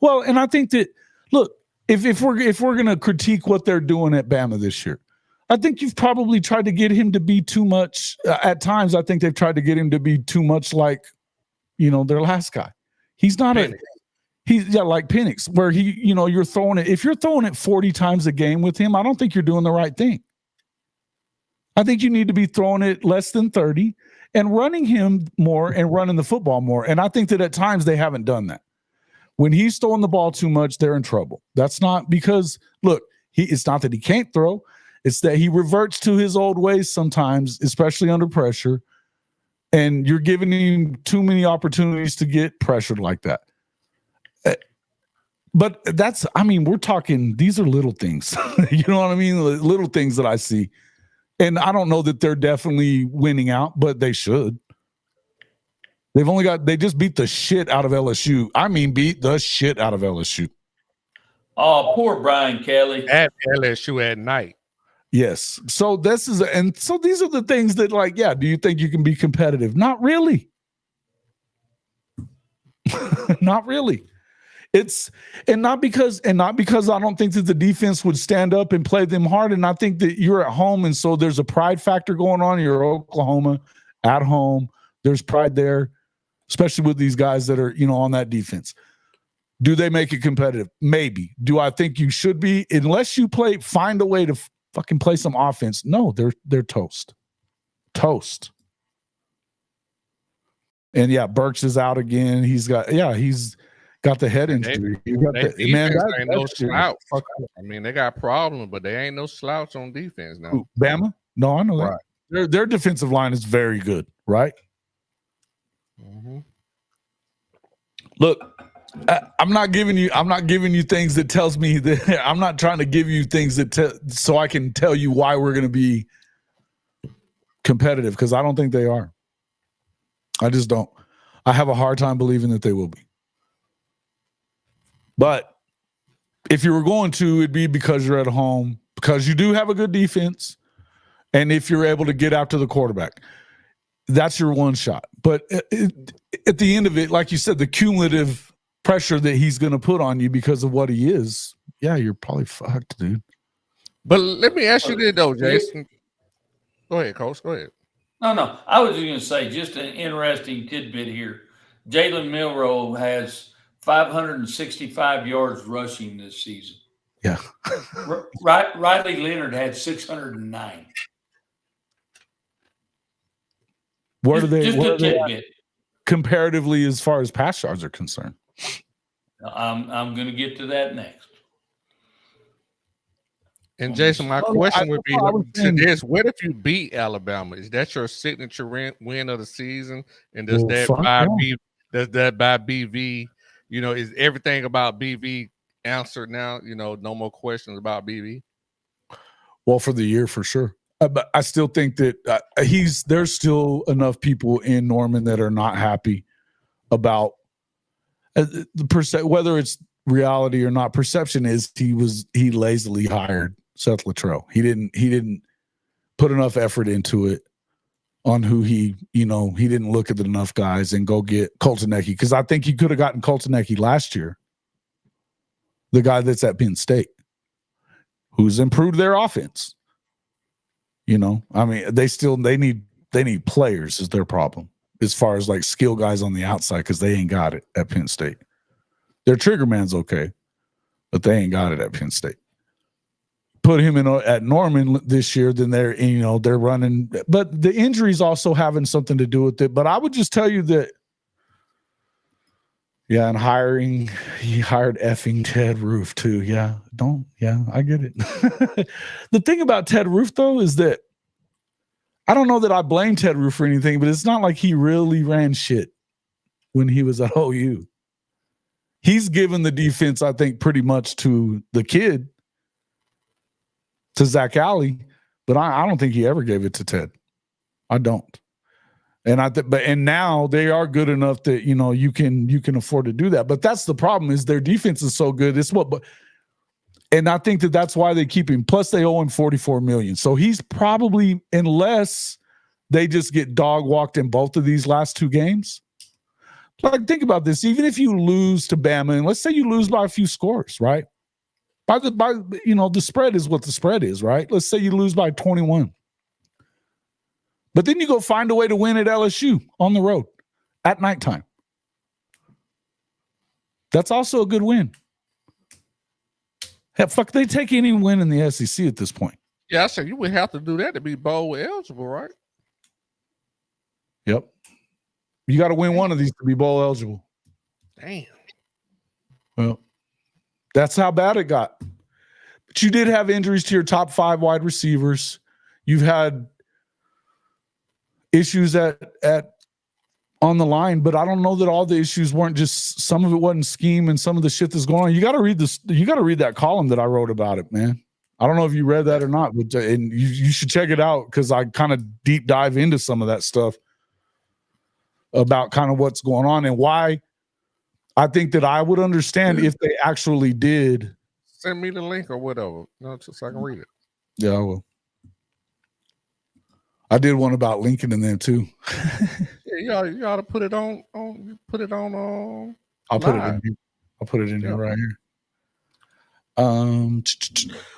Well, and I think that look, if we're gonna critique what they're doing at Bama this year, I think you've probably tried to get him to be too much. At times, I think they've tried to get him to be too much like, their last guy. He's not like Penix, where you're throwing it. If you're throwing it 40 times a game with him, I don't think you're doing the right thing. I think you need to be throwing it less than 30 and running him more and running the football more. And I think that at times they haven't done that. When he's throwing the ball too much, they're in trouble. That's not because, look, it's not that he can't throw. It's that he reverts to his old ways sometimes, especially under pressure. And you're giving him too many opportunities to get pressured like that. But we're talking, these are little things. You know what I mean? Little things that I see. And I don't know that they're definitely winning out, but they should. They just beat the shit out of LSU. Beat the shit out of LSU. Oh, poor Brian Kelly. At LSU at night. Yes. So these are the things that, do you think you can be competitive? Not really. Not really. Not because I don't think that the defense would stand up and play them hard. And I think that you're at home, and so there's a pride factor going on. You're Oklahoma at home. There's pride there, especially with these guys that are, on that defense. Do they make it competitive? Maybe. Do I think you should be? Unless you find a way to fucking play some offense. No, they're toast. Toast. And yeah, Burks is out again. He's got the head injury. Ain't no slouch. They got problems, but they ain't no slouch on defense now. Ooh, Bama? No, I know that. Their defensive line is very good, right? Mm-hmm. Look, I'm not giving you things that tells me that I'm not trying to give you things so I can tell you why we're going to be competitive, because I don't think they are. I just don't. I have a hard time believing that they will be. But if you were going to, it'd be because you're at home, because you do have a good defense, and if you're able to get after the quarterback, that's your one shot. But at the end of it, like you said, the cumulative pressure that he's going to put on you because of what he is, you're probably fucked, dude. But let me ask you this, though, Jason. Go ahead, Coach. Go ahead. No. I was going to say, just an interesting tidbit here. Jalen Milroe has 565 yards rushing this season. Yeah. Riley Leonard had 609. What are they tidbit. Comparatively as far as pass yards are concerned? I'm going to get to that next. And Jason, my question would be to this: what if you beat Alabama? Is that your signature win of the season? And does that by BV? Is everything about BV answered now? No more questions about BV. Well, for the year, for sure. But I still think that there's still enough people in Norman that are not happy about whether it's reality or not. Perception is he lazily hired Seth Luttrell. He didn't put enough effort into it on who he didn't look at enough guys and go get Coltonecki, because I think he could have gotten Coltonecki last year, the guy that's at Penn State, who's improved their offense. They need players is their problem as far as skill guys on the outside, because they ain't got it at Penn State. Their trigger man's okay, but they ain't got it at Penn State. Put him in at Norman this year, then they're running, but the injuries also having something to do with it. But I would just tell you that, and he hired effing Ted Roof too. I get it. The thing about Ted Roof though is that I don't know that I blame Ted Rue for anything, but it's not like he really ran shit when he was at OU. He's given the defense, I think, pretty much to the kid, to Zach Alley, but I don't think he ever gave it to Ted. I don't. And and now they are good enough that you can afford to do that. But that's the problem, is their defense is so good. And I think that's why they keep him. Plus, they owe him $44 million. So he's probably, unless they just get dog walked in both of these last two games. Like, think about this. Even if you lose to Bama, and let's say you lose by a few scores, right? The spread is what the spread is, right? Let's say you lose by 21. But then you go find a way to win at LSU on the road at nighttime. That's also a good win. Hell, fuck, they take any win in the SEC at this point. Yeah, I said you would have to do that to be bowl eligible, right? Yep. You got to win one of these to be bowl eligible. Damn. Well, that's how bad it got. But you did have injuries to your top 5 wide receivers. You've had issues at on the line, but I don't know that all the issues weren't just, some of it wasn't scheme and some of the shit that's going on. You got to read this. You got to read that column that I wrote about it, man. I don't know if you read that or not, but and you should check it out, because I kind of deep dive into some of that stuff about kind of what's going on and why I think that I would understand if they actually did. Send me the link or whatever, so I can read it. Yeah, I will. I did one about Lincoln in there too. Yeah, you ought to put it on. Put it on. I'll put it in here. I'll put it in here right here.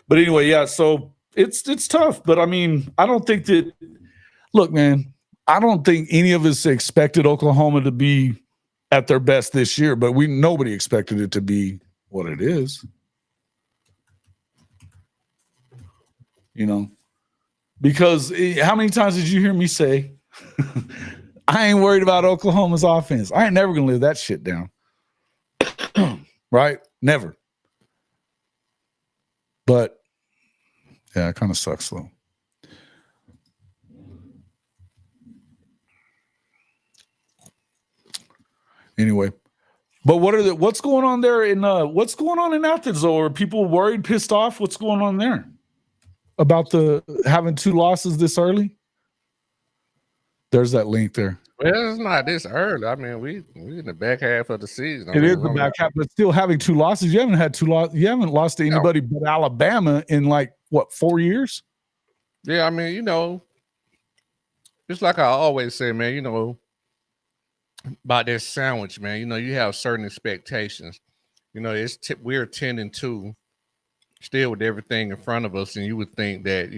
But anyway, yeah. So it's tough, but I mean, I don't think that. Look, man, I don't think any of us expected Oklahoma to be at their best this year, but nobody expected it to be what it is. Because how many times did you hear me say, I ain't worried about Oklahoma's offense. I ain't never going to live that shit down. Right? Never. But, yeah, it kind of sucks, though. Anyway. But what's going on there what's going on in Athens, though? Are people worried, pissed off? What's going on there? About having 2 losses this early? There's that link there. Well, it's not this early. I mean, we in the back half of the season. It is the back half, but still having 2 losses. You haven't had 2 losses. You haven't lost to anybody but Alabama in 4 years? Yeah, I mean, just like I always say, man, about that sandwich, man. You have certain expectations. We're 10-2. Still with everything in front of us, and you would think that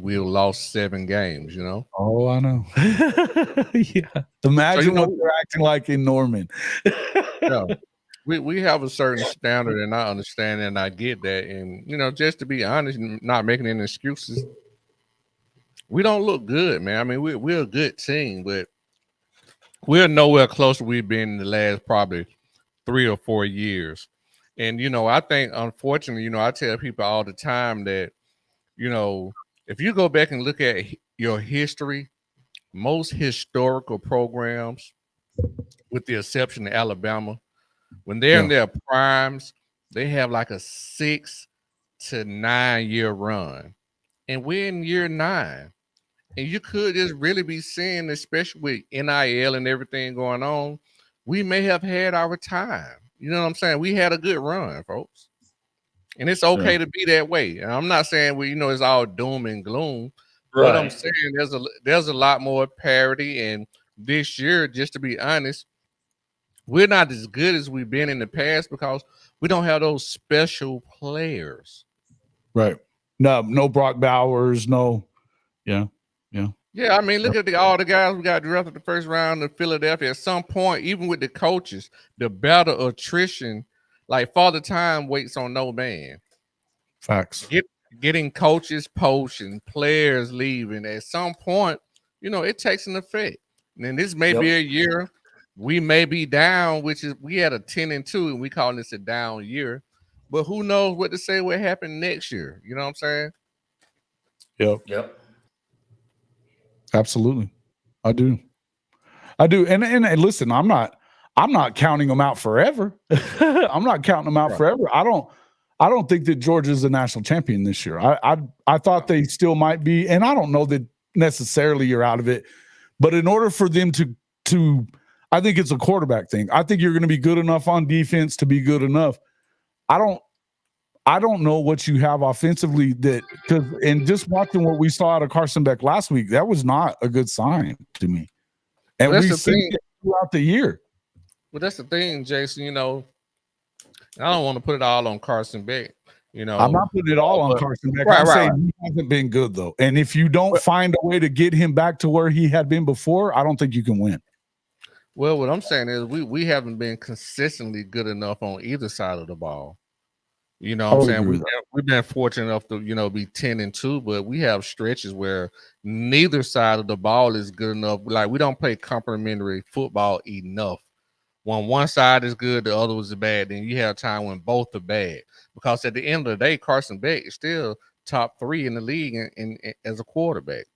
we'll lost 7 games. Oh, I know. Yeah. Imagine what they're acting like in Norman. Yeah. We have a certain standard, and I understand and I get that. And just to be honest, not making any excuses, we don't look good, man. I mean, we're a good team, but we're nowhere close to we've been in the last probably 3 or 4 years. And, I think, unfortunately, I tell people all the time that, if you go back and look at your history, most historical programs, with the exception of Alabama, when they're in their primes, they have like a 6 to 9 year run. And we're in year 9. And you could just really be seeing, especially with NIL and everything going on, we may have had our time. You know what I'm saying? We had a good run, folks. And it's okay to be that way. And I'm not saying it's all doom and gloom. Right. What I'm saying, there's a lot more parity. And this year, just to be honest, we're not as good as we've been in the past because we don't have those special players. Right. No Brock Bowers, no. Yeah. Yeah, I mean, look at all the guys we got drafted the first round in Philadelphia. At some point, even with the coaches, the better attrition, like Father Time waits on no man. Facts. Getting coaches poached and players leaving. At some point, it takes an effect. And this may be a year we may be down, which is we had a 10-2, and we call this a down year. But who knows what to say what happened next year? You know what I'm saying? Yep. Absolutely. I do. And listen, I'm not counting them out forever. I'm not counting them out forever. I don't think that Georgia's a national champion this year. I thought they still might be, and I don't know that necessarily you're out of it. But in order for them to I think it's a quarterback thing. I think you're going to be good enough on defense to be good enough. I don't know what you have offensively and just watching what we saw out of Carson Beck last week, that was not a good sign to me. And we've seen it throughout the year. Well, that's the thing, Jason. I don't want to put it all on Carson Beck. I'm not putting it all on Carson Beck. I'm saying he hasn't been good, though. And if you don't find a way to get him back to where he had been before, I don't think you can win. Well, what I'm saying is we haven't been consistently good enough on either side of the ball. You know what I'm saying? We've been fortunate enough to, be 10-2, but we have stretches where neither side of the ball is good enough. Like, we don't play complementary football enough. When one side is good, the other is bad. Then you have time when both are bad. Because at the end of the day, Carson Beck is still top 3 in the league in as a quarterback.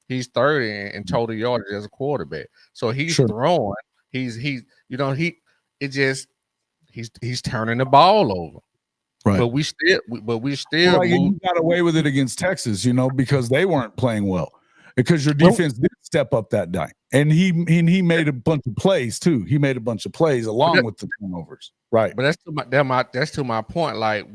He's third in total yardage as a quarterback. So he's throwing. He's turning the ball over. Right. But we still you got away with it against Texas, because they weren't playing well. Because your defense did step up that night. And he made a bunch of plays too. He made a bunch of plays along with the turnovers. Right. But that's to my point. Like,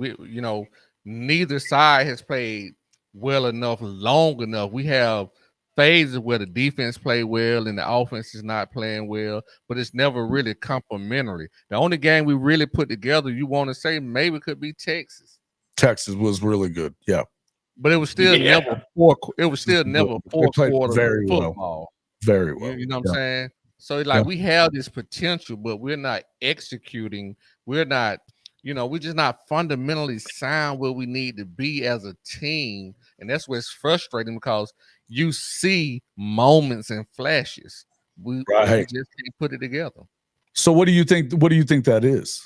neither side has played well enough, long enough. We have phases where the defense play well and the offense is not playing well, but it's never really complementary. The only game we really put together, you want to say maybe could be Texas. Texas was really good, yeah, but it was still never four. It was still never fourth quarter very football. Well. Very well. You know what I'm saying? So we have this potential, but we're not executing. We're not. We're just not fundamentally sound where we need to be as a team, and that's what's frustrating because you see moments and flashes. We just can't put it together. So what do you think? What do you think that is?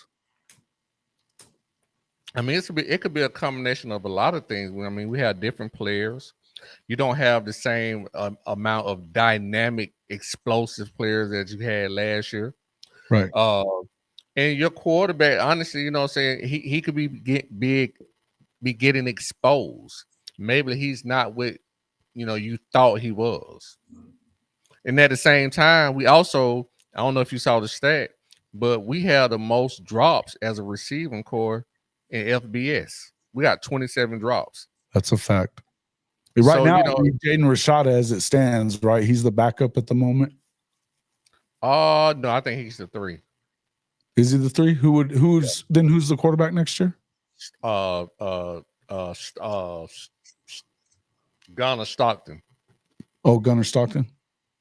I mean, it could be a combination of a lot of things. I mean, we have different players. You don't have the same amount of dynamic, explosive players that you had last year, right? And your quarterback, honestly, he could be getting exposed. Maybe he's not what you thought he was. And at the same time, we also, I don't know if you saw the stat, but we have the most drops as a receiving core in FBS. We got 27 drops. That's a fact. Right now, Jaden Rashada, as it stands, right? He's the backup at the moment. No, I think he's the 3. Is he the 3? Who's the quarterback next year? Gunnar Stockton. Oh, Gunnar Stockton.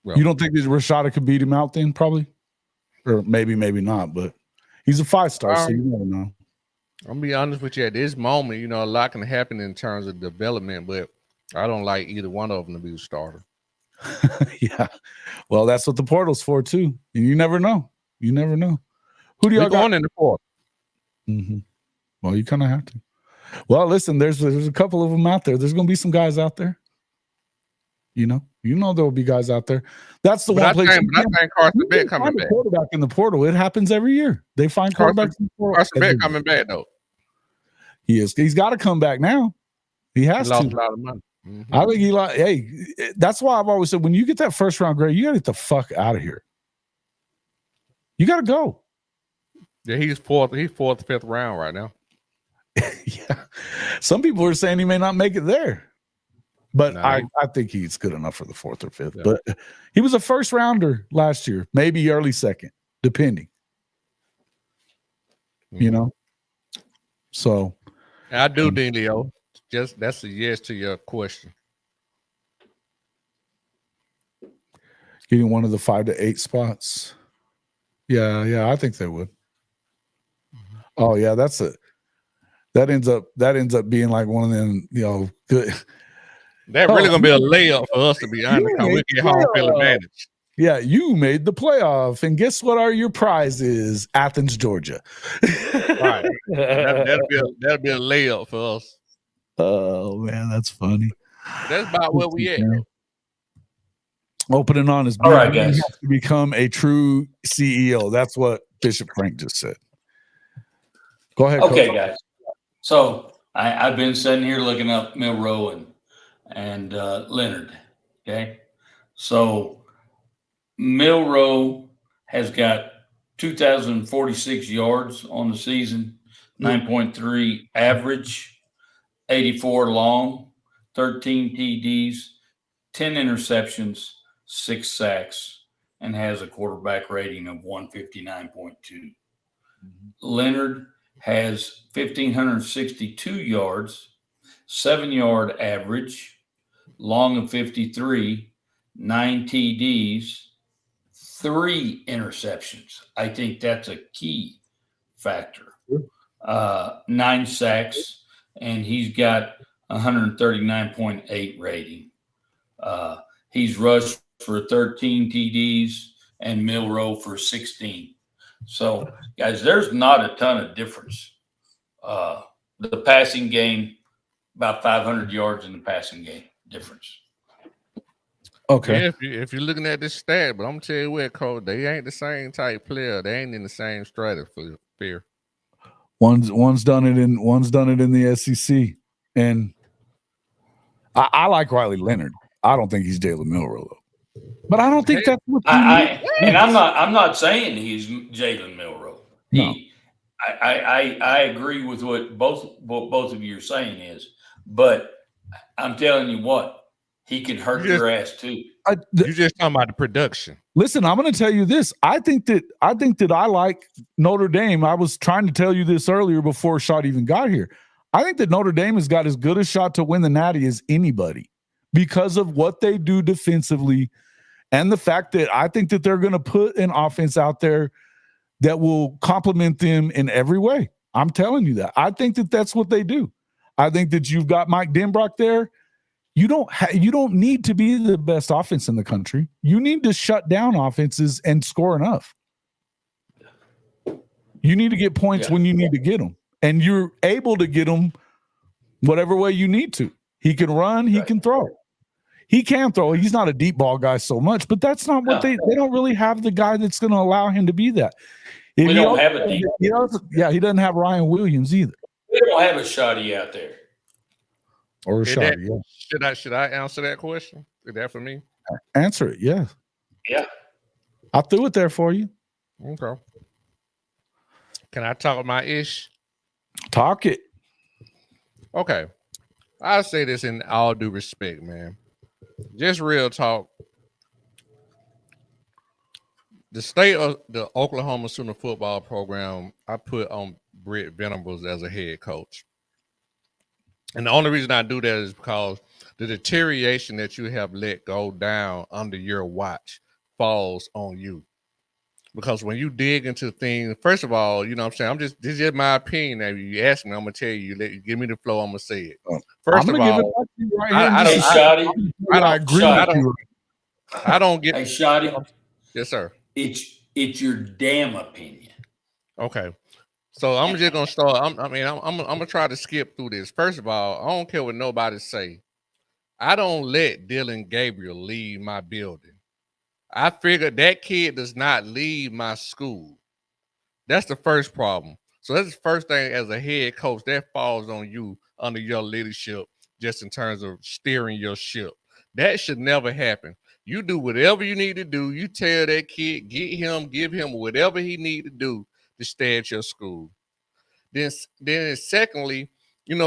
Well, you don't think that Rashada could beat him out then, probably? Or maybe not, but he's a 5-star, so you never know. I'm gonna be honest with you. At this moment, a lot can happen in terms of development, but I don't like either one of them to be a starter. Yeah. Well, that's what the portal's for too. And you never know. Who do y'all going in the portal? Mm-hmm. Well, you kind of have to. Well, listen, there's a couple of them out there. There's going to be some guys out there. There will be guys out there. That's the one place. I think Carson Beck coming back. Quarterback in the portal. It happens every year. They find quarterbacks in the portal. Carson Beck coming back though. He is. He's got to come back now. He has lost to. A lot of money. Mm-hmm. I think hey, that's why I've always said when you get that first round grade, you got to get the fuck out of here. You got to go. Yeah, he's fourth, 5th round right now. Yeah. Some people are saying he may not make it there. But I think he's good enough for the 4th or 5th. Yeah. But he was a first rounder last year, maybe early 2nd, depending. Mm-hmm. So I do, Leo. Just that's a yes to your question. Getting one of the 5 to 8 spots. Yeah, I think they would. Mm-hmm. Oh yeah, that ends up being like one of them, good. That really gonna be a layup for us, to be honest. We get home field advantage. Yeah, you made the playoff, and guess what? Your prize is Athens, Georgia. Right, that'll be a layup for us. Oh man, that's funny. That's about where we at. Opening on his All right, he guys. has to become a true CEO. That's what Bishop Frank just said. Go ahead. Okay, Coach. guys. So I've been sitting here looking up Milroe and Leonard. Okay. So Milroe has got 2,046 yards on the season, 9.3 average, 84 long, 13 TDs, 10 interceptions, 6 sacks, and has a quarterback rating of 159.2. Leonard has 1,562 yards, 7-yard average, long of 53, 9 TDs, 3 interceptions. I think that's a key factor. 9 sacks, and he's got 139.8 rating. He's rushed for 13 TDs and Milroe for 16. So, guys, there's not a ton of difference. The passing game, about 500 yards in the passing game difference. Okay. Yeah, if you're looking at this stat, but I'm gonna tell you what, Coach, they ain't the same type player. They ain't in the same stratosphere. One's done it in the SEC, and I like Riley Leonard. I don't think he's Jalen Milroe though, but I don't think that's what I'm not saying he's Jalen Milroe. No. I agree with what both of you are saying is, but I'm telling you what, he can hurt your ass too. You just talking about the production. Listen, I'm going to tell you this. I think that I like Notre Dame. I was trying to tell you this earlier before Shot even got here. I think that Notre Dame has got as good a shot to win the Natty as anybody because of what they do defensively and the fact that I think that they're going to put an offense out there that will complement them in every way. I'm telling you that. I think that that's what they do. I think that you've got Mike Denbrock there. You don't need to be the best offense in the country. You need to shut down offenses and score enough. You need to get points when you need to get them, and you're able to get them whatever way you need to. He can run, he can throw. He can throw. He's not a deep ball guy so much, but that's not what they don't really have the guy that's going to allow him to be that. We don't have a deep. He doesn't have Ryan Williams either. We don't have a Shotty out there. Or a shot, Should I answer that question? Is that for me? Answer it, yeah. Yeah. I threw it there for you. Okay. Can I talk my ish? Talk it. Okay. I'll say this in all due respect, man. Just real talk. The state of the Oklahoma Sooner football program, I put on Brett Venables as a head coach. And the only reason I do that is because the deterioration that you have let go down under your watch falls on you. Because when you dig into things, first of all, you know what I'm saying? This is just my opinion. Now, you ask me, I'm going to tell you, give me the flow, I'm going to say it. First of all, I don't get. Hey, Shotty. Yes, sir. It's your damn opinion. Okay. So I'm just gonna start. I'm gonna try to skip through this. First of all, I don't care what nobody say. I don't let Dylan Gabriel leave my building. I figured that kid does not leave my school. That's the first problem. So that's the first thing as a head coach that falls on you under your leadership, just in terms of steering your ship. That should never happen. You do whatever you need to do. You tell that kid, give him whatever he need to do to stay at your school. Then secondly,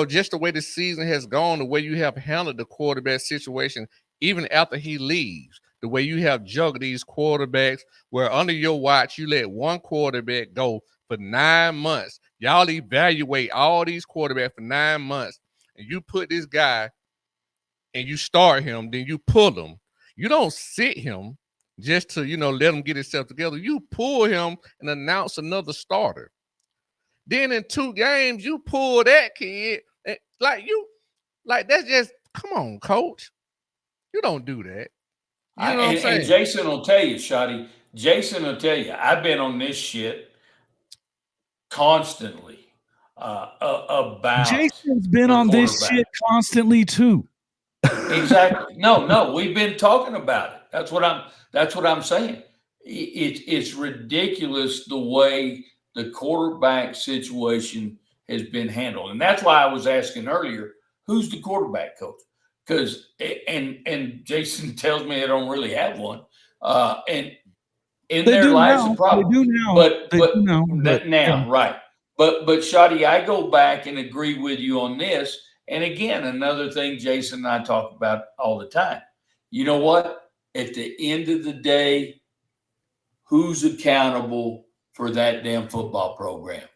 just the way the season has gone, the way you have handled the quarterback situation, even after he leaves, the way you have juggled these quarterbacks, where under your watch, you let one quarterback go for 9 months. Y'all evaluate all these quarterbacks for 9 months, and you put this guy and you start him, then you pull him. You don't sit him just to, let him get himself together. You pull him and announce another starter. Then in 2 games, you pull that kid. That's just, come on, coach. You don't do that. You know what I'm saying? And Jason will tell you, Shotty. Jason will tell you, I've been on this shit constantly about. Jason's been on this shit constantly too. Exactly. No, we've been talking about it. That's what I'm saying. It's ridiculous the way the quarterback situation has been handled. And that's why I was asking earlier, who's the quarterback coach? Because and Jason tells me they don't really have one. And in They there do lies now. the problem. They do now. But They do now, but, now, yeah. right. But Shadi, I go back and agree with you on this. And again, another thing Jason and I talk about all the time. You know what? At the end of the day, who's accountable for that damn football program?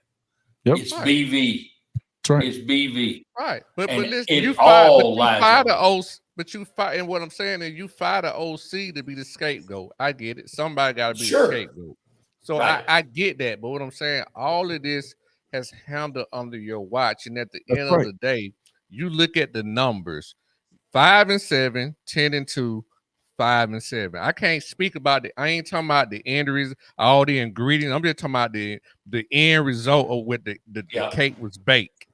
Yep. It's Right. BV. That's right. It's BV. Right, but And listen, it you all lies fire on the them. OC, but you fire, and what I'm saying is you fire the OC to be the scapegoat. I get it. Somebody got to be Sure. the scapegoat. So Right. I get that, but what I'm saying, all of this has handled under your watch, and at the That's end right. of the day, you look at the numbers: 5-7, 10-2, 5-7. I can't speak about I ain't talking about the injuries, all the ingredients. I'm just talking about the end result of what the Yeah. cake was baked.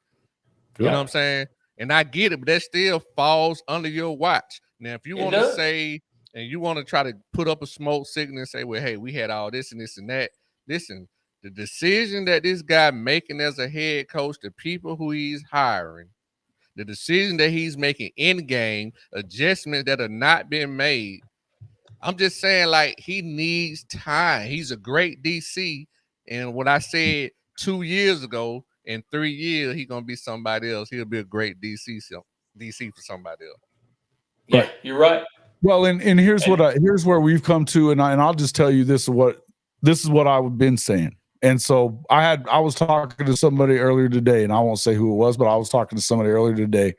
You Yeah. know what I'm saying? And I get it, but that still falls under your watch. Now, if you It want to does. say and you want to try to put up a smoke signal and say, well, hey, we had all this and this and that. Listen, the decision that this guy making as a head coach, the people who he's hiring, the decision that he's making in game, adjustments that are not being made. I'm just saying, like, he needs time. He's a great DC. And what I said 2 years ago, in 3 years, he's gonna be somebody else. He'll be a great DC for somebody else. Yeah, Right. you're right. Well, and here's here's where we've come to, and I'll just tell you this is what I've been saying. And so I was talking to somebody earlier today, and I won't say who it was, but I was talking to somebody earlier today,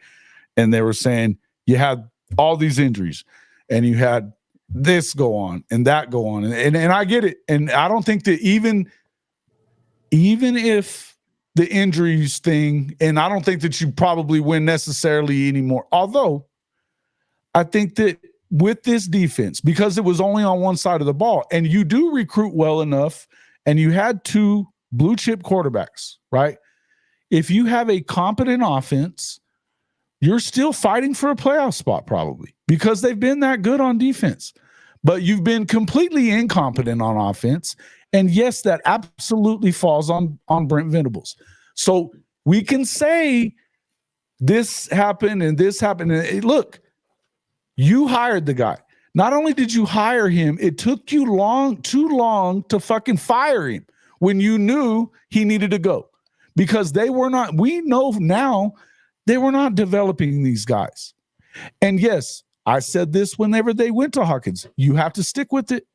and they were saying you had all these injuries, and you had this go on and that go on, and I get it, and I don't think that even if the injuries thing, and I don't think that you probably win necessarily anymore. Although I think that with this defense, because it was only on one side of the ball, and you do recruit well enough, and you had 2 blue chip quarterbacks, right? If you have a competent offense, you're still fighting for a playoff spot probably because they've been that good on defense. But you've been completely incompetent on offense. And yes, that absolutely falls on Brent Venables. So we can say this happened and this happened. And look, you hired the guy. Not only did you hire him, it took you too long to fucking fire him when you knew he needed to go. Because we know now they were not developing these guys. And yes, I said this whenever they went to Hawkins. You have to stick with it.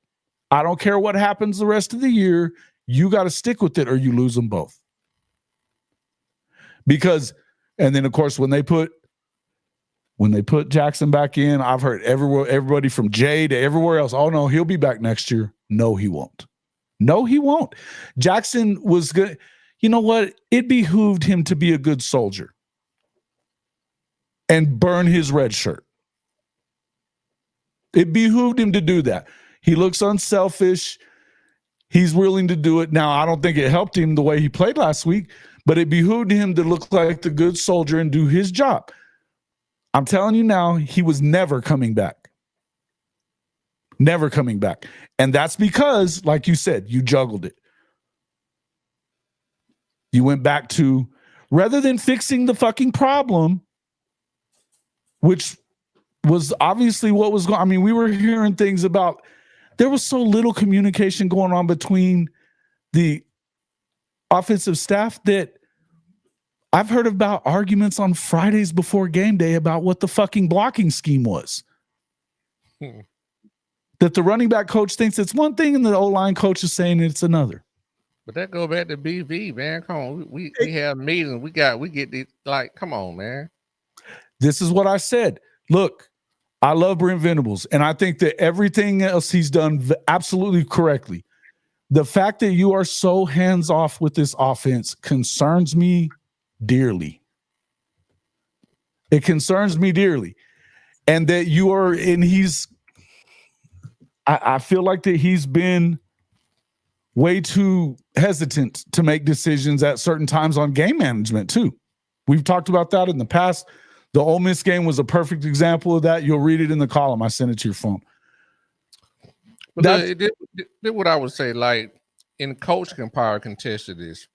I don't care what happens the rest of the year. You got to stick with it or you lose them both. Because, and then of course, when they put Jackson back in, I've heard everybody from Jay to everywhere else, oh no, he'll be back next year. No, he won't. No, he won't. Jackson was good. You know what? It behooved him to be a good soldier and burn his red shirt. It behooved him to do that. He looks unselfish. He's willing to do it. Now, I don't think it helped him the way he played last week, but it behooved him to look like the good soldier and do his job. I'm telling you now, he was never coming back. Never coming back. And that's because, like you said, you juggled it. You went back to, rather than fixing the fucking problem, which was obviously what was going on. I mean, we were hearing things about, there was so little communication going on between the offensive staff that I've heard about arguments on Fridays before game day about what the fucking blocking scheme was. That the running back coach thinks it's one thing and the O-line coach is saying it's another. But that go back to BV, man. Come on, we have meetings. We get these, like, come on, man. This is what I said. Look, I love Brent Venables, and I think that everything else he's done absolutely correctly. The fact that you are so hands-off with this offense concerns me dearly. It concerns me dearly. And that you are, and I feel like that he's been way too hesitant to make decisions at certain times on game management too. We've talked about that in the past. The Ole Miss game was a perfect example of that. You'll read it in the column. I sent it to your phone. But That's this what I would say, like in coach can power contest to this.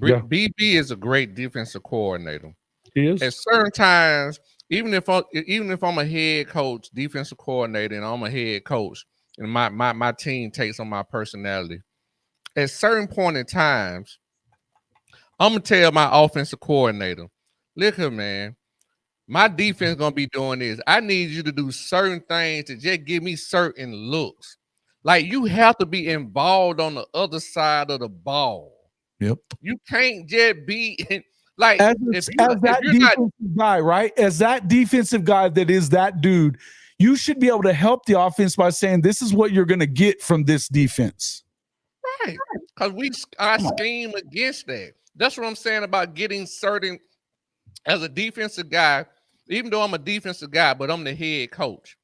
Yeah. BB is a great defensive coordinator. he is. At certain times, even if I'm a head coach, defensive coordinator, and I'm a head coach, and my team takes on my personality, at certain point in times, I'm gonna tell my offensive coordinator, look here, man, my defense gonna be doing this. I need you to do certain things to just give me certain looks. Like you have to be involved on the other side of the ball. Yep. You can't just be like As if that you're not defensive guy, right? As that defensive guy that is that dude, you should be able to help the offense by saying, this is what you're going to get from this defense. right, because I scheme against that. That's what I'm saying about getting certain as a defensive guy. Even though I'm a defensive guy, but I'm the head coach,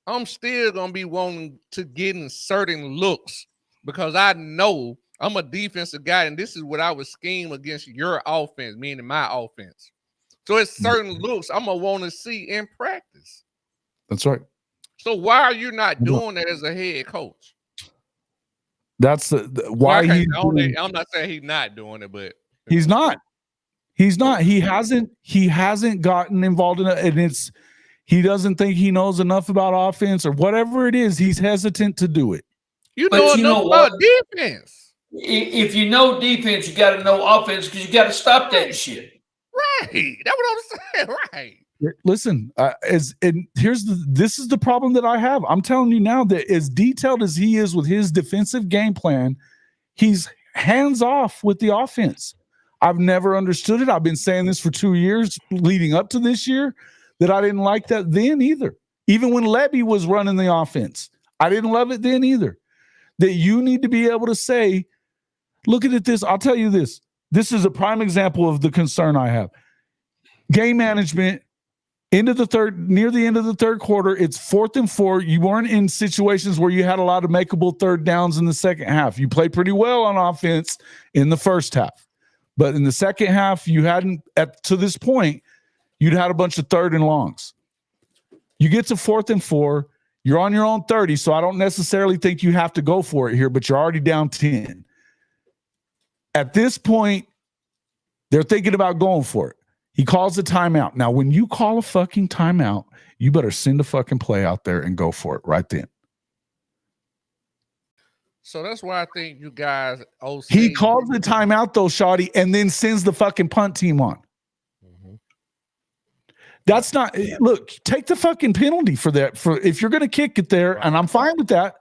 I'm still gonna be wanting to get in certain looks because I know I'm a defensive guy, and this is what I would scheme against your offense, meaning my offense. So it's certain looks I'm gonna want to see in practice. That's right. So why are you not doing that as a head coach? That's why I'm not saying he's not doing it, but he's not. He's not. He hasn't gotten involved in it, and he doesn't think he knows enough about offense or whatever it is. He's hesitant to do it. You But know you enough know about what? defense. If you know defense, you got to know offense because you got to stop that shit. Right. That's what I'm saying. Right. Listen, this is the problem that I have. I'm telling you now that as detailed as he is with his defensive game plan, he's hands off with the offense. I've never understood it. I've been saying this for 2 years leading up to this year that I didn't like that then either. Even when Levy was running the offense, I didn't love it then either. That you need to be able to say, look at this. I'll tell you this. This is a prime example of the concern I have. Game management, near the end of the third quarter, it's 4th and 4. You weren't in situations where you had a lot of makeable third downs in the second half. You played pretty well on offense in the first half. But in the second half, you hadn't, to this point, you'd had a bunch of 3rd and longs. You get to 4th and 4. You're on your own 30, so I don't necessarily think you have to go for it here, but you're already down 10. At this point, they're thinking about going for it. He calls a timeout. Now, when you call a fucking timeout, you better send a fucking play out there and go for it right then. So that's why I think you guys. He calls the timeout though, Shawty, and then sends the fucking punt team on. Mm-hmm. That's not. Look, take the fucking penalty for that. For if you're going to kick it there, and I'm fine with that.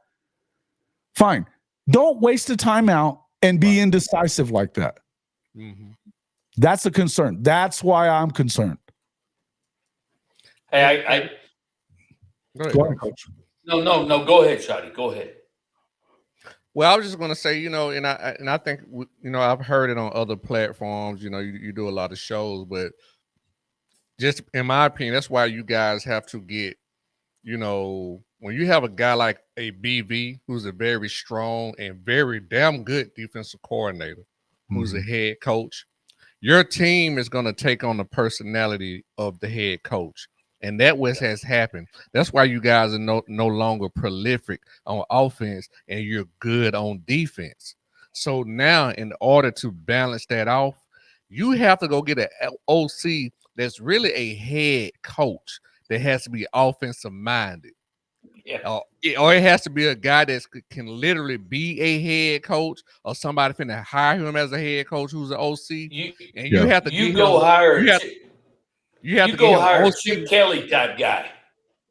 Fine. Don't waste a timeout and be indecisive like that. Mm-hmm. That's a concern. That's why I'm concerned. Hey, Go ahead, Coach. No. Go ahead, Shotty. Go ahead. Well, I was just going to say, and I think, I've heard it on other platforms. You do a lot of shows, but just in my opinion, that's why you guys have to get, when you have a guy like a BV who's a very strong and very damn good defensive coordinator, who's a head coach, your team is going to take on the personality of the head coach. And that what has happened. That's why you guys are no longer prolific on offense and you're good on defense. So now in order to balance that off, you have to go get an OC that's really a head coach that has to be offensive minded. Yeah. Or it has to be a guy that can literally be a head coach or somebody finna hire him as a head coach who's an OC. You have to hire a Chip Kelly type guy.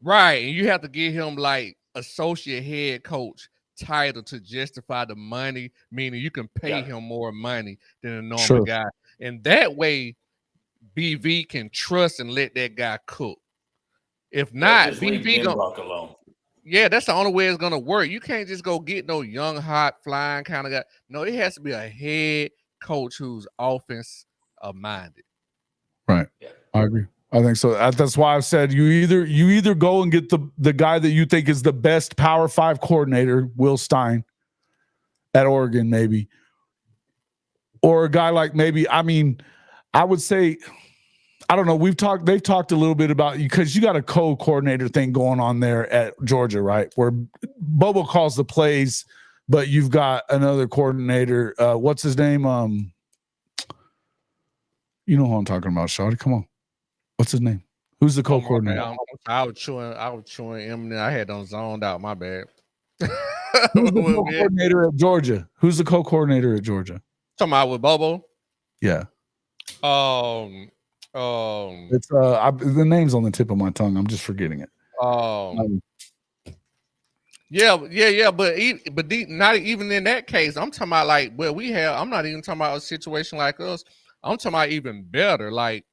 Right. And you have to give him like associate head coach title to justify the money, meaning you can pay him more money than a normal guy. And that way, BV can trust and let that guy cook. If not, BV alone. Yeah, that's the only way it's gonna work. You can't just go get no young, hot, flying kind of guy. No, it has to be a head coach who's offense minded. Right. Yeah. I agree. I think so. That's why I've said you either go and get the guy that you think is the best Power 5 coordinator, Will Stein, at Oregon, maybe, or a guy like I would say, I don't know. They've talked a little bit about you because you got a co-coordinator thing going on there at Georgia, right? Where Bobo calls the plays, but you've got another coordinator. What's his name? You know who I'm talking about, Shawty. Come on. What's his name? Who's the co-coordinator? I was chewing M. I had them zoned out. My bad. Who's the co-coordinator at Georgia? Who's the co-coordinator at Georgia? Talking about with Bobo? Yeah. It's the name's on the tip of my tongue. I'm just forgetting it. Yeah, but not even in that case. I'm talking about like I'm not even talking about a situation like us. I'm talking about even better. Like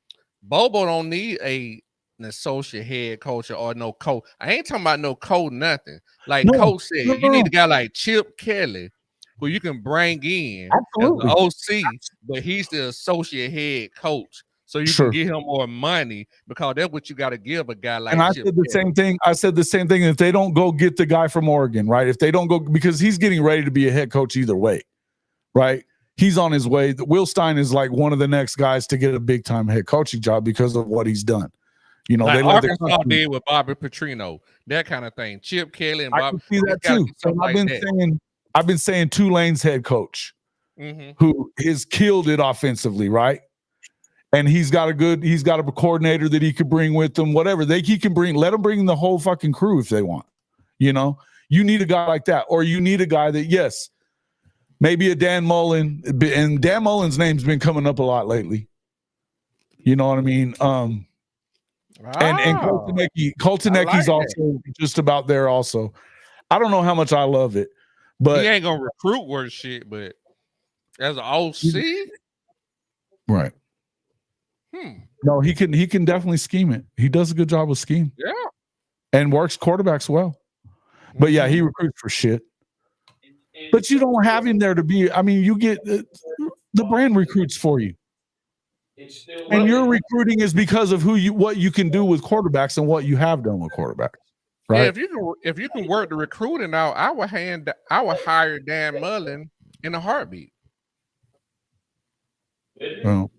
Bobo don't need an associate head coach or no coach. I ain't talking about no coach, nothing. Like Coach said, you need a guy like Chip Kelly who you can bring in as the OC, but he's the associate head coach. So you can give him more money because that's what you got to give a guy like. And I said the same thing. I said the same thing. If they don't go get the guy from Oregon, right? If they don't go, because he's getting ready to be a head coach either way, right? He's on his way. Will Stein is like one of the next guys to get a big time head coaching job because of what he's done. You know, like they Arkansas did with Bobby Petrino, that kind of thing. Chip Kelly and Bobby. I can see that too. So I've been saying Tulane's head coach, who has killed it offensively, right? And he's got a coordinator that he could bring with him, whatever he can bring. Let him bring the whole fucking crew if they want. You know, you need a guy like that, or you need a guy that, yes, maybe a Dan Mullen, and Dan Mullen's name's been coming up a lot lately. You know what I mean? And Coltonecki's also just about there also. I don't know how much I love it, but he ain't gonna recruit worth shit, but as an OC, right. No, he can definitely scheme it. He does a good job with scheme. Yeah. And works quarterbacks well. But yeah, he recruits for shit. But you don't have him there to be, I mean, you get the brand recruits for you. And your recruiting is because of what you can do with quarterbacks and what you have done with quarterbacks. Right. Yeah, if you can work the recruiting out, I would hire Dan Mullen in a heartbeat. Well,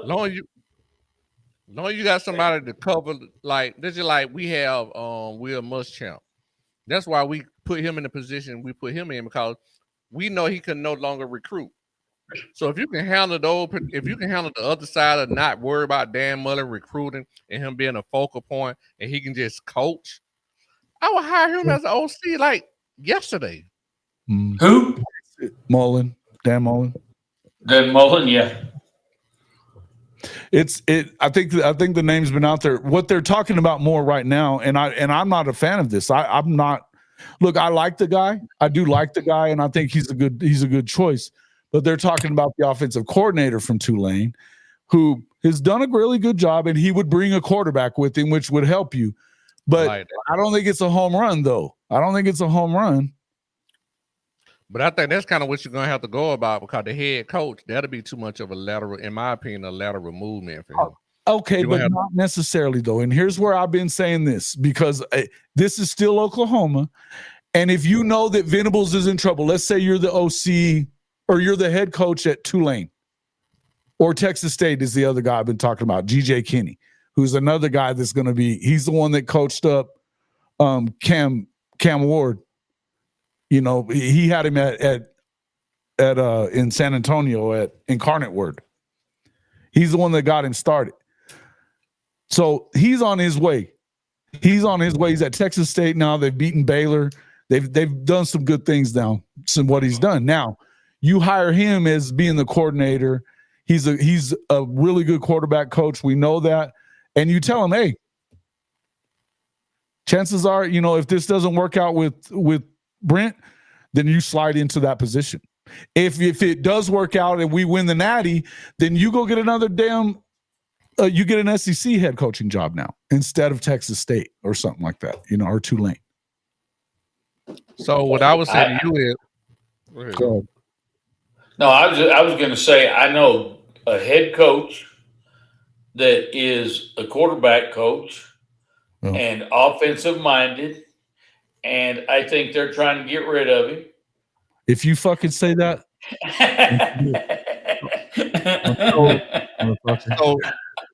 Long as you got somebody to cover, like this is like we have Will Muschamp. That's why we put him in the position we put him in, because we know he can no longer recruit. So if you can handle the other side of not worry about Dan Mullen recruiting and him being a focal point, and he can just coach, I would hire him as an OC like yesterday. Who? Mullen, Dan Mullen. Dan Mullen, yeah. I think the name's been out there. What they're talking about more right now, and I'm not a fan of this. I'm not. Look, I like the guy. I do like the guy, and I think he's a good choice. But they're talking about the offensive coordinator from Tulane, who has done a really good job, and he would bring a quarterback with him, which would help you. But I don't think it's a home run, though. I don't think it's a home run. But I think that's kind of what you're going to have to go about, because the head coach, that'll be too much of a lateral, in my opinion, a lateral movement for him. Okay, but not necessarily, though. And here's where I've been saying this, because this is still Oklahoma. And if you know that Venables is in trouble, let's say you're the OC or you're the head coach at Tulane, or Texas State is the other guy I've been talking about, G.J. Kinney, who's another guy that's going to be – he's the one that coached up Cam Ward. You know, he had him at in San Antonio at Incarnate Word. He's the one that got him started. So he's on his way. He's at Texas State now. They've beaten Baylor. They've done some good things now. Some what he's done. Now you hire him as being the coordinator. He's a really good quarterback coach. We know that. And you tell him, hey, chances are, you know, if this doesn't work out with Brent, then you slide into that position. If it does work out and we win the Natty, then you go get another you get an SEC head coaching job now instead of Texas State or something like that, you know, or Tulane. So what I would say to you is, no, I was going to say, I know a head coach that is a quarterback coach and offensive minded, and I think they're trying to get rid of him. If you fucking say that.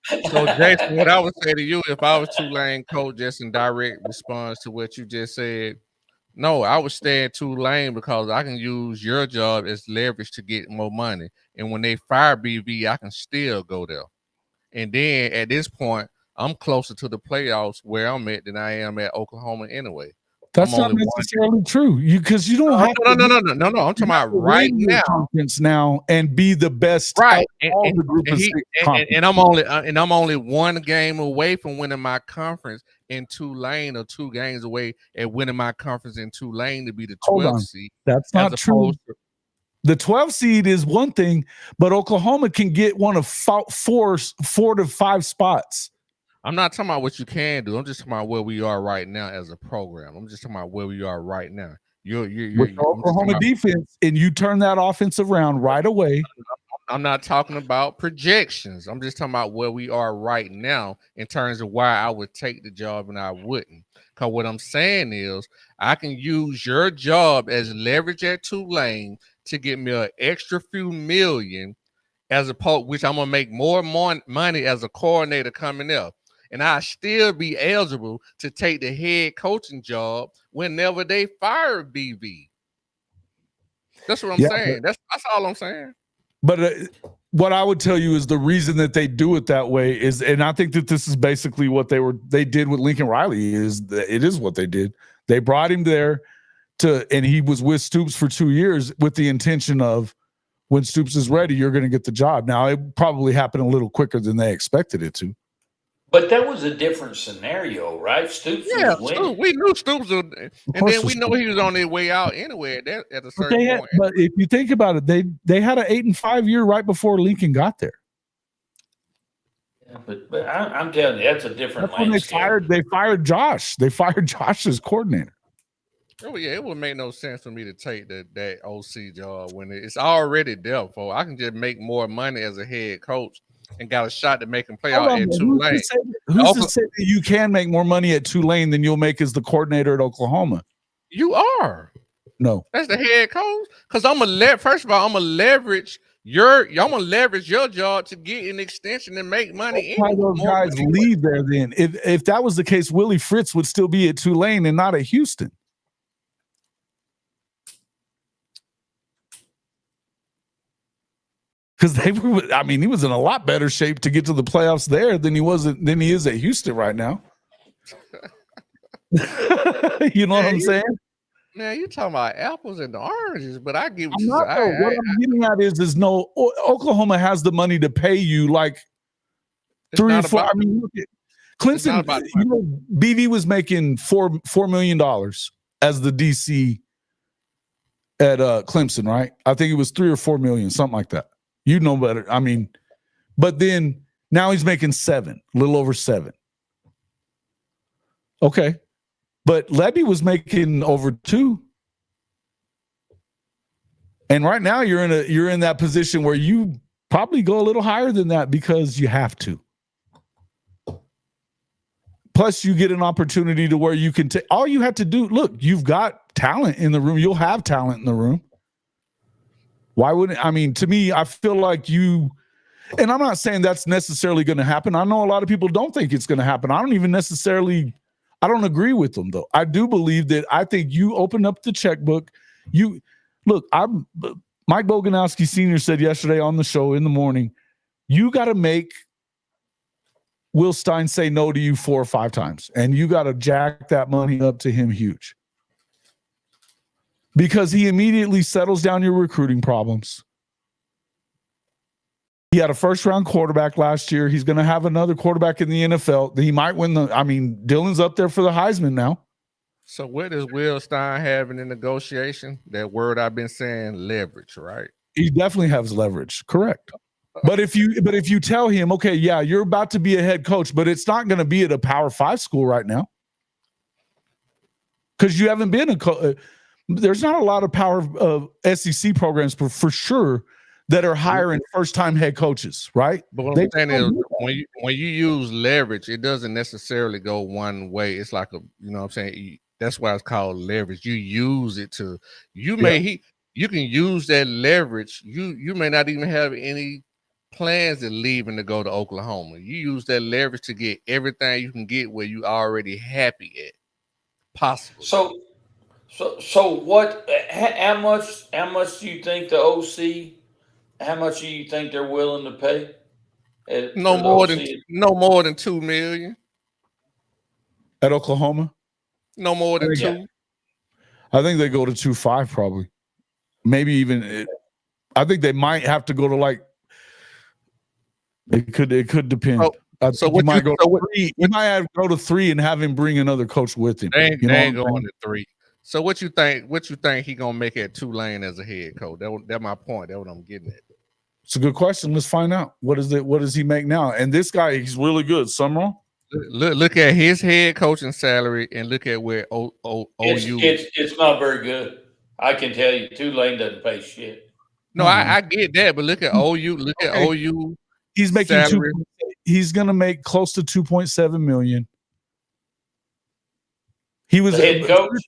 So Jason, what I would say to you if I was Tulane coach, just in direct response to what you just said, no, I would stay in Tulane because I can use your job as leverage to get more money. And when they fire BV, I can still go there. And then at this point, I'm closer to the playoffs where I'm at than I am at Oklahoma anyway. That's I'm not only necessarily true. Because you don't have no. to I'm talking about right win your now. conference now and be the best Right, out of all the group of six conferences. and I'm only one game away from winning my conference in Tulane, or 2 games away at winning my conference in Tulane to be the Hold 12th on. seed. That's not as true. opposed to- The 12 seed is one thing, but Oklahoma can get one of 4 to 5 spots. I'm not talking about what you can do. I'm just talking about where we are right now as a program. I'm just talking about where we are right now. With the Oklahoma defense, and you turn that offense around right away. I'm not talking about projections. I'm just talking about where we are right now in terms of why I would take the job and I wouldn't. Because what I'm saying is I can use your job as leverage at Tulane to get me an extra few million, as opposed, which I'm gonna make more money as a coordinator coming up. And I still be eligible to take the head coaching job whenever they fire BV. That's what I'm saying. That's all I'm saying. But what I would tell you is the reason that they do it that way is, and I think that this is basically what they did with Lincoln Riley, is that it is what they did. They brought him there and he was with Stoops for 2 years with the intention of, when Stoops is ready, you're going to get the job. Now, it probably happened a little quicker than they expected it to. But that was a different scenario, right? Stoops was winning. We knew Stoops would, and then we know he was on their way out anyway at a certain point. But if you think about it, they had an 8-5 year right before Lincoln got there. Yeah, but I'm telling you, that's a different That's when they fired Josh. They fired Josh as coordinator. Oh yeah, it would make no sense for me to take that OC job when it's already there. For I can just make more money as a head coach and got a shot to make him play out at Tulane. Who's to say that you can make more money at Tulane than you'll make as the coordinator at Oklahoma? You are. No, that's the head coach. Because I'm gonna first of all, I'm gonna leverage your job to get an extension and make money. Why those guys leave there then? If that was the case, Willie Fritz would still be at Tulane and not at Houston. Because he was in a lot better shape to get to the playoffs there than he is at Houston right now. You know what I'm saying? Man, you talking about apples and oranges, but I give you. What I'm getting at is no, Oklahoma has the money to pay you like 3 or 4. Look at Clemson. BV was making $4 million as the DC at Clemson, right? I think it was 3 or 4 million, something like that. You know better. But then now he's making 7, a little over 7. Okay. But Levy was making over 2. And right now you're in that position where you probably go a little higher than that because you have to. Plus you get an opportunity to where you can take all you have to do. Look, you've got talent in the room. You'll have talent in the room. Why wouldn't, to me, I feel like and I'm not saying that's necessarily going to happen. I know a lot of people don't think it's going to happen. I don't agree with them though. I do believe that I think you open up the checkbook. Mike Boganowski Sr. said yesterday on the show in the morning, you got to make Will Stein say no to you 4 or 5 times. And you got to jack that money up to him huge. Because he immediately settles down your recruiting problems. He had a first-round quarterback last year. He's going to have another quarterback in the NFL. He might win Dylan's up there for the Heisman now. So what does Will Stein have in the negotiation? That word I've been saying, leverage, right? He definitely has leverage, correct. But if you tell him, okay, yeah, you're about to be a head coach, but it's not going to be at a Power 5 school right now. Because you haven't been there's not a lot of power SEC programs for sure that are hiring first-time head coaches, right? But what I'm saying is when you use leverage, it doesn't necessarily go one way. It's like that's why it's called leverage. You use it to you can use that leverage. You may not even have any plans of leaving to go to Oklahoma. You use that leverage to get everything you can get where you already happy at. Possible. So what? How much do you think the OC? How much do you think they're willing to pay? No more than 2 million. At Oklahoma, No more than Yeah. 2. I think they go to 2.5 probably. Maybe even. I think they might have to go to like. It could depend. So you might go to 3. You might have to go to 3 and have him bring another coach with him. They ain't going to 3. So what you think? What you think he gonna make at Tulane as a head coach? That's my point. That's what I'm getting at. It's a good question. Let's find out. What does he make now? And this guy, he's really good. Summerall. Look at his head coaching salary and look at where OU. It's not very good. I can tell you, Tulane doesn't pay shit. No, I get that, but look at OU. Look at OU. He's making he's gonna make close to 2.7 million. He was The head coach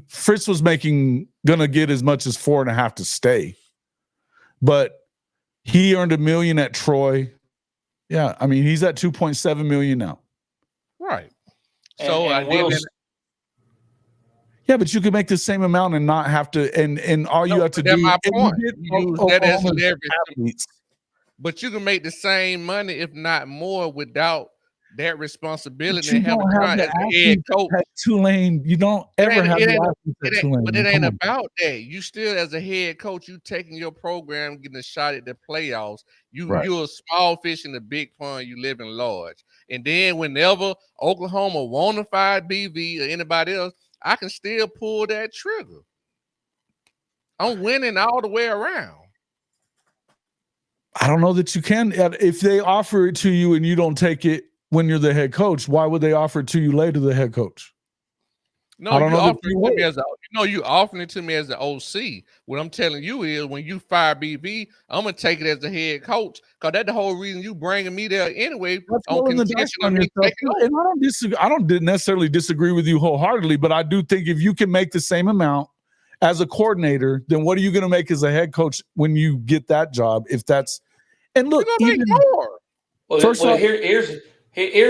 Fritz was making gonna get as much as 4.5 to stay, but he earned $1 million at Troy. Yeah, I mean he's at 2.7 million now. Right. Yeah, but you could make the same amount and not have to, and all you have to do. My point. You use that as leverage. But you can make the same money, if not more, without that responsibility and having as a head coach. At Tulane, you don't ever have the at Tulane. But it ain't about that. You still, as a head coach, you taking your program, getting a shot at the playoffs. You're a small fish in a big pond. You live in large. And then whenever Oklahoma want to fire BV or anybody else, I can still pull that trigger. I'm winning all the way around. I don't know that you can. If they offer it to you and you don't take it when you're the head coach, why would they offer it to you later, the head coach? No, you offering it to me as an OC. What I'm telling you is when you fire BB, I'm going to take it as the head coach because that's the whole reason you bringing me there anyway. On contention of me taking over. And I don't necessarily disagree with you wholeheartedly, but I do think if you can make the same amount as a coordinator, then what are you going to make as a head coach when you get that job? If that's and look, even more. Here's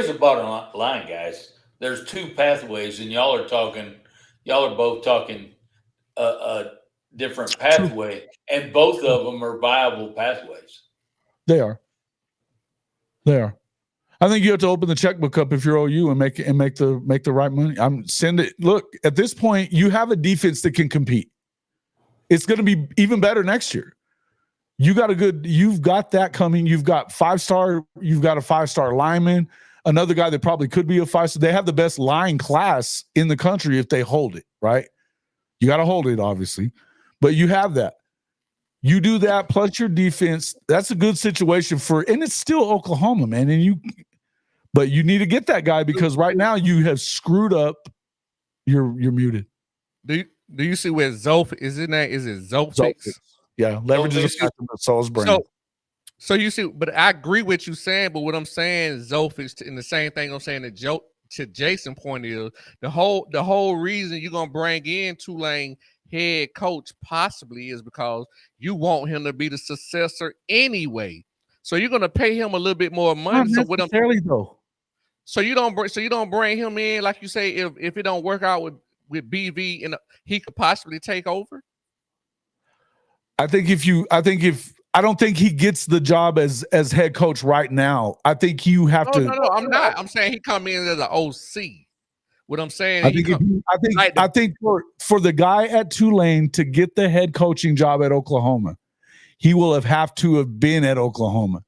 the bottom line, guys. There's 2 pathways, and y'all are both talking a different pathway, and both of them are viable pathways. They are. I think you have to open the checkbook up if you're OU and make the right money. Look, at this point, you have a defense that can compete. It's going to be even better next year. You've got that coming. You've got a 5-star lineman, another guy that probably could be a 5-star. They have the best line class in the country if they hold it, right? You got to hold it, obviously, but you have that. You do that plus your defense. That's a good situation and it's still Oklahoma, man. But you need to get that guy because right now you have screwed up. You're muted. Do you see where Zof is in that? Is it Zofix? Yeah, leverage is a factor, but so is Brandon. So you see, but I agree with you saying, but what I'm saying is Zofix, and the same thing I'm saying to Jason's point is the whole reason you're gonna bring in Tulane head coach possibly is because you want him to be the successor anyway. So you're gonna pay him a little bit more money. Not necessarily though. So you don't bring him in, like you say, if it don't work out with BV and he could possibly take over. I don't think he gets the job as head coach right now. I think you have to. No, I'm not. I'm saying he come in as an OC. What I'm saying, I think for the guy at Tulane to get the head coaching job at Oklahoma, he will have to have been at Oklahoma.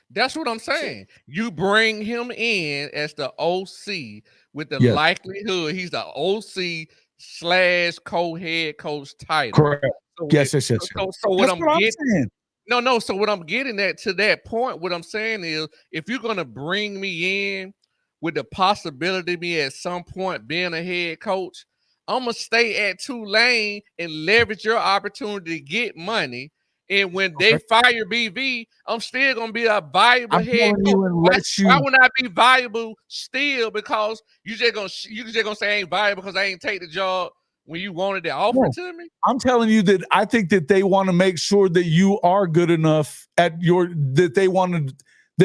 That's what I'm saying. You bring him in as the OC with the likelihood he's the OC / co-head coach title. Correct. So yes. So what I'm getting. No. So what I'm getting at to that point, what I'm saying is, if you're gonna bring me in with the possibility of me at some point being a head coach, I'm gonna stay at Tulane and leverage your opportunity to get money. And when they fire BV, I'm still gonna be a viable head coach. Why would I be viable still? Because you just gonna say I ain't viable because I ain't take the job when you wanted to offer to me? I'm telling you that I think that they want to make sure that you are good enough that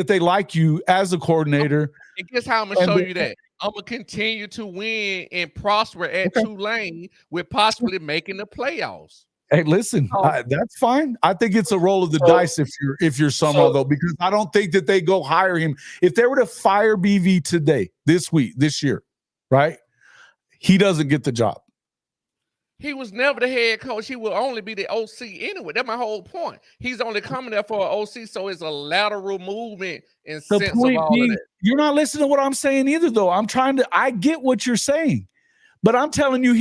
they like you as a coordinator. And guess how I'm gonna show you that? I'm gonna continue to win and prosper at Tulane with possibly making the playoffs. Hey, listen, that's fine. I think it's a roll of the dice if you're Summerall, though, because I don't think that they go hire him. If they were to fire BV today, this year, right? He doesn't get the job. He was never the head coach. He will only be the OC anyway. That's my whole point. He's only coming there for an OC, so it's a lateral movement in sense of all of that. You're not listening to what I'm saying either, though. I get what you're saying, but I'm telling you,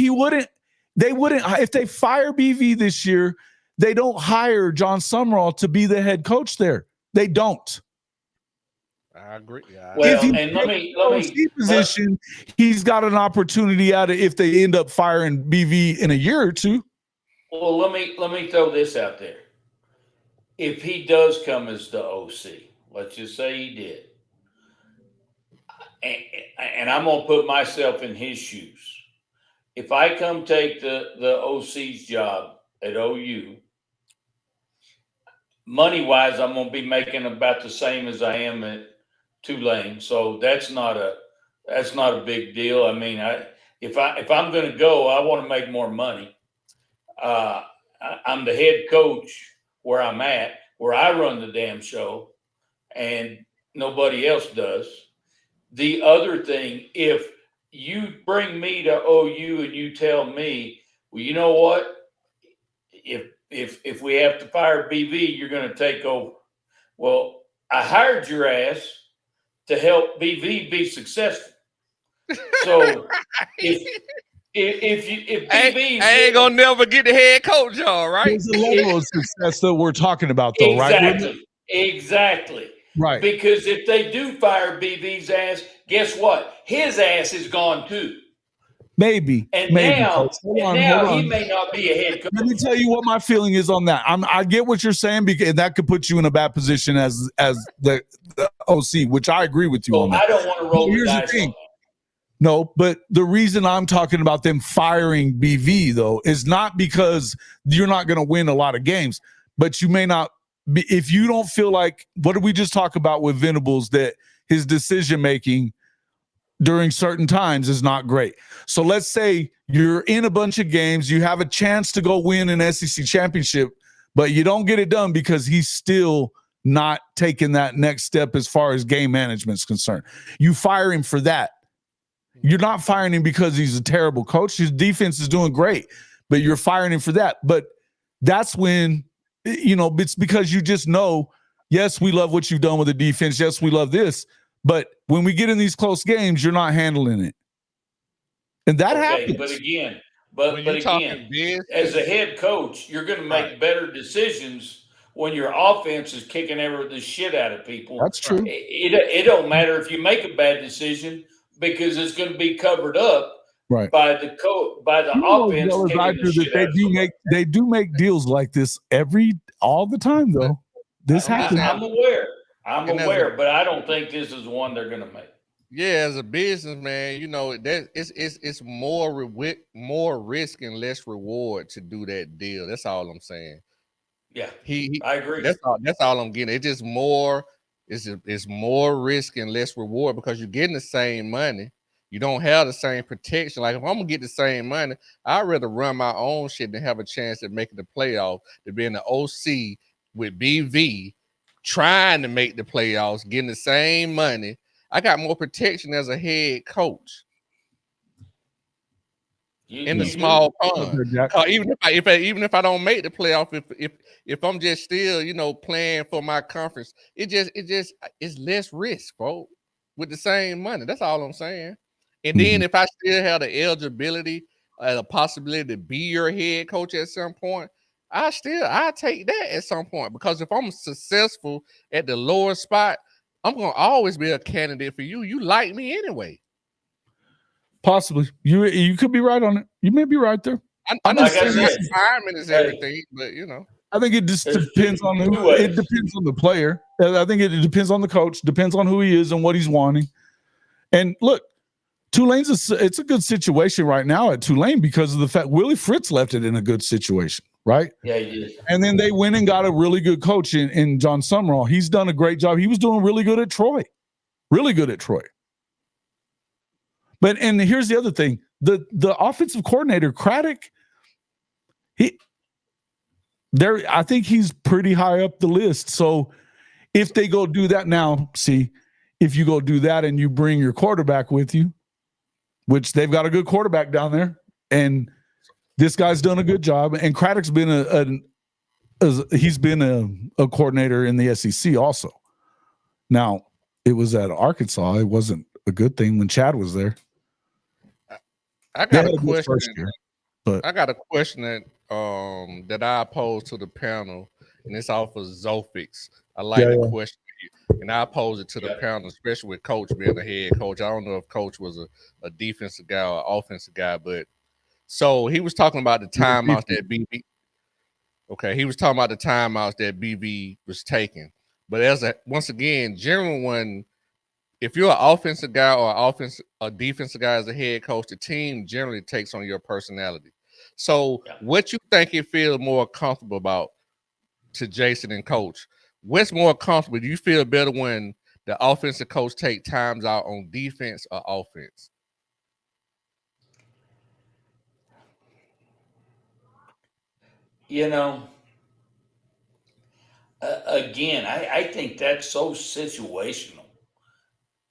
they wouldn't, if they fire BV this year, they don't hire John Summerall to be the head coach there. They don't. I agree. Yeah. Well, and let me position, he's got an opportunity out of if they end up firing BV in a year or two. Well, let me throw this out there. If he does come as the OC, let's just say he did, and I'm gonna put myself in his shoes. If I come take the OC's job at OU, money-wise, I'm going to be making about the same as I am at Tulane. So that's not a big deal. I mean, if I'm going to go, I want to make more money. I'm the head coach where I'm at, where I run the damn show, and nobody else does. The other thing, if you bring me to OU and you tell me, well, you know what? If we have to fire BV, you're going to take over. Well, I hired your ass to help BV be successful. So if BV, I ain't gonna never get the head coach job, right? There's a level of success that we're talking about, though, right? Exactly. Right. Because if they do fire BV's ass, guess what? His ass is gone too. Maybe. Now he may not be a head coach. Let me tell you what my feeling is on that. I get what you're saying, because that could put you in a bad position as the OC, which I agree with you on that. I don't want to roll the dice. No, but the reason I'm talking about them firing BV, though, is not because you're not going to win a lot of games, but you may not be, if you don't feel like, what did we just talk about with Venables, that his decision-making during certain times is not great. So let's say you're in a bunch of games, you have a chance to go win an SEC championship, but you don't get it done because he's still not taking that next step as far as game management is concerned. You fire him for that. You're not firing him because he's a terrible coach. His defense is doing great, but you're firing him for that. But that's when, it's because you just know, yes, we love what you've done with the defense. Yes, we love this. But when we get in these close games, you're not handling it. And that happens. But again, as a head coach, you're going to make better decisions when your offense is kicking the shit out of people. That's true. It don't matter if you make a bad decision, because it's going to be covered up by the offense. They do make deals like this all the time, though. This happens. I'm aware, but I don't think this is one they're going to make. Yeah, as a businessman, it's more risk and less reward to do that deal. That's all I'm saying. Yeah, I agree. That's all I'm getting. It's just more. It's more risk and less reward because you're getting the same money. You don't have the same protection. Like if I'm gonna get the same money, I'd rather run my own shit than have a chance at making the playoff to be in the OC with BV trying to make the playoffs, getting the same money. I got more protection as a head coach in the small pond. Even if I don't make the playoff, if I'm just still playing for my conference, it's less risk, bro, with the same money. That's all I'm saying. And then if I still have the eligibility, the possibility to be your head coach at some point, I take that at some point, because if I'm successful at the lower spot, I'm gonna always be a candidate for you. You like me anyway. Possibly. You could be right on it. You may be right there. I understand retirement is everything, but I think it just depends on it depends on the player. I think it depends on the coach, depends on who he is and what he's wanting. And look, it's a good situation right now at Tulane because of the fact Willie Fritz left it in a good situation, right? Yeah, he did. And then they went and got a really good coach in John Summerall. He's done a great job. He was doing really good at Troy. Really good at Troy. But and here's the other thing. The offensive coordinator, Craddock, I think he's pretty high up the list. So if they go do that now, if you go do that and you bring your quarterback with you, which they've got a good quarterback down there, and this guy's done a good job. And Craddock's been a coordinator in the SEC also. Now, it was at Arkansas. It wasn't a good thing when Chad was there. I got a Year, question. I got a question that I pose to the panel, and it's off of Zofix. I like the question, and I pose it to the panel, especially with Coach being a head coach. I don't know if Coach was a defensive guy or offensive guy, but so he was talking about the timeouts that BB. Okay, he was talking about the timeouts that BB was taking. But once again, generally when if you're an offensive guy or a defensive guy as a head coach, the team generally takes on your personality. So what you think you feel more comfortable about to Jason and Coach? What's more comfortable? Do you feel better when the offensive coach take times out on defense or offense? You know, again, I think that's so situational.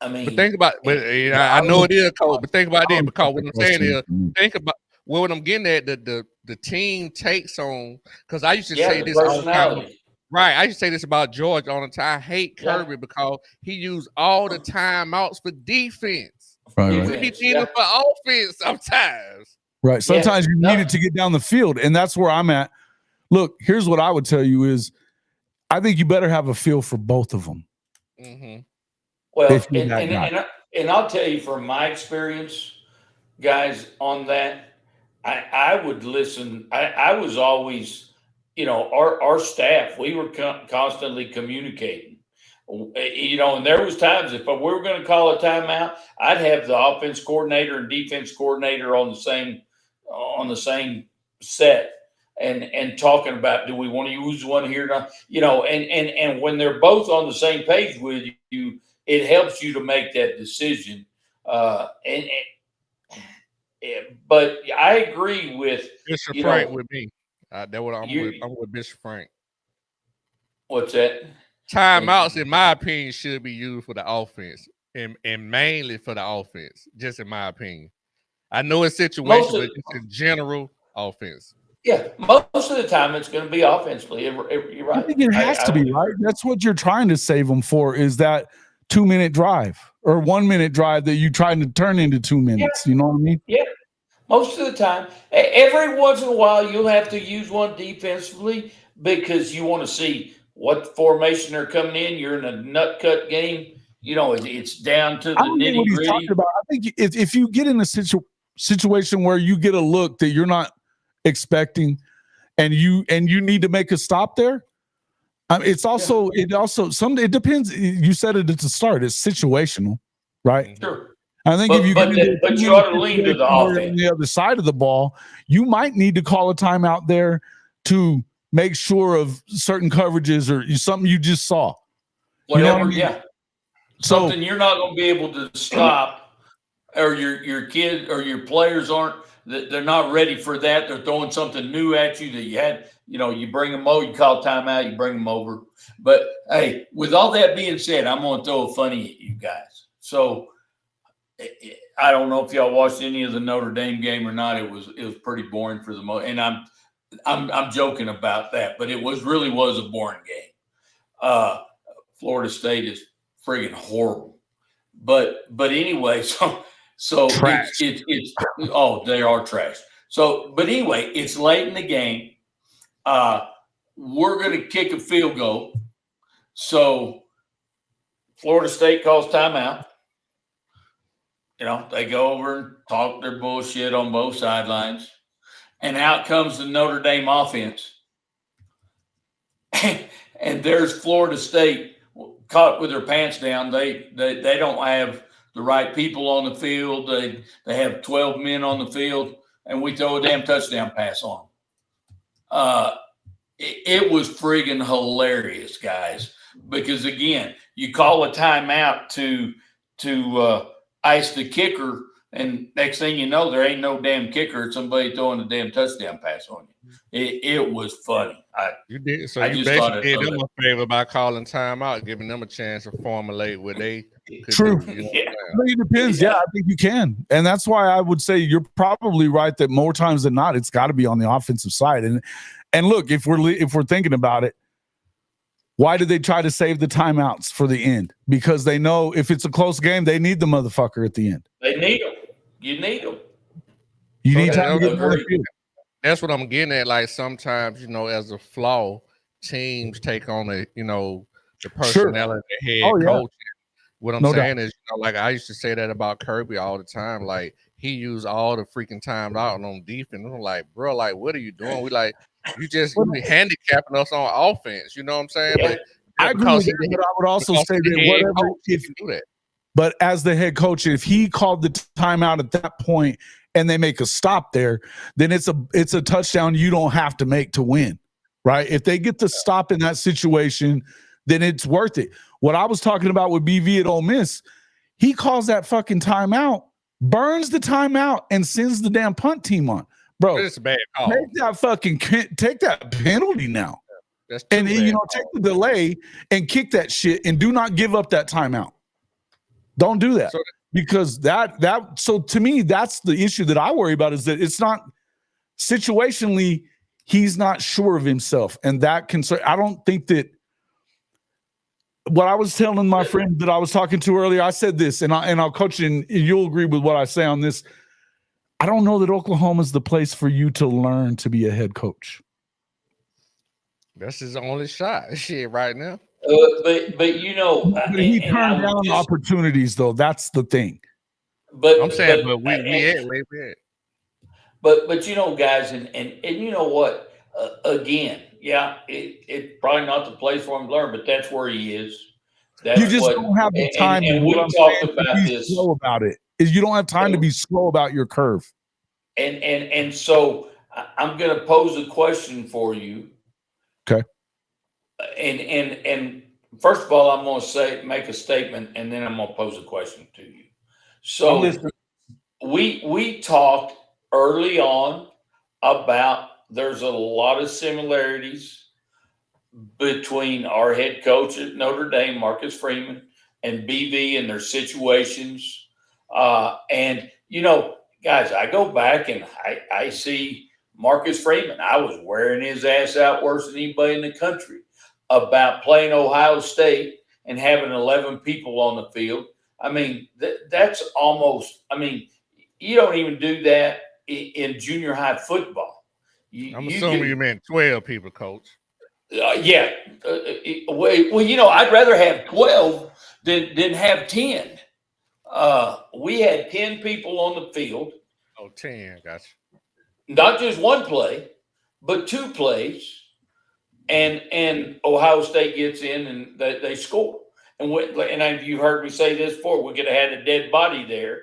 I mean, but think about, I know it is, Coach, but think about it because what I'm saying is, think about what I'm getting at. The team takes on, because I used to say this all the time. Right, I used to say this about George all the time. I hate Kirby because he used all the timeouts for defense. Right. We be dealing for offense sometimes. Right. Sometimes you need it to get down the field, and that's where I'm at. Look, here's what I would tell you is I think you better have a feel for both of them. Mm-hmm. Well, and I'll tell you from my experience, guys, on that, I would listen. I was always, our staff, we were constantly communicating, and there was times if we were going to call a timeout, I'd have the offense coordinator and defense coordinator on the same set. And talking about, do we want to use one here? And when they're both on the same page with you, it helps you to make that decision. But I agree with Bishop Frank with me. I'm with Bishop Frank. What's that? Timeouts, in my opinion, should be used for the offense and mainly for the offense, just in my opinion. I know it's situational, but just in general, offense. Yeah, most of the time it's going to be offensively. You're right. I think it has to be, right? That's what you're trying to save them for, is that 2-minute drive or 1-minute drive that you're trying to turn into 2 minutes. You know what I mean? Yeah, most of the time. Every once in a while, you'll have to use one defensively because you want to see what formation they're coming in. You're in a nut cut game. It's down to the nitty gritty. I think if you get in a situation where you get a look that you're not expecting and you need to make a stop there, it depends. You said it at the start, it's situational, right? Sure. I think if you ought to lean to the offense on the other side of the ball, you might need to call a timeout there to make sure of certain coverages or something you just saw. Whatever, something you're not going to be able to stop, or your kid or your players they're not ready for that. They're throwing something new at you that you had, you bring them over, you call timeout, you bring them over. But hey, with all that being said, I'm going to throw a funny at you guys. So I don't know if y'all watched any of the Notre Dame game or not. It was pretty boring for the most, and I'm joking about that, but it was a boring game. Florida State is friggin' horrible. But anyway, so it's they are trash. So, but anyway, it's late in the game. We're going to kick a field goal. So Florida State calls timeout. They go over and talk their bullshit on both sidelines. And out comes the Notre Dame offense. And there's Florida State caught with their pants down. They don't have the right people on the field. They have 12 men on the field, and we throw a damn touchdown pass on them. It was friggin' hilarious, guys. Because again, you call a timeout to ice the kicker, and next thing you know, there ain't no damn kicker. It's somebody throwing a damn touchdown pass on you. It was funny. You did so. I You just thought basically it- did them a favor by calling timeout, giving them a chance to formulate what they could True. do. You know Yeah. what I'm I think it depends. Yeah, I think you can. And that's why I would say you're probably right that more times than not, it's got to be on the offensive side. And look, if we're thinking about it, why did they try to save the timeouts for the end? Because they know if it's a close game, they need the motherfucker at the end. They need them. You need them. You need So time to get agree. on the field. That's what I'm getting at. Like sometimes, as a flaw, teams take on the personality of the head Oh, yeah. coach. What I'm No saying is, like I used to say that about Kirby all the time. Like he used all the freaking time out on defense. I'm like, bro, like what are you doing? We like you handicapping us on offense. You know what I'm saying? Yeah. But I agree with that, but I would also say that whatever if do that. but as the head coach, if he called the timeout at that point and they make a stop there, then it's a touchdown you don't have to make to win, right? If they get the stop in that situation, then it's worth it. What I was talking about with BV at Ole Miss, he calls that fucking timeout, burns the timeout, and sends the damn punt team on. Bro, It's a bad call. take that penalty now. That's too And bad take call. the delay and kick that shit and do not give up that timeout. Don't do that. So- Because so to me, that's the issue that I worry about is that it's not situationally, he's not sure of himself. And that concern, I don't think that what I was telling my friend that I was talking to earlier, I said this, and I'll coach you, and you'll agree with what I say on this. I don't know that Oklahoma's the place for you to learn to be a head coach. That's his only shot. Shit, right now. But But he turned down opportunities, though. That's the thing. But I'm saying, but we at. But guys, and you know what? Again, yeah, it's probably not the place for him to learn, but that's where he is. That's You just don't have the time. And what we I'm talked saying, about to be this. slow about it. Is you don't have time to be slow about your curve. And so I'm going to pose a question for you. Okay. And first of all, I'm going to make a statement, and then I'm going to pose a question to you. So we talked early on about there's a lot of similarities between our head coach at Notre Dame, Marcus Freeman, and BV and their situations. And guys, I go back and I see Marcus Freeman. I was wearing his ass out worse than anybody in the country about playing Ohio State and having 11 people on the field. I mean, that's almost, you don't even do that in junior high football. I'm assuming you meant 12 people, coach. Yeah. Well, I'd rather have 12 than have 10. We had 10 people on the field. Oh, 10, gotcha. Not just one play, but two plays. And Ohio State gets in and they score. And you've heard me say this before, we could have had a dead body there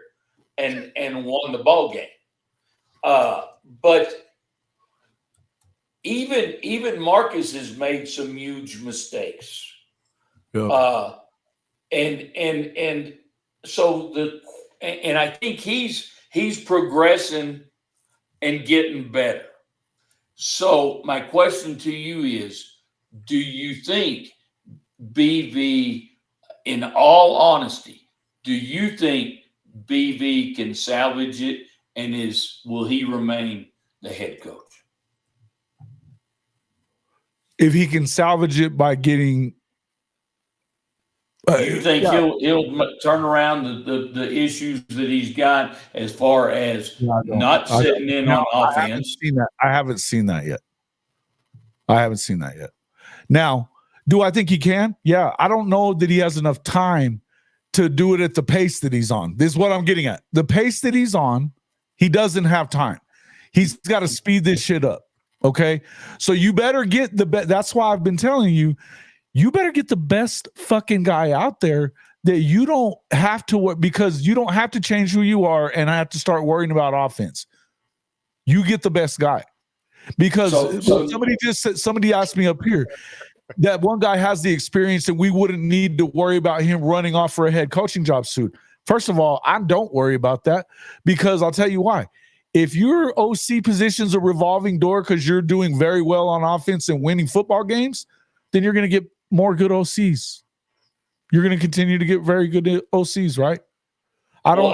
and won the ball game. But even Marcus has made some huge mistakes. Yeah. And so I think he's progressing and getting better. So my question to you is, do you think BV, in all honesty, do you think BV can salvage it, and will he remain the head coach? If he can salvage it by getting, you think he'll turn around the issues that he's got as far as not sitting in on offense? I haven't seen that yet. Now, do I think he can? Yeah. I don't know that he has enough time to do it at the pace that he's on. This is what I'm getting at. The pace that he's on, he doesn't have time. He's got to speed this shit up. Okay. So you better get the best. That's why I've been telling you, you better get the best fucking guy out there that you don't have to work, because you don't have to change who you are and I have to start worrying about offense. You get the best guy. Because somebody asked me up here that one guy has the experience and we wouldn't need to worry about him running off for a head coaching job soon. First of all, I don't worry about that, because I'll tell you why. If your OC position's a revolving door because you're doing very well on offense and winning football games, then you're going to get more good OCs. You're going to continue to get very good OCs, right? I'm going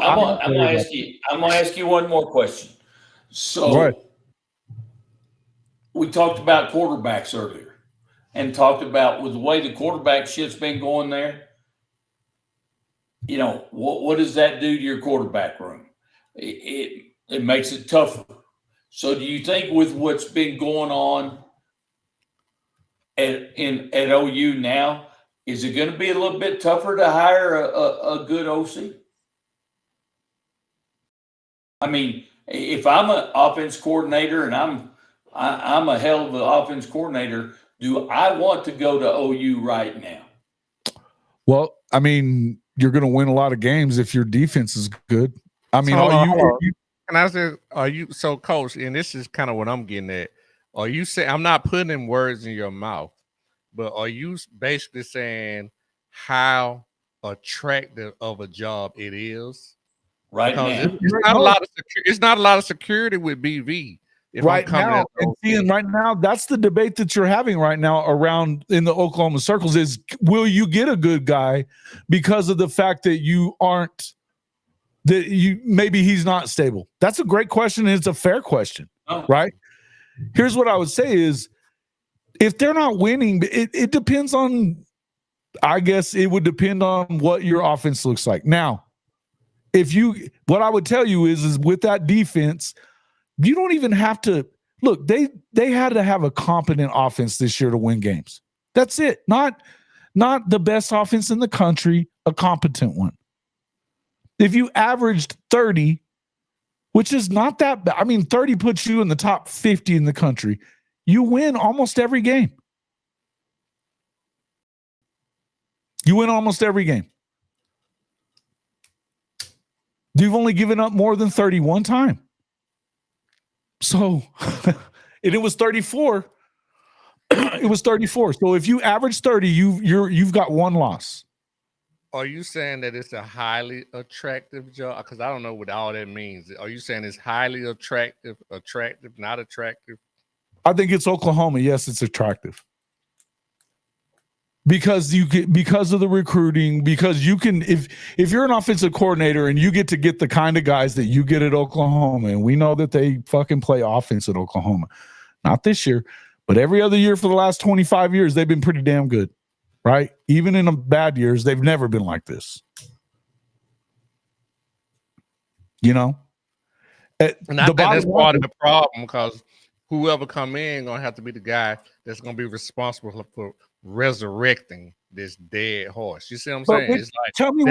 to ask you one more question. So we talked about quarterbacks earlier and talked about with the way the quarterback shit's been going there. You know, what does that do to your quarterback room? It makes it tougher. So do you think with what's been going on at OU now, is it going to be a little bit tougher to hire a good OC? I mean, if I'm an offense coordinator and I'm a hell of an offense coordinator, do I want to go to OU right now? Well, I mean, you're going to win a lot of games if your defense is good. I mean, can I say, are you so, Coach? And this is kind of what I'm getting at. Are you saying, I'm not putting in words in your mouth, but are you basically saying how attractive of a job it is right now? It's not a lot of security with BV. Right now, and right now, that's the debate that you're having right now around in the Oklahoma circles is, will you get a good guy because of the fact that maybe he's not stable? That's a great question, and it's a fair question, right? Here's what I would say is, if they're not winning, it depends on, I guess it would depend on what your offense looks like. Now, what I would tell you is with that defense, you don't even have to look. They had to have a competent offense this year to win games. That's it. Not the best offense in the country, a competent one. If you averaged 30, which is not that bad. I mean, 30 puts you in the top 50 in the country. You win almost every game. You win almost every game. You've only given up more than 30 one time. So, and it was 34. It was 34. So if you average 30, you've got one loss. Are you saying that it's a highly attractive job? Because I don't know what all that means. Are you saying it's highly attractive, not attractive? I think it's Oklahoma. Yes, it's attractive. Because of the recruiting, because you can, if you're an offensive coordinator and you get the kind of guys that you get at Oklahoma, and we know that they fucking play offense at Oklahoma, not this year, but every other year for the last 25 years, they've been pretty damn good, right? Even in the bad years, they've never been like this. You know? And I think that's part of the problem, because whoever come in gonna have to be the guy that's gonna be responsible for resurrecting this dead horse. You see what I'm saying? It's like, tell me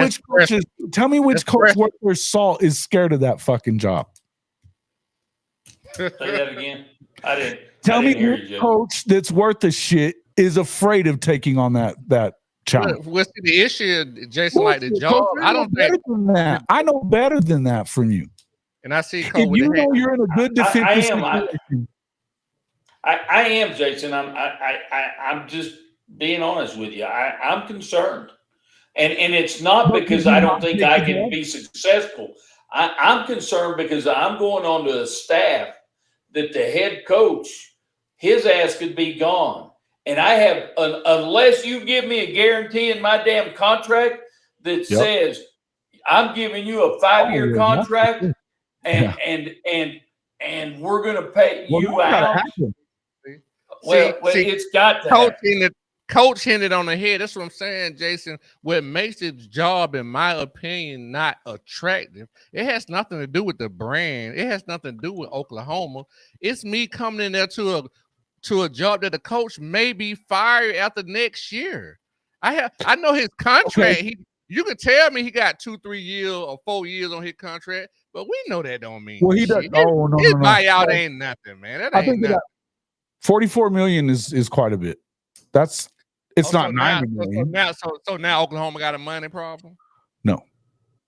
which coach worth their salt is scared of that fucking job. Say that again. I didn't. Tell me which coach that's worth the shit is afraid of taking on that challenge. What's the issue, Jason? Like the job, I don't think that. I know better than that from you. And I see if you know you're in a good defensive situation. I am, Jason. I'm just being honest with you. I'm concerned, and it's not because I don't think I can be successful. I'm concerned because I'm going on to a staff that the head coach, his ass could be gone, and I have unless you give me a guarantee in my damn contract that says I'm giving you a 5-year contract, and we're going to pay you out. It's got to happen. Coach hinted on the head. That's what I'm saying, Jason. What makes his job, in my opinion, not attractive, it has nothing to do with the brand. It has nothing to do with Oklahoma. It's me coming in there to a job that the coach may be fired after next year. I know his contract. Okay. You could tell me he got 2-3 years or 4 years on his contract, but we know that don't mean he does. No. His buyout ain't nothing, man. That ain't nothing. $44 million is quite a bit. That's It's not so now, 90 million. so now Oklahoma got a money problem. No.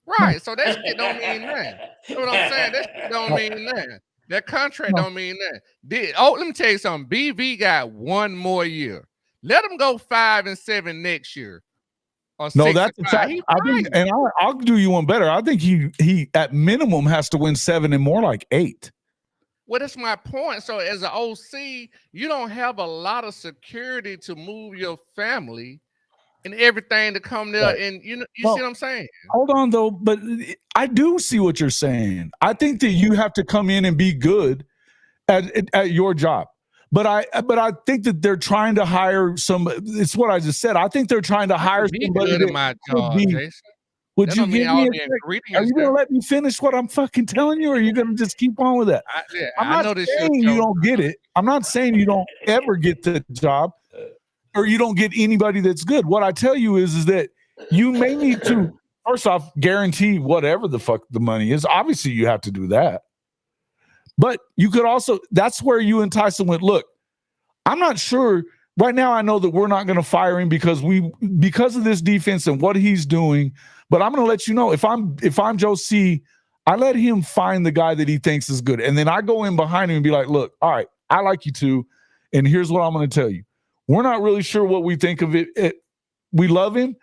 Right. So that shit don't mean nothing. You know what I'm saying? That shit don't mean nothing. That contract don't mean nothing. Let me tell you something. BV got one more year. Let him go 5 and 7 next year. Or No, 6 that's and a 5. fact. He's I think, and I'll do you one better. I think he at minimum has to win 7 and more like 8. Well, that's my point. So as an OC, you don't have a lot of security to move your family and everything to come there. Right. And you see Well, what I'm saying? Hold on though, but I do see what you're saying. I think that you have to come in and be good at your job. But I think that they're trying to hire some. It's what I just said. I think they're trying to hire somebody good that at my could job, be. Jason. Would That you don't mean give all me a the sec? Are ingredients you going to there. let me finish what I'm fucking telling you, or are you going to just keep on with that? I'm I not know this saying you don't get it. I'm not saying you don't ever get the job, or you don't get anybody that's good. What I tell you is that you may need to, first off, guarantee whatever the fuck the money is. Obviously, you have to do that. But you could also, that's where you entice them with, look, I'm not sure. Right now, I know that we're not going to fire him because of this defense and what he's doing. But I'm going to let you know, if I'm Joe C, I let him find the guy that he thinks is good. And then I go in behind him and be like, look, all right, I like you too. And here's what I'm going to tell you. We're not really sure what we think of it. We love him,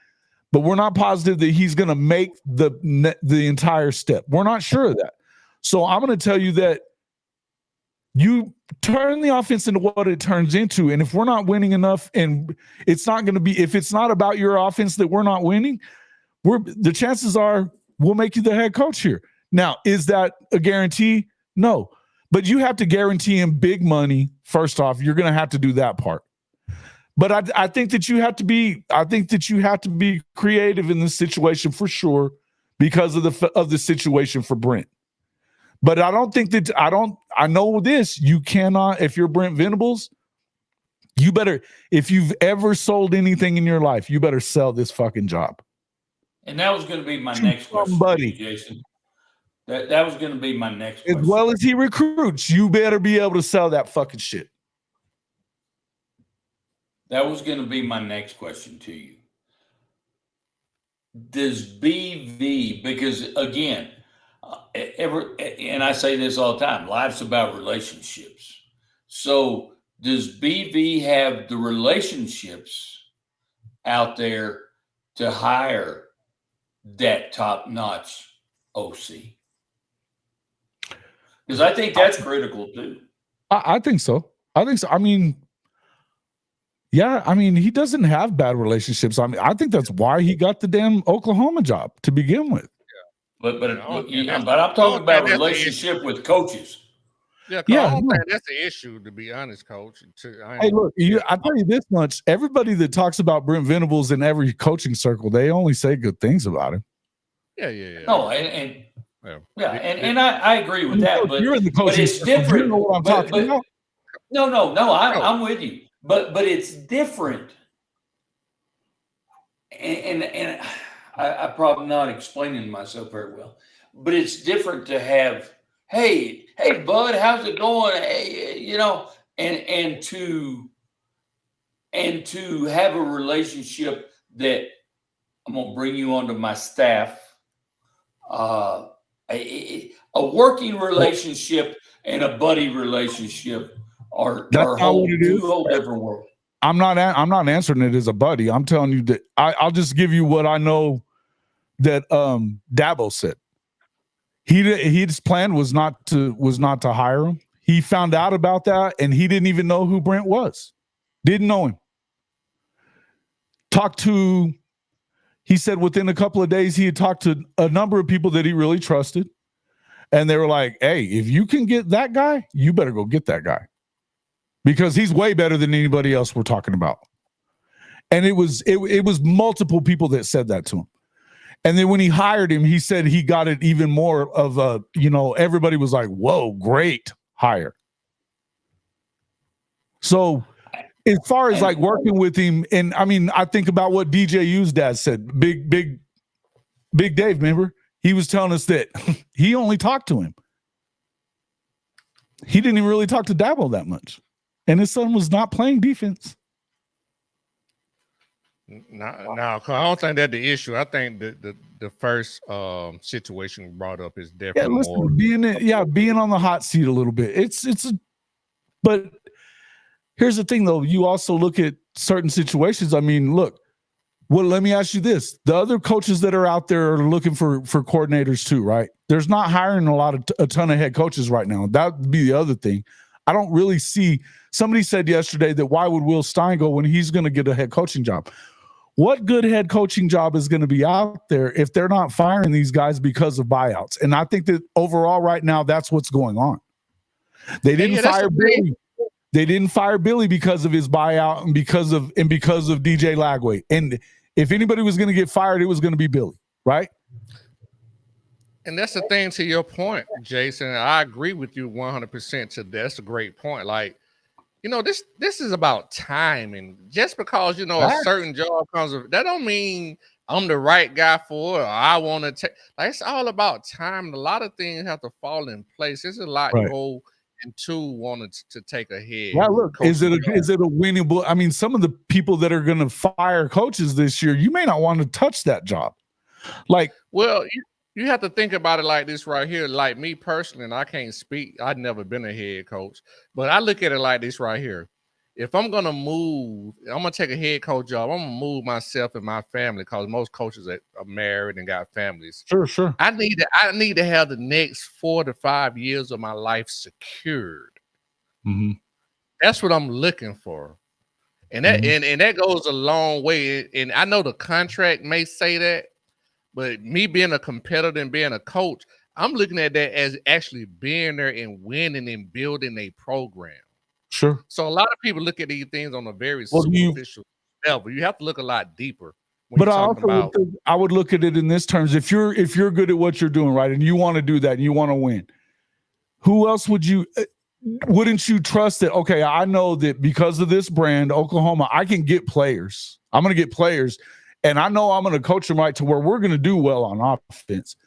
but we're not positive that he's going to make the entire step. We're not sure of that. So I'm going to tell you that you turn the offense into what it turns into. And if we're not winning enough, and it's not going to be, if it's not about your offense that we're not winning, the chances are we'll make you the head coach here. Now, is that a guarantee? No. But you have to guarantee him big money. First off, you're going to have to do that part. But I think that you have to be creative in this situation for sure because of the situation for Brent. But I don't think that I know this. You cannot, if you're Brent Venables, you better, if you've ever sold anything in your life, you better sell this fucking job. And that was going to be my next question, Jason. That was going to be my next question. As well as he recruits, you better be able to sell that fucking shit. That was going to be my next question to you. Does BV, because again, and I say this all the time, life's about relationships. So does BV have the relationships out there to hire that top-notch OC? Because I think that's critical too. I think so. I mean, yeah, I mean, he doesn't have bad relationships. I mean, I think that's why he got the damn Oklahoma job to begin with. But I'm talking about relationship with coaches. Yeah, I don't think that's the issue, to be honest, Coach. Hey, look, I tell you this much: everybody that talks about Brent Venables in every coaching circle, they only say good things about him. Yeah. No, and I agree with that. But you're in the coaching it's circle. different. You know what I'm talking about? No, I'm with you. But it's different. And I'm probably not explaining myself very well, but it's different to have, hey, bud, how's it going? Hey, and to have a relationship that I'm gonna bring you onto my staff, a working relationship and a buddy relationship are two whole different worlds. I'm not answering it as a buddy. I'm telling you that I'll just give you what I know that Dabo said. His plan was not to hire him. He found out about that and he didn't even know who Brent was. Didn't know him. He said within a couple of days he had talked to a number of people that he really trusted. And they were like, hey, if you can get that guy, you better go get that guy. Because he's way better than anybody else we're talking about. And it was multiple people that said that to him. And then when he hired him, he said he got it even more of a, everybody was like, whoa, great hire. So as far as like working with him, and I mean, I think about what DJU's dad said, Big Dave, remember? He was telling us that he only talked to him. He didn't even really talk to Dabo that much. And his son was not playing defense. No, 'cause I don't think that's the issue. I think the first situation brought up is Yeah, definitely more. listen, being on the hot seat a little bit. But here's the thing, though. You also look at certain situations. I mean, look. Well, let me ask you this: the other coaches that are out there are looking for coordinators too, right? There's not hiring a ton of head coaches right now. That would be the other thing. I don't really see. Somebody said yesterday that why would Will Stein go when he's going to get a head coaching job? What good head coaching job is going to be out there if they're not firing these guys because of buyouts? And I think that overall, right now, that's what's going on. They didn't fire Billy. They didn't fire Billy because of his buyout and because of DJ Lagway. And if anybody was going to get fired, it was going to be Billy, right? And that's the thing to your point, Jason. I agree with you 100% to that. That's a great point. Like, this is about timing. Just because, a certain job comes with, that don't mean I'm the right guy for it or I want to take. Like, it's all about time. A lot of things have to fall in place. There's a lot go into wanting to take a head. Yeah, look, is it a winnable? I mean, some of the people that are going to fire coaches this year, you may not want to touch that job. Like, well, you have to think about it like this right here. Like me personally, and I can't speak. I've never been a head coach, but I look at it like this right here. If I'm going to move, I'm going to take a head coach job. I'm going to move myself and my family because most coaches are married and got families. Sure. I need to have the next 4 to 5 years of my life secured. Mm-hmm. That's what I'm looking for. And that and that goes a long way. And I know the contract may say that, but me being a competitor and being a coach, I'm looking at that as actually being there and winning and building a program. Sure. So a lot of people look at these things on a very superficial level. You have to look a lot deeper. But I would look at it in this terms. If you're good at what you're doing, right, and you want to do that and you want to win, who else wouldn't you trust that? Okay, I know that because of this brand, Oklahoma, I can get players. I'm going to get players, and I know I'm going to coach them right to where we're going to do well on offense.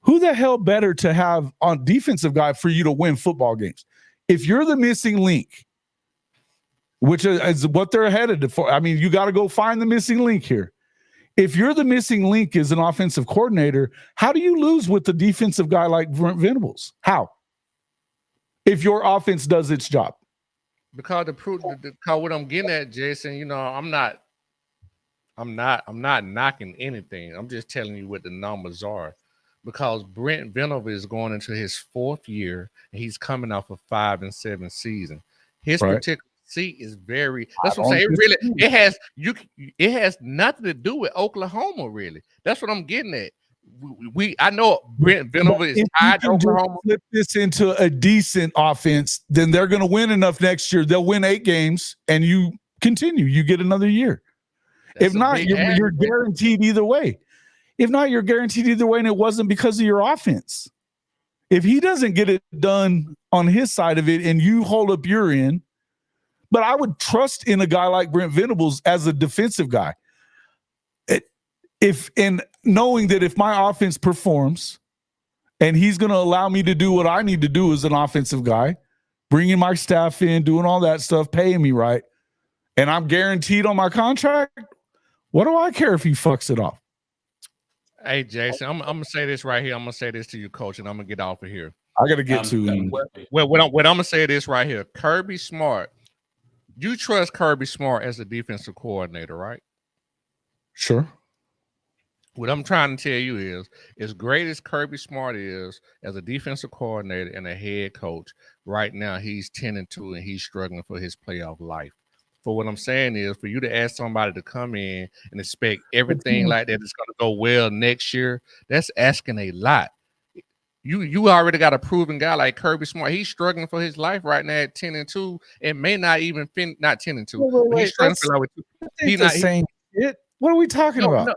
Who the hell better to have on defensive guy for you to win football games? If you're the missing link, which is what they're headed for, I mean, you got to go find the missing link here. If you're the missing link as an offensive coordinator, how do you lose with the defensive guy like Brent Venables? How? If your offense does its job. Because what I'm getting at, Jason, I'm not knocking anything. I'm just telling you what the numbers are. Because Brent Venables is going into his 4th year and he's coming off a 5-7 season. His particular seat is very. That's what I'm saying. It has nothing to do with Oklahoma. Really, that's what I'm getting at. I know Brent Venables is tied to Oklahoma. Flip this into a decent offense, then they're going to win enough next year. They'll win 8 games, and you continue. You get another year. If not, you're guaranteed either way. If not, you're guaranteed either way, and it wasn't because of your offense. If he doesn't get it done on his side of it and you hold up your end, but I would trust in a guy like Brent Venables as a defensive guy. Knowing that if my offense performs and he's going to allow me to do what I need to do as an offensive guy, bringing my staff in, doing all that stuff, paying me right, and I'm guaranteed on my contract, what do I care if he fucks it off? Hey, Jason, I'm going to say this right here. I'm going to say this to you, coach, and I'm going to get off of here. I got to get to what I'm going to say this right here. Kirby Smart. You trust Kirby Smart as a defensive coordinator, right? Sure. What I'm trying to tell you is, as great as Kirby Smart is as a defensive coordinator and a head coach, right now he's 10-2 and he's struggling for his playoff life. For what I'm saying is, for you to ask somebody to come in and expect everything like that is going to go well next year, that's asking a lot. You already got a proven guy like Kirby Smart. He's struggling for his life right now at 10-2 and may not even not 10-2. He's struggling for like he's not saying shit. What are we talking about?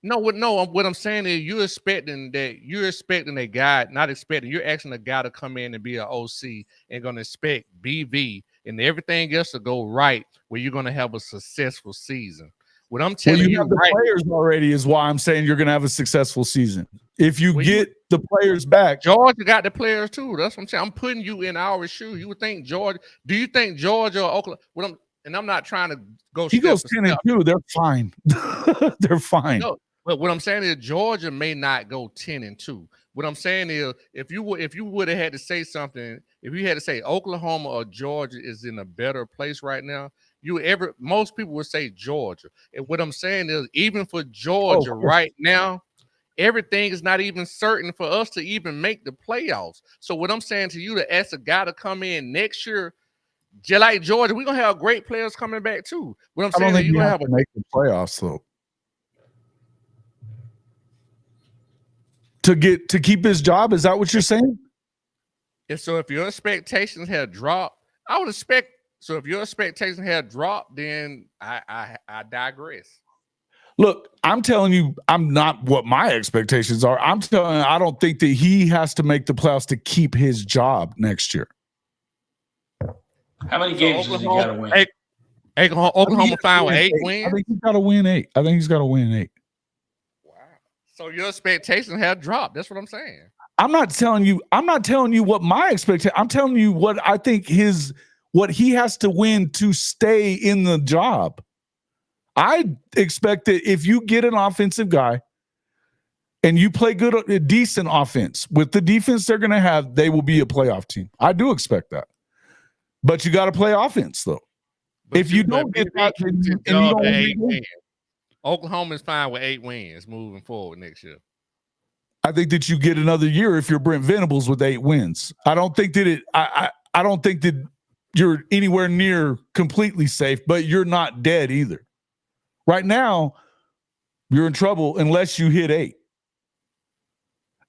No, what I'm saying is you're asking a guy to come in and be an OC and going to expect BV and everything else to go right where you're going to have a successful season. What I'm telling you, have the players already is why I'm saying you're going to have a successful season. If you get the players back. Georgia got the players too. That's what I'm saying. I'm putting you in our shoe. You would think Georgia. Do you think Georgia or Oklahoma? and I'm not trying to go. He step goes for 10-2. They're fine. They're fine. No, but what I'm saying is Georgia may not go 10-2. What I'm saying is if you would have had to say something, if you had to say Oklahoma or Georgia is in a better place right now, most people would say Georgia. And what I'm saying is even for Georgia right now, everything is not even certain for us to even make the playoffs. So what I'm saying to you, to ask a guy to come in next year, just like Georgia, we're gonna have great players coming back too. What I'm I don't saying is think you're you gonna have to make the playoffs though. To keep his job, is that what you're saying? If your expectations had dropped, I would expect. So if your expectations had dropped, then I digress. Look, I'm telling you, I'm not what my expectations are. I'm telling you, I don't think that he has to make the playoffs to keep his job next year. How many games does he got to win? Oklahoma fine with 8 wins. I think he's got to win 8. Wow. So your expectations have dropped. That's what I'm saying. I'm not telling you what my expectation. I'm telling you what I think what he has to win to stay in the job. I expect that if you get an offensive guy and you play decent offense with the defense they're going to have, they will be a playoff team. I do expect that. But you got to play offense though. But if you don't get that, and you don't 8 wins. Oklahoma is fine with 8 wins moving forward next year. I think that you get another year if you're Brent Venables with 8 wins. I don't think that I don't think that you're anywhere near completely safe, but you're not dead either. Right now, you're in trouble unless you hit 8.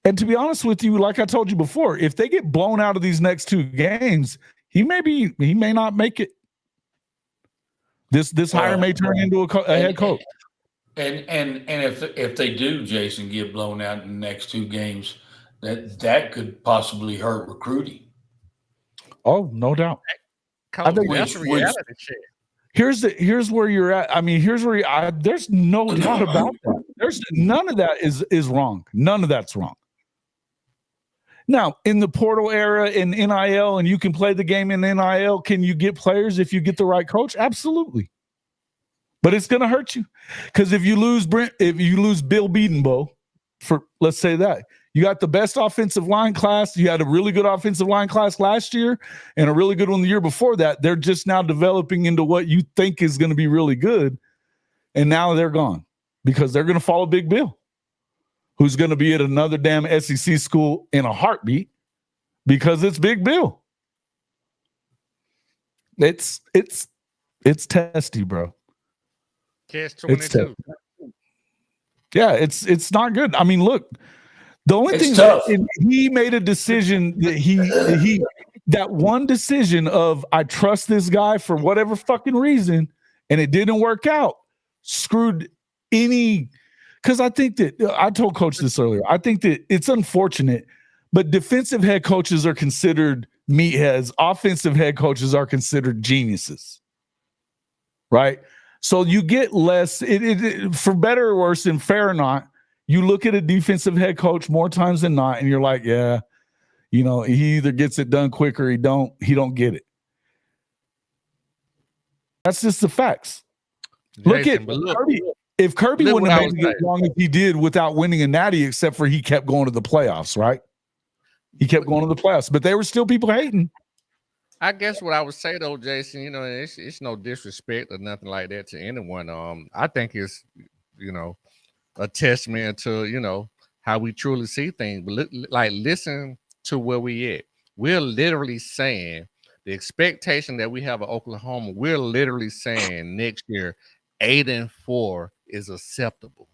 And to be honest with you, like I told you before, if they get blown out of these next 2 games, he may not make it. This hire may turn into a head coach. And if they do, Jason, get blown out in the next 2 games, that could possibly hurt recruiting. Oh, no doubt. I think that's reality check. Here's where you're at. I mean, there's no doubt about that. There's none of that is wrong. None of that's wrong. Now, in the portal era in NIL, and you can play the game in NIL, can you get players if you get the right coach? Absolutely. But it's going to hurt you because if you lose Bill Bedenbaugh, for let's say that, you got the best offensive line class. You had a really good offensive line class last year and a really good one the year before that. They're just now developing into what you think is going to be really good. And now they're gone because they're going to follow Big Bill, who's going to be at another damn SEC school in a heartbeat because it's Big Bill. It's testy, bro. Catch 22. Yeah, it's not good. I mean, look, the only thing that he made a decision that that one decision of I trust this guy for whatever fucking reason, and it didn't work out, screwed any. Because I think that I told Coach this earlier. I think that it's unfortunate, but defensive head coaches are considered meatheads. Offensive head coaches are considered geniuses, right? So you get less, for better or worse, and fair or not, you look at a defensive head coach more times than not, and you're like, yeah, he either gets it done quick or he don't get it. That's just the facts. Look at Kirby. If Kirby wouldn't have made it as long as he did without winning a natty, except for he kept going to the playoffs, right? He kept going to the playoffs, but there were still people hating. I guess what I would say though, Jason, it's no disrespect or nothing like that to anyone. I think it's, a testament to, how we truly see things. But listen to where we at. We're literally saying the expectation that we have at Oklahoma, we're literally saying next year 8-4 is acceptable.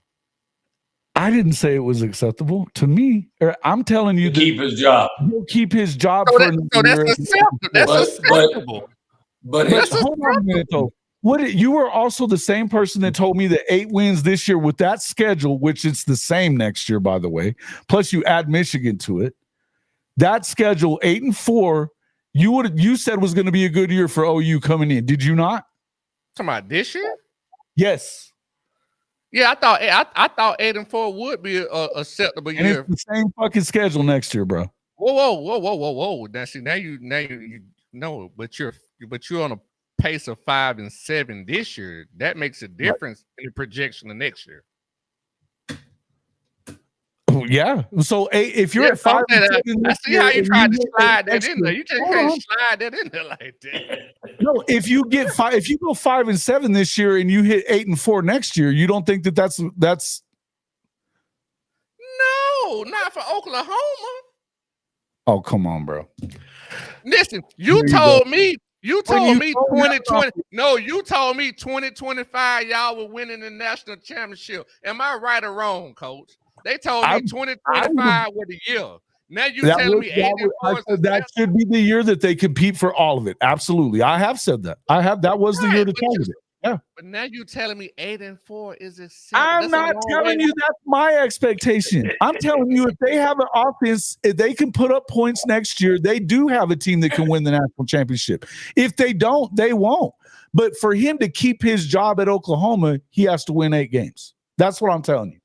I didn't say it was acceptable to me. I'm telling you, keep his job. He'll keep his job so for that's acceptable. That's acceptable. But hold on a minute though. You were also the same person that told me that 8 wins this year with that schedule, which it's the same next year, by the way. Plus, you add Michigan to it. That schedule, 8-4, you said was going to be a good year for OU coming in. Did you not? Talking about this year? Yes. Yeah, I thought 8-4 would be a acceptable year. And it's the same fucking schedule next year, bro. Whoa. Now you know, but you're on a pace of 5-7 this year, that makes a difference in the projection of next year. Oh, yeah. So if you're at 5 and 7 I see how you tried to slide that in there. You just can't on. slide that in there like that. No, if you go 5 and 7 this year and you hit 8 and 4 next year, you don't think that's No, not for Oklahoma. Oh, come on, bro. Listen, you told me 2020. No, you told me 2025 y'all were winning the national championship. Am I right or wrong, Coach? They told me 2025 was the year. Now you telling me 8 and 4 that should be the year that they compete for all of it. Absolutely. I have said that. That was the year to target it. Yeah. But now you telling me 8 and 4 is a I'm not telling you that's my expectation. I'm telling you if they have an offense, if they can put up points next year, they do have a team that can win the national championship. If they don't, they won't. But for him to keep his job at Oklahoma, he has to win 8 games. That's what I'm telling you.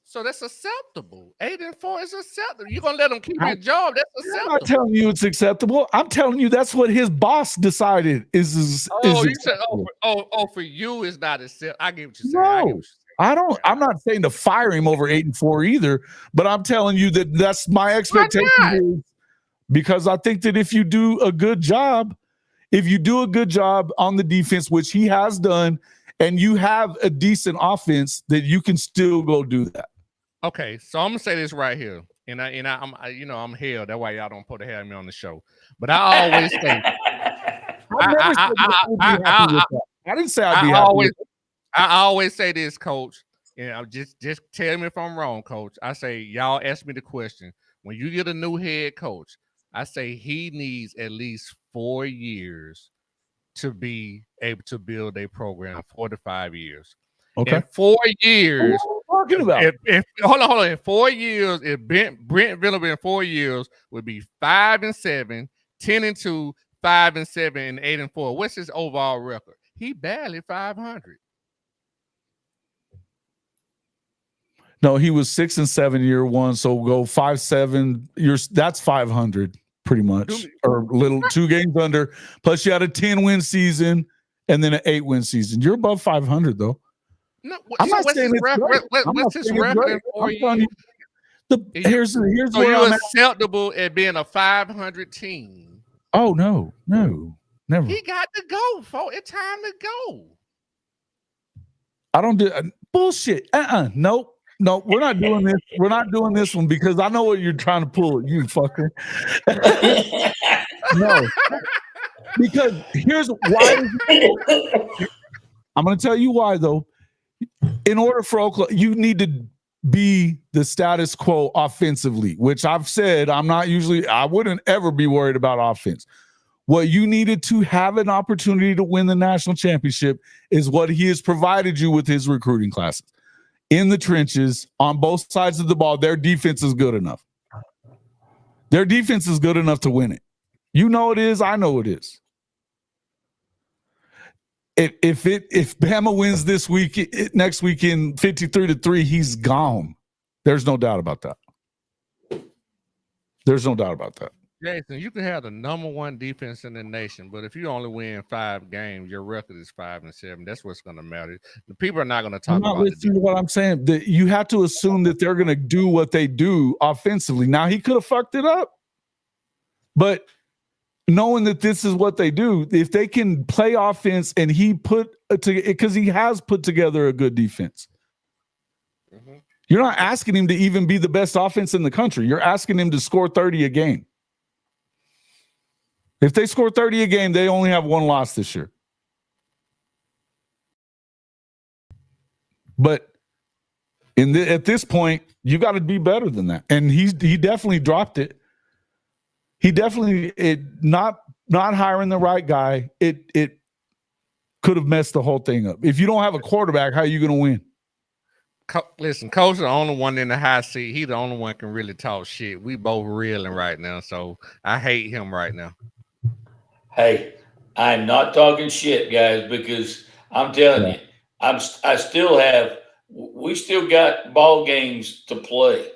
So that's acceptable. 8 and 4 is acceptable. You're gonna let him keep his job. That's acceptable. I'm not telling you it's acceptable. I'm telling you that's what his boss decided is you said for you it's not acceptable. I get what you're saying. No, I don't. I'm not saying to fire him over 8 and 4 either, but I'm telling you that's my expectation because I think that if you do a good job on the defense, which he has done, and you have a decent offense, that you can still go do that. Okay, so I'm gonna say this right here, and I'm hell. That's why y'all don't put have me on the show. But I always say, I didn't say I'd be happy. I always say this, Coach. And just tell me if I'm wrong, Coach. I say y'all ask me the question when you get a new head coach. I say he needs at least 4 years to be able to build a program. 4 to 5 years. Okay. In 4 years. Talking about hold on. In 4 years, if Brent Venables in 4 years would be 5 and 7, 10 and 2, 5 and 7, and 8 and 4. What's his overall record? He barely 500. No, he was 6 and 7 year one. So go 5-7. That's 500 pretty much, or little 2 games under. Plus you had a 10-win season and then an 8-win season. You're above 500 though. No, I'm not saying it's record. What's his record in 4 years? Here's so where you're I'm acceptable at being a 500 team. Oh no, never. He got to go, folks. It's time to go. I don't do bullshit. Nope. No, we're not doing this. We're not doing this one because I know what you're trying to pull, you fucker. No, because here's why. I'm going to tell you why, though. In order for Oklahoma, you need to be the status quo offensively, which I've said I wouldn't ever be worried about offense. What you needed to have an opportunity to win the national championship is what he has provided you with his recruiting classes. In the trenches, on both sides of the ball, their defense is good enough. Their defense is good enough to win it. You know it is. I know it is. If Bama wins this week, next weekend, 53-3, he's gone. There's no doubt about that. There's no doubt about that. Jason, you can have the #1 defense in the nation, but if you only win 5 games, your record is 5 and 7. That's what's going to matter. The people are not going to talk about it. Listening to what I'm saying. That you have to assume that they're going to do what they do offensively. Now he could have fucked it up, but knowing that this is what they do, if they can play offense and because he has put together a good defense. Mm-hmm. You're not asking him to even be the best offense in the country. You're asking him to score 30 a game. If they score 30 a game, they only have 1 loss this year. But at this point, you got to be better than that. And he definitely dropped it. He definitely not hiring the right guy. It could have messed the whole thing up. If you don't have a quarterback, how are you going to win? Listen, Coach is the only one in the high seat. He the only one can really talk shit. We both reeling right now, so I hate him right now. Hey, I'm not talking shit, guys, because I'm telling you, we still got ball games to play.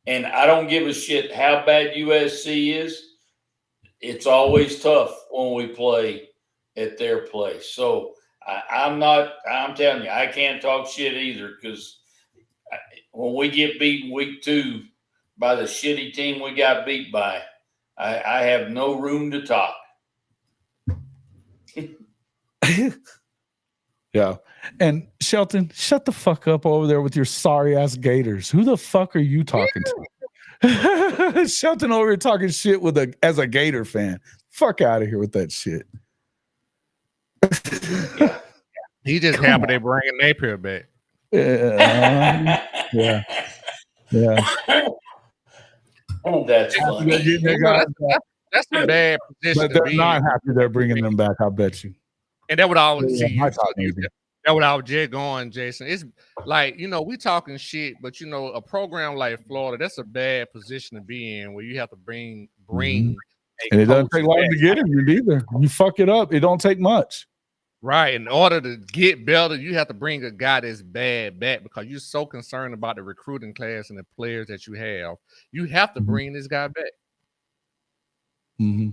And I don't give a shit how bad USC is. It's always tough when we play at their place. So I'm telling you, I can't talk shit either, because when we get beaten week 2 by the shitty team we got beat by, I have no room to talk. Yeah. And Shelton, shut the fuck up over there with your sorry ass Gators. Who the fuck are you talking to? Shelton over here talking shit as a Gator fan. Fuck out of here with that shit. Yeah. He just happy they bringing Napier back. Yeah. Oh, that's funny. That's a bad position But to they're be not in. happy they're bringing them back, I bet you. And that would always see my top maybe. that what I was just going, Jason. It's like, we talking shit, but a program like Florida, that's a bad position to be in, where you have to bring and it doesn't take long to get him either. You fuck it up, it don't take much. Right. In order to get better, you have to bring a guy that's bad back, because you're so concerned about the recruiting class and the players that you have. You have to bring this guy back. Mm-hmm.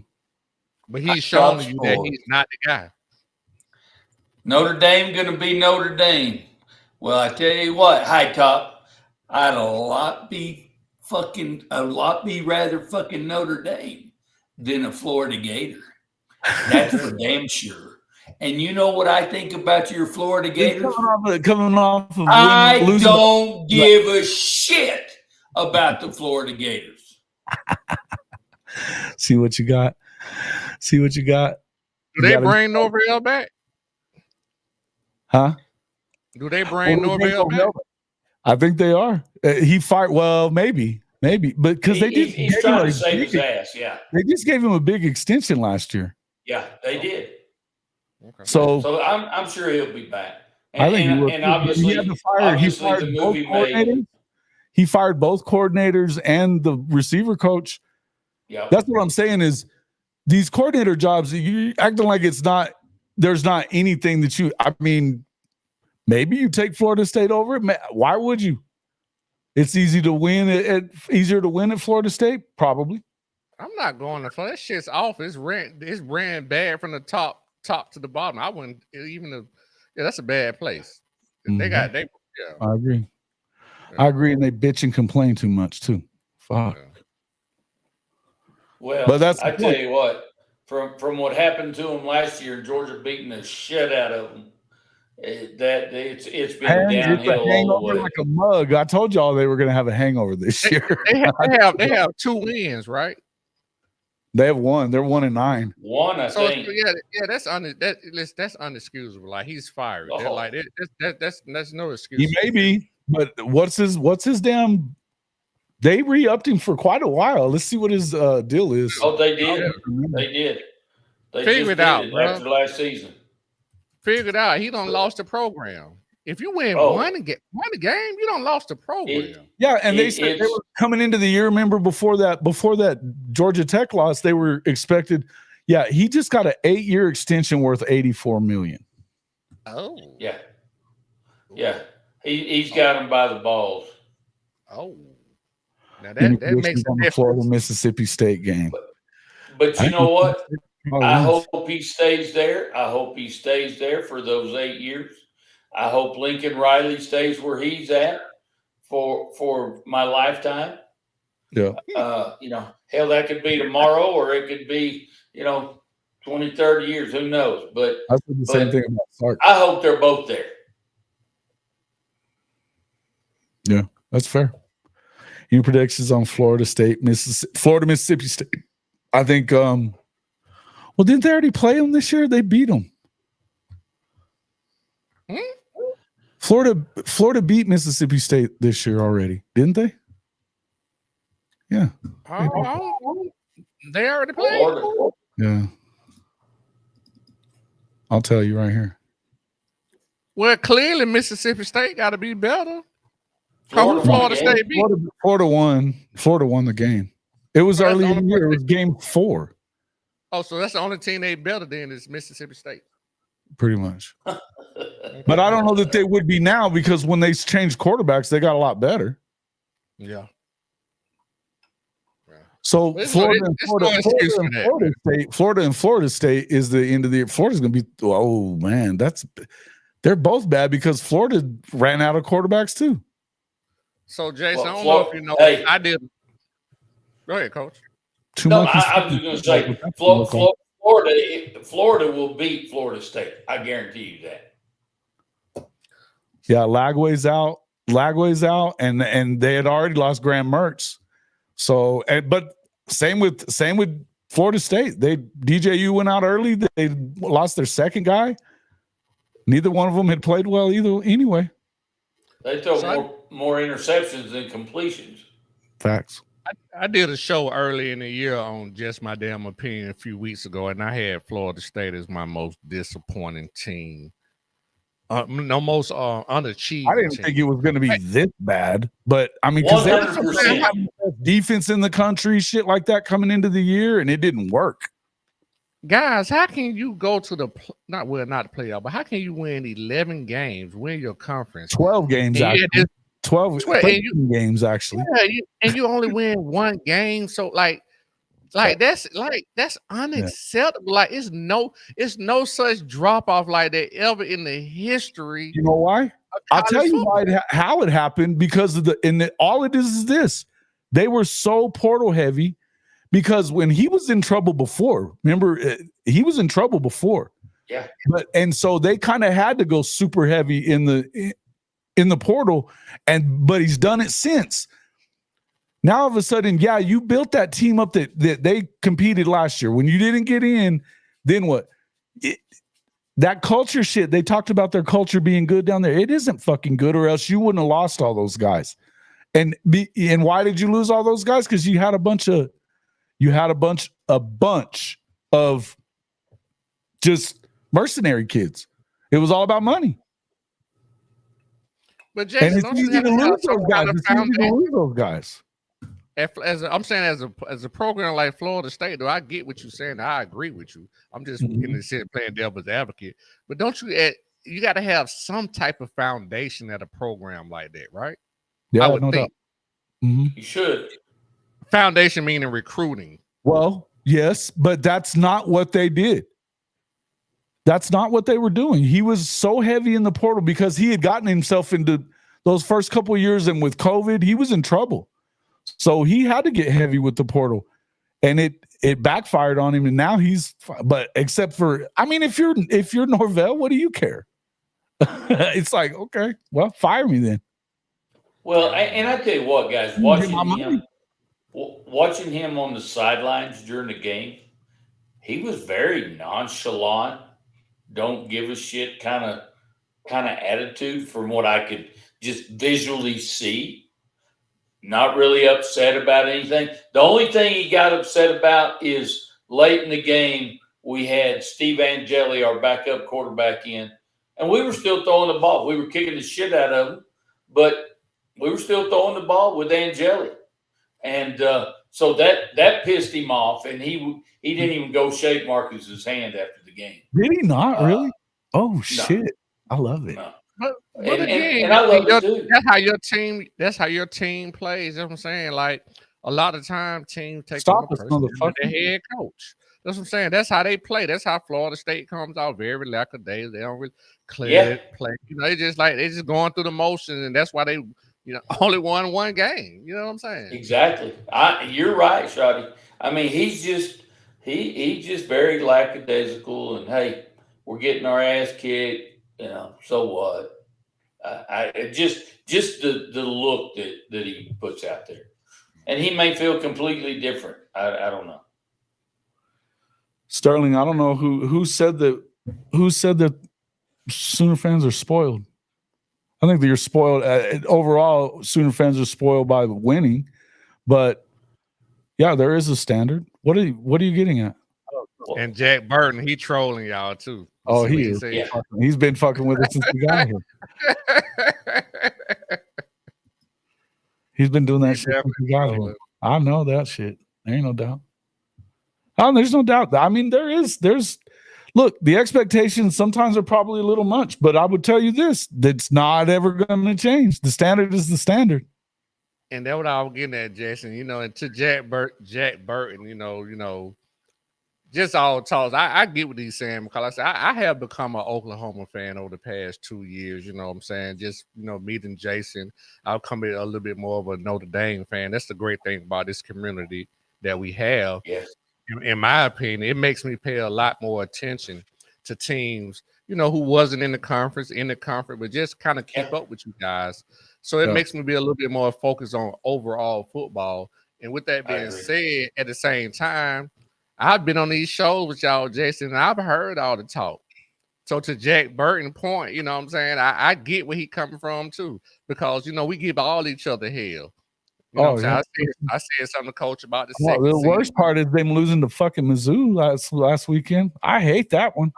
But he's showing you that he's not the guy. Notre Dame gonna be Notre Dame. Well, I tell you what, High Top, I'd a lot be rather fucking Notre Dame than a Florida Gator. That's for damn sure. And you know what I think about your Florida Gators? Coming off of I don't give a shit about the Florida Gators. See what you got. Do they bring Norvell back? Huh? Do they bring Norvell back? I think they are. He fired. Well, maybe, but because he's trying to save his ass. Yeah, they just gave him a big extension last year. Yeah, they did. Okay. So I'm sure he'll be back. I think and obviously, he had to fire. He fired the both movie coordinators. He fired both coordinators and the receiver coach. Yeah, that's what I'm saying is these coordinator jobs. You acting like it's not. There's not anything that you. I mean, maybe you take Florida State over it. Why would you? It's easy to win. Easier to win at Florida State, probably. I'm not going to Florida. That shit's off. It's ran bad from the top to the bottom. I wouldn't even. That's a bad place. Mm-hmm. I agree. Yeah. I agree, and they bitch and complain too much too. Fuck. Yeah. Well, but I tell you what. From what happened to them last year, Georgia beating the shit out of them. It's been downhill all the way. Like a mug. I told y'all they were going to have a hangover this year. They have 2 wins, right? They have 1. They're 1-9. One, I think. Yeah, that's unexcusable. Like, he's fired. Oh. Like that's no excuse. He may be, but what's his damn? They re-upped him for quite a while. Let's see what his deal is. Oh, they did. They did. They figured it out after last season. Figured out. He done lost the program. If you win one game, you done lost the program. And they said they were coming into the year. Remember before that Georgia Tech loss, they were expected. Yeah, he just got an 8-year extension worth $84 million. Oh, yeah. He's got him by the balls. Oh. Now that makes the Florida Mississippi State game. But you know what? I hope he stays there. I hope he stays there for those 8 years. I hope Lincoln Riley stays where he's at for my lifetime. Yeah. Hell, that could be tomorrow, or it could be 20, 30 years. Who knows? But I said the same thing about Sark. I hope they're both there. Yeah, that's fair. Any predictions on Florida Mississippi State? I think. Well, didn't they already play them this year? They beat them. Florida beat Mississippi State this year already, didn't they? Yeah. They already played. Yeah. I'll tell you right here. Well, clearly Mississippi State got to be better. Florida State beat. Florida won. Florida won the game. It was early in the year. It was game 4. Oh, so that's the only team they better than is Mississippi State. Pretty much. But I don't know that they would be now, because when they changed quarterbacks, they got a lot better. Yeah. So There's Florida no- and there's no Florida, excuse Florida, for and that, Florida man. State, Florida and Florida State is the end of the year. Florida's going to be, oh man, they're both bad because Florida ran out of quarterbacks too. So, Jason, Well, I don't know if you know. hey. I did. Go ahead, Coach. Two No, monkeys. I was just going to say, Florida will beat Florida State. I guarantee you that. Yeah, Lagway's out, and they had already lost Graham Mertz. So, but same with Florida State. DJU went out early. They lost their second guy. Neither one of them had played well either. Anyway, They throw more interceptions than completions. facts. I did a show early in the year on Just My Damn Opinion a few weeks ago, and I had Florida State as my most disappointing team. Most unachieving. I didn't think it was going to be this bad, but I mean, because they were 100%. defense in the country, shit like that coming into the year, and it didn't work. Guys, how can you go to the not the playoff, but how can you win 11 games, win your conference, 12 games, and actually. 12 games actually. Yeah, and you only win one game, so that's unacceptable. Like it's no such drop off like that ever in the history. You know why? I'll tell you how it happened, because of all it is this. They were so portal heavy because when he was in trouble before, remember, he was in trouble before. Yeah. And so they kind of had to go super heavy in the portal, but he's done it since. Now all of a sudden, yeah, you built that team up that they competed last year. When you didn't get in, then what? That culture shit, they talked about their culture being good down there. It isn't fucking good, or else you wouldn't have lost all those guys. And why did you lose all those guys? Because you had a bunch of just mercenary kids. It was all about money. But Jason, and it's easy to lose those guys. It's easy to lose those guys. I'm saying, as a program like Florida State, though, I get what you're saying. I agree with you. I'm just in the sense playing devil's advocate. But don't you got to have some type of foundation at a program like that, right? Yeah, I would no think. doubt. Mm-hmm. You should. Foundation meaning recruiting. Well, yes, but that's not what they did. That's not what they were doing. He was so heavy in the portal because he had gotten himself into those first couple of years, and with COVID, he was in trouble. So he had to get heavy with the portal, and it backfired on him. And now but except for, I mean, if you're Norvell, what do you care? It's like, okay, well, fire me then. Well, and I tell you what, guys, watching him on the sidelines during the game, he was very nonchalant, don't give a shit kind of attitude from what I could just visually see. Not really upset about anything. The only thing he got upset about is late in the game, we had Steve Angeli, our backup quarterback, in, and we were still throwing the ball. We were kicking the shit out of him, but we were still throwing the ball with Angeli. And so that pissed him off, and he didn't even go shake Marcus's hand after the game. Did he not really? Oh, shit. I love it. No. But again, and I love it too. That's how your team plays. That's what I'm saying. Like a lot of time teams take Stop the us, motherfucker. head coach. That's what I'm saying. That's how they play. That's how Florida State comes out very lackadaisical. They don't really play. You know, they just going through the motions, and that's why they only won one game. You know what I'm saying? Exactly. You're right, Shotty. I mean, he's just very lackadaisical, and hey, we're getting our ass kicked. So what? Just the look that he puts out there, and he may feel completely different. I don't know. Sterling, I don't know who said that. Who said that Sooner fans are spoiled? I think that you're spoiled. Overall, Sooner fans are spoiled by winning, but yeah, there is a standard. What are you getting at? And Jack Burton, he trolling y'all too. Oh, he is. Yeah. He's been fucking with us since we got here. He's been doing that shit since we got here. I know that shit. There ain't no doubt. Oh, there's no doubt. I mean, there's look, the expectations sometimes are probably a little much, but I would tell you this, that's not ever going to change. The standard is the standard. And that's what I was getting at, Jason. You know, and to Jack Burton, you know, just all talks. I get what he's saying because I said I have become an Oklahoma fan over the past 2 years. You know what I'm saying? Just, you know, meeting Jason, I've come a little bit more of a Notre Dame fan. That's the great thing about this community that we have. Yes. In my opinion, it makes me pay a lot more attention to teams, you know, who wasn't in the conference, but just kind of keep up with you guys. So it makes me be a little bit more focused on overall football. And with that being said, at the same time, I've been on these shows with y'all, Jason, and I've heard all the talk. So to Jack Burton point, you know what I'm saying? I get where he coming from too, because, you know, we give all each other hell. You know what I'm saying? I said something to Coach about the second the season. worst part is them losing to fucking Mizzou last weekend. I hate that one.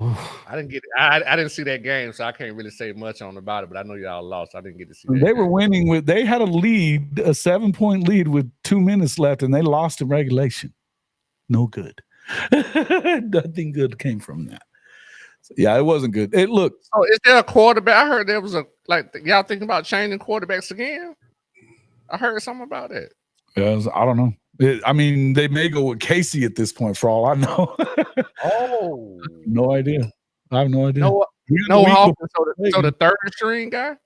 I didn't get. I didn't see that game, so I can't really say much about it. But I know y'all lost. I didn't get to see. They were winning with. They had a 7-point lead with 2 minutes left, and they lost in regulation. No good. Nothing good came from that. So, yeah, it wasn't good. It looked. Oh, is there a quarterback? I heard there was y'all thinking about changing quarterbacks again. I heard something about it. I don't know. I mean, they may go with Casey at this point, for all I know. Oh, no idea. I have no idea. No HOF. So the third string guy.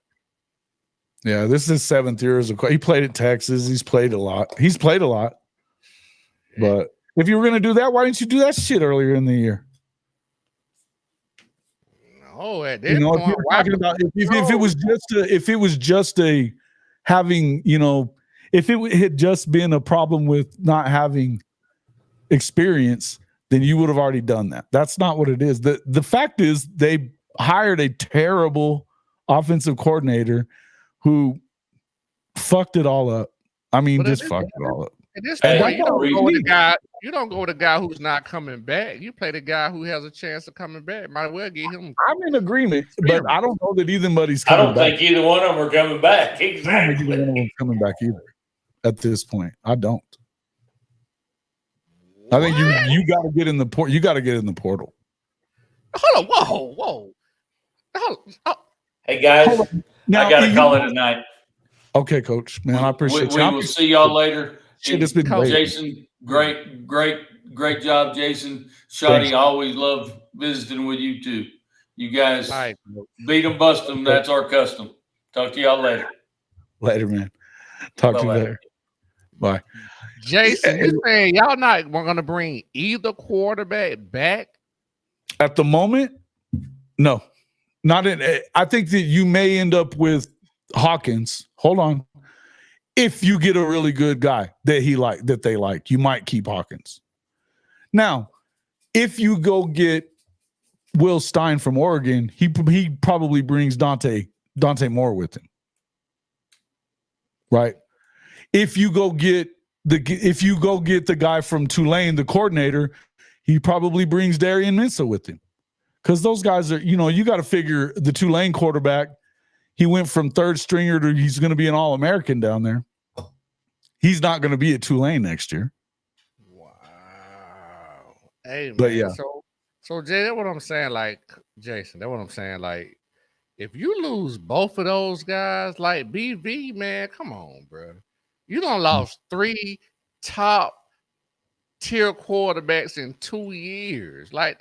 Yeah, this is 7th year as a. He played at Texas. He's played a lot. But if you were going to do that, why didn't you do that shit earlier in the year? No, at this point, if it was just a having, you know, if it had just been a problem with not having experience, then you would have already done that. That's not what it is. The fact is they hired a terrible offensive coordinator who fucked it all up. I mean, just fucked it all up. At this point, you don't go with a guy who's not coming back. You play the guy who has a chance of coming back. Might well get him. I'm in agreement, but I don't know that anybody's coming back. I don't think either one of them are coming back. Exactly. I don't think either one of them coming back either. At this point, I don't. I think you got to get in the port. You got to get in the portal. Hold on, whoa. Hey guys, now, I got to call it a night. Okay, Coach. Man, I appreciate you. We will see y'all later. Shit, it's been great. Jason, great job, Jason. Shotty, always love visiting with you too. You guys beat them, bust them. That's our custom. Talk to y'all later. Later, man. Talk to you later. Bye. Jason, you saying y'all not going to bring either quarterback back? At the moment, no. Not in. I think that you may end up with Hawkins. Hold on. If you get a really good guy that they like, you might keep Hawkins. Now, if you go get Will Stein from Oregon, he probably brings Dante Moore with him. Right? If you go get the guy from Tulane, the coordinator, he probably brings Darian Mensah with him. Because those guys are, you know, you got to figure the Tulane quarterback, he went from third stringer to he's going to be an All-American down there. He's not going to be at Tulane next year. Wow. Hey, man. But yeah. So Jay, that's what I'm saying. Like, Jason, that's what I'm saying. Like, if you lose both of those guys, like BV, man, come on, bro. You done lost 3 top tier quarterbacks in 2 years. Like,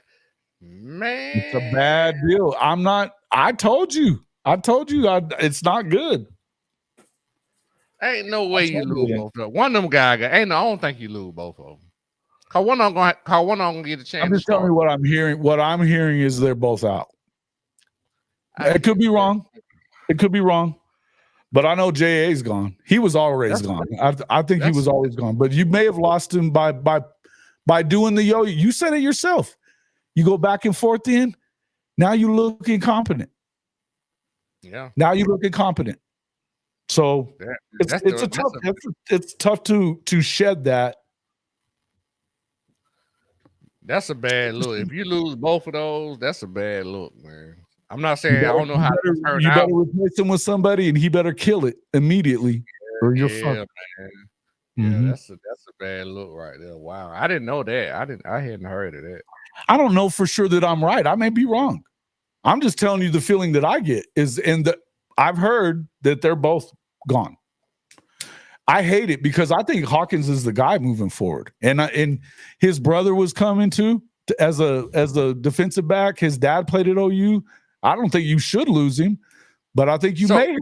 man, it's a bad deal. I told you it's not good. Ain't no way you lose both of them. One of them guys, I don't think you lose both of them. Cause one of them gonna get a chance. I'm just telling you what I'm hearing. What I'm hearing is they're both out. It could be wrong. But I know JA's gone. He was always gone. I think he was always gone. But you may have lost him by doing the yo. You said it yourself. You go back and forth in. Now you look incompetent. Yeah. Now you look incompetent. So it's tough to shed that. That's a bad look. If you lose both of those, that's a bad look, man. I'm not saying I don't know how to turn you out. better replace him with somebody, and he better kill it immediately, or you're fucked. Man. Yeah, that's a bad look right there. Wow, I didn't know that. I hadn't heard of that. I don't know for sure that I'm right. I may be wrong. I'm just telling you the feeling that I get is, and I've heard that they're both gone. I hate it because I think Hawkins is the guy moving forward, and his brother was coming too as a defensive back. His dad played at OU. I don't think you should lose him, but I think you may have.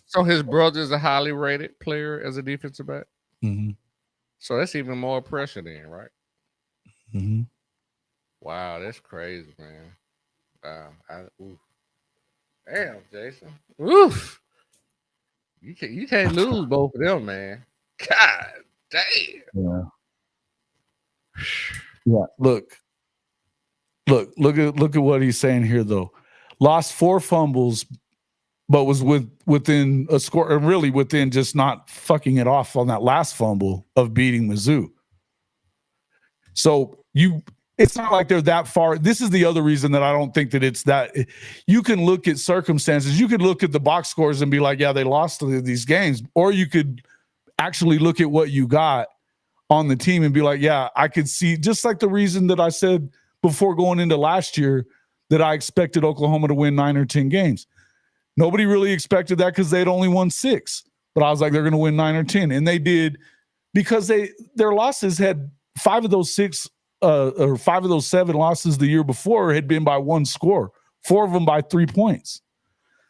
So his brother is a highly rated player as a defensive back. Mm-hmm. So that's even more pressure then, right? Mm-hmm. Wow, that's crazy, man. Wow. Damn, Jason. Oof. You can't lose both of them, man. God damn. Yeah. Yeah. Look at what he's saying here, though. Lost 4 fumbles, but was within a score, and really within just not fucking it off on that last fumble of beating Mizzou. So it's not like they're that far. This is the other reason that I don't think that it's that. You can look at circumstances. You could look at the box scores and be like, yeah, they lost these games. Or you could actually look at what you got on the team and be like, yeah, I could see, just like the reason that I said before going into last year that I expected Oklahoma to win 9 or 10 games. Nobody really expected that because they'd only won 6. But I was like, they're going to win 9 or 10. And they did, because their losses had 5 of those 6 or 5 of those 7 losses the year before had been by 1 score, 4 of them by 3 points.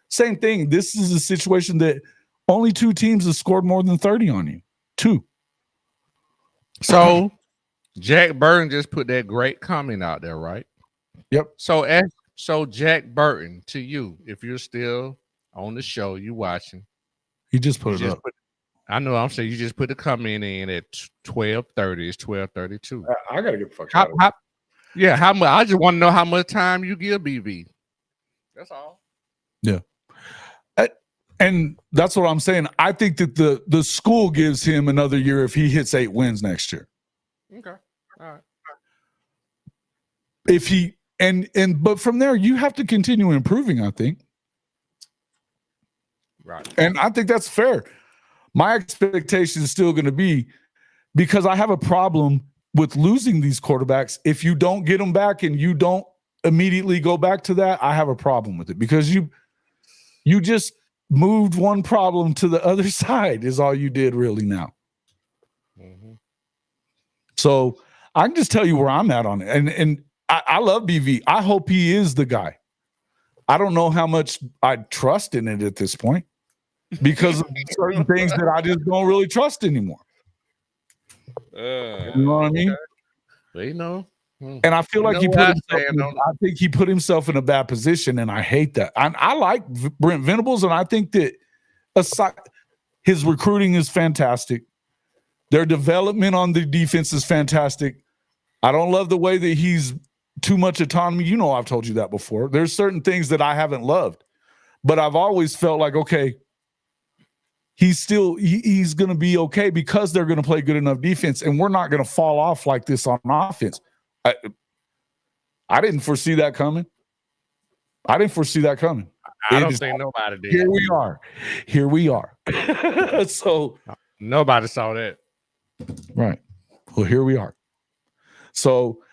Same thing. This is a situation that only 2 teams have scored more than 30 on you. 2. So Jack Burton just put that great comment out there, right? Yep. So Jack Burton, to you, if you're still on the show, you watching. He just put it up. I know. I'm saying you just put the comment in at 12:30. It's 12:32. I gotta get the fuck out of here. How much? I just want to know how much time you give BV. That's all. Yeah. And that's what I'm saying. I think that the school gives him another year if he hits 8 wins next year. Okay. All right. If he but from there you have to continue improving, I think. Right. And I think that's fair. My expectation is still going to be, because I have a problem with losing these quarterbacks. If you don't get them back and you don't immediately go back to that, I have a problem with it, because you just moved one problem to the other side is all you did really now. Mm-hmm. So I can just tell you where I'm at on it. And I love BV. I hope he is the guy. I don't know how much I trust in it at this point, because of certain things that I just don't really trust anymore. You know what I mean? Okay. And I feel like I think he put himself in a bad position, and I hate that. I like Brent Venables, and I think that aside, his recruiting is fantastic. Their development on the defense is fantastic. I don't love the way that he's too much autonomy. You know, I've told you that before. There's certain things that I haven't loved, but I've always felt like, okay, he's going to be okay because they're going to play good enough defense, and we're not going to fall off like this on offense. I didn't foresee that coming. I don't think nobody did. Here we are. So nobody saw that. Right. Well, here we are. So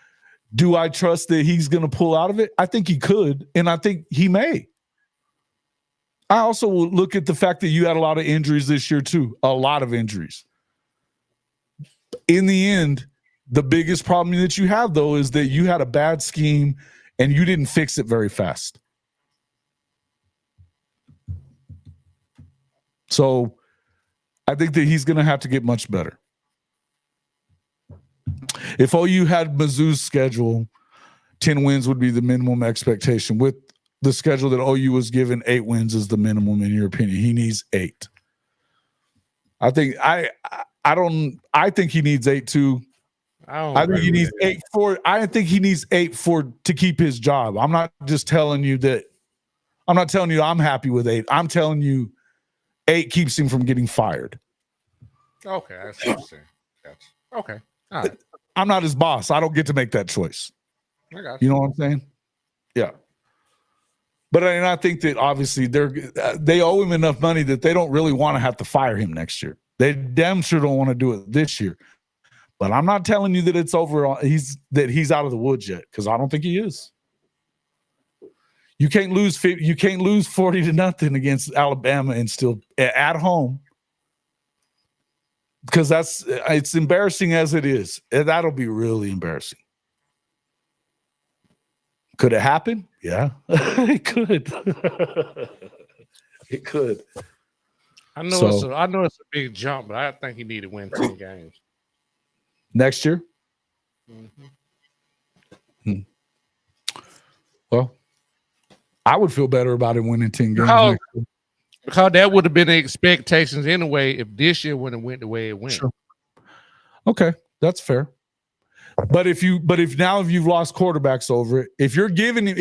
do I trust that he's going to pull out of it? I think he could, and I think he may. I also will look at the fact that you had a lot of injuries this year too. A lot of injuries. In the end, the biggest problem that you have, though, is that you had a bad scheme and you didn't fix it very fast. So I think that he's going to have to get much better. If OU had Mizzou's schedule, 10 wins would be the minimum expectation. With the schedule that OU was given, 8 wins is the minimum, in your opinion. He needs 8. I think he needs 8 too. I think he needs 8 to keep his job. I'm not telling you I'm happy with 8. I'm telling you 8 keeps him from getting fired. Okay, that's interesting. Okay. All right. I'm not his boss. I don't get to make that choice. I got you know what I'm saying? Yeah. But I think that obviously they owe him enough money that they don't really want to have to fire him next year. They damn sure don't want to do it this year. But I'm not telling you that it's over. He's out of the woods yet, because I don't think he is. You can't lose 40-0 against Alabama and still at home, because it's embarrassing as it is. That'll be really embarrassing. Could it happen? Yeah, it could. It could. I know it's a big jump, but I think he need to win 10 games next year. Mm-hmm. Well, I would feel better about him winning 10 games because, next year. Because that would have been the expectations anyway if this year wouldn't have went the way it went. Sure. Okay, that's fair. But if you've lost quarterbacks over it, if you're giving him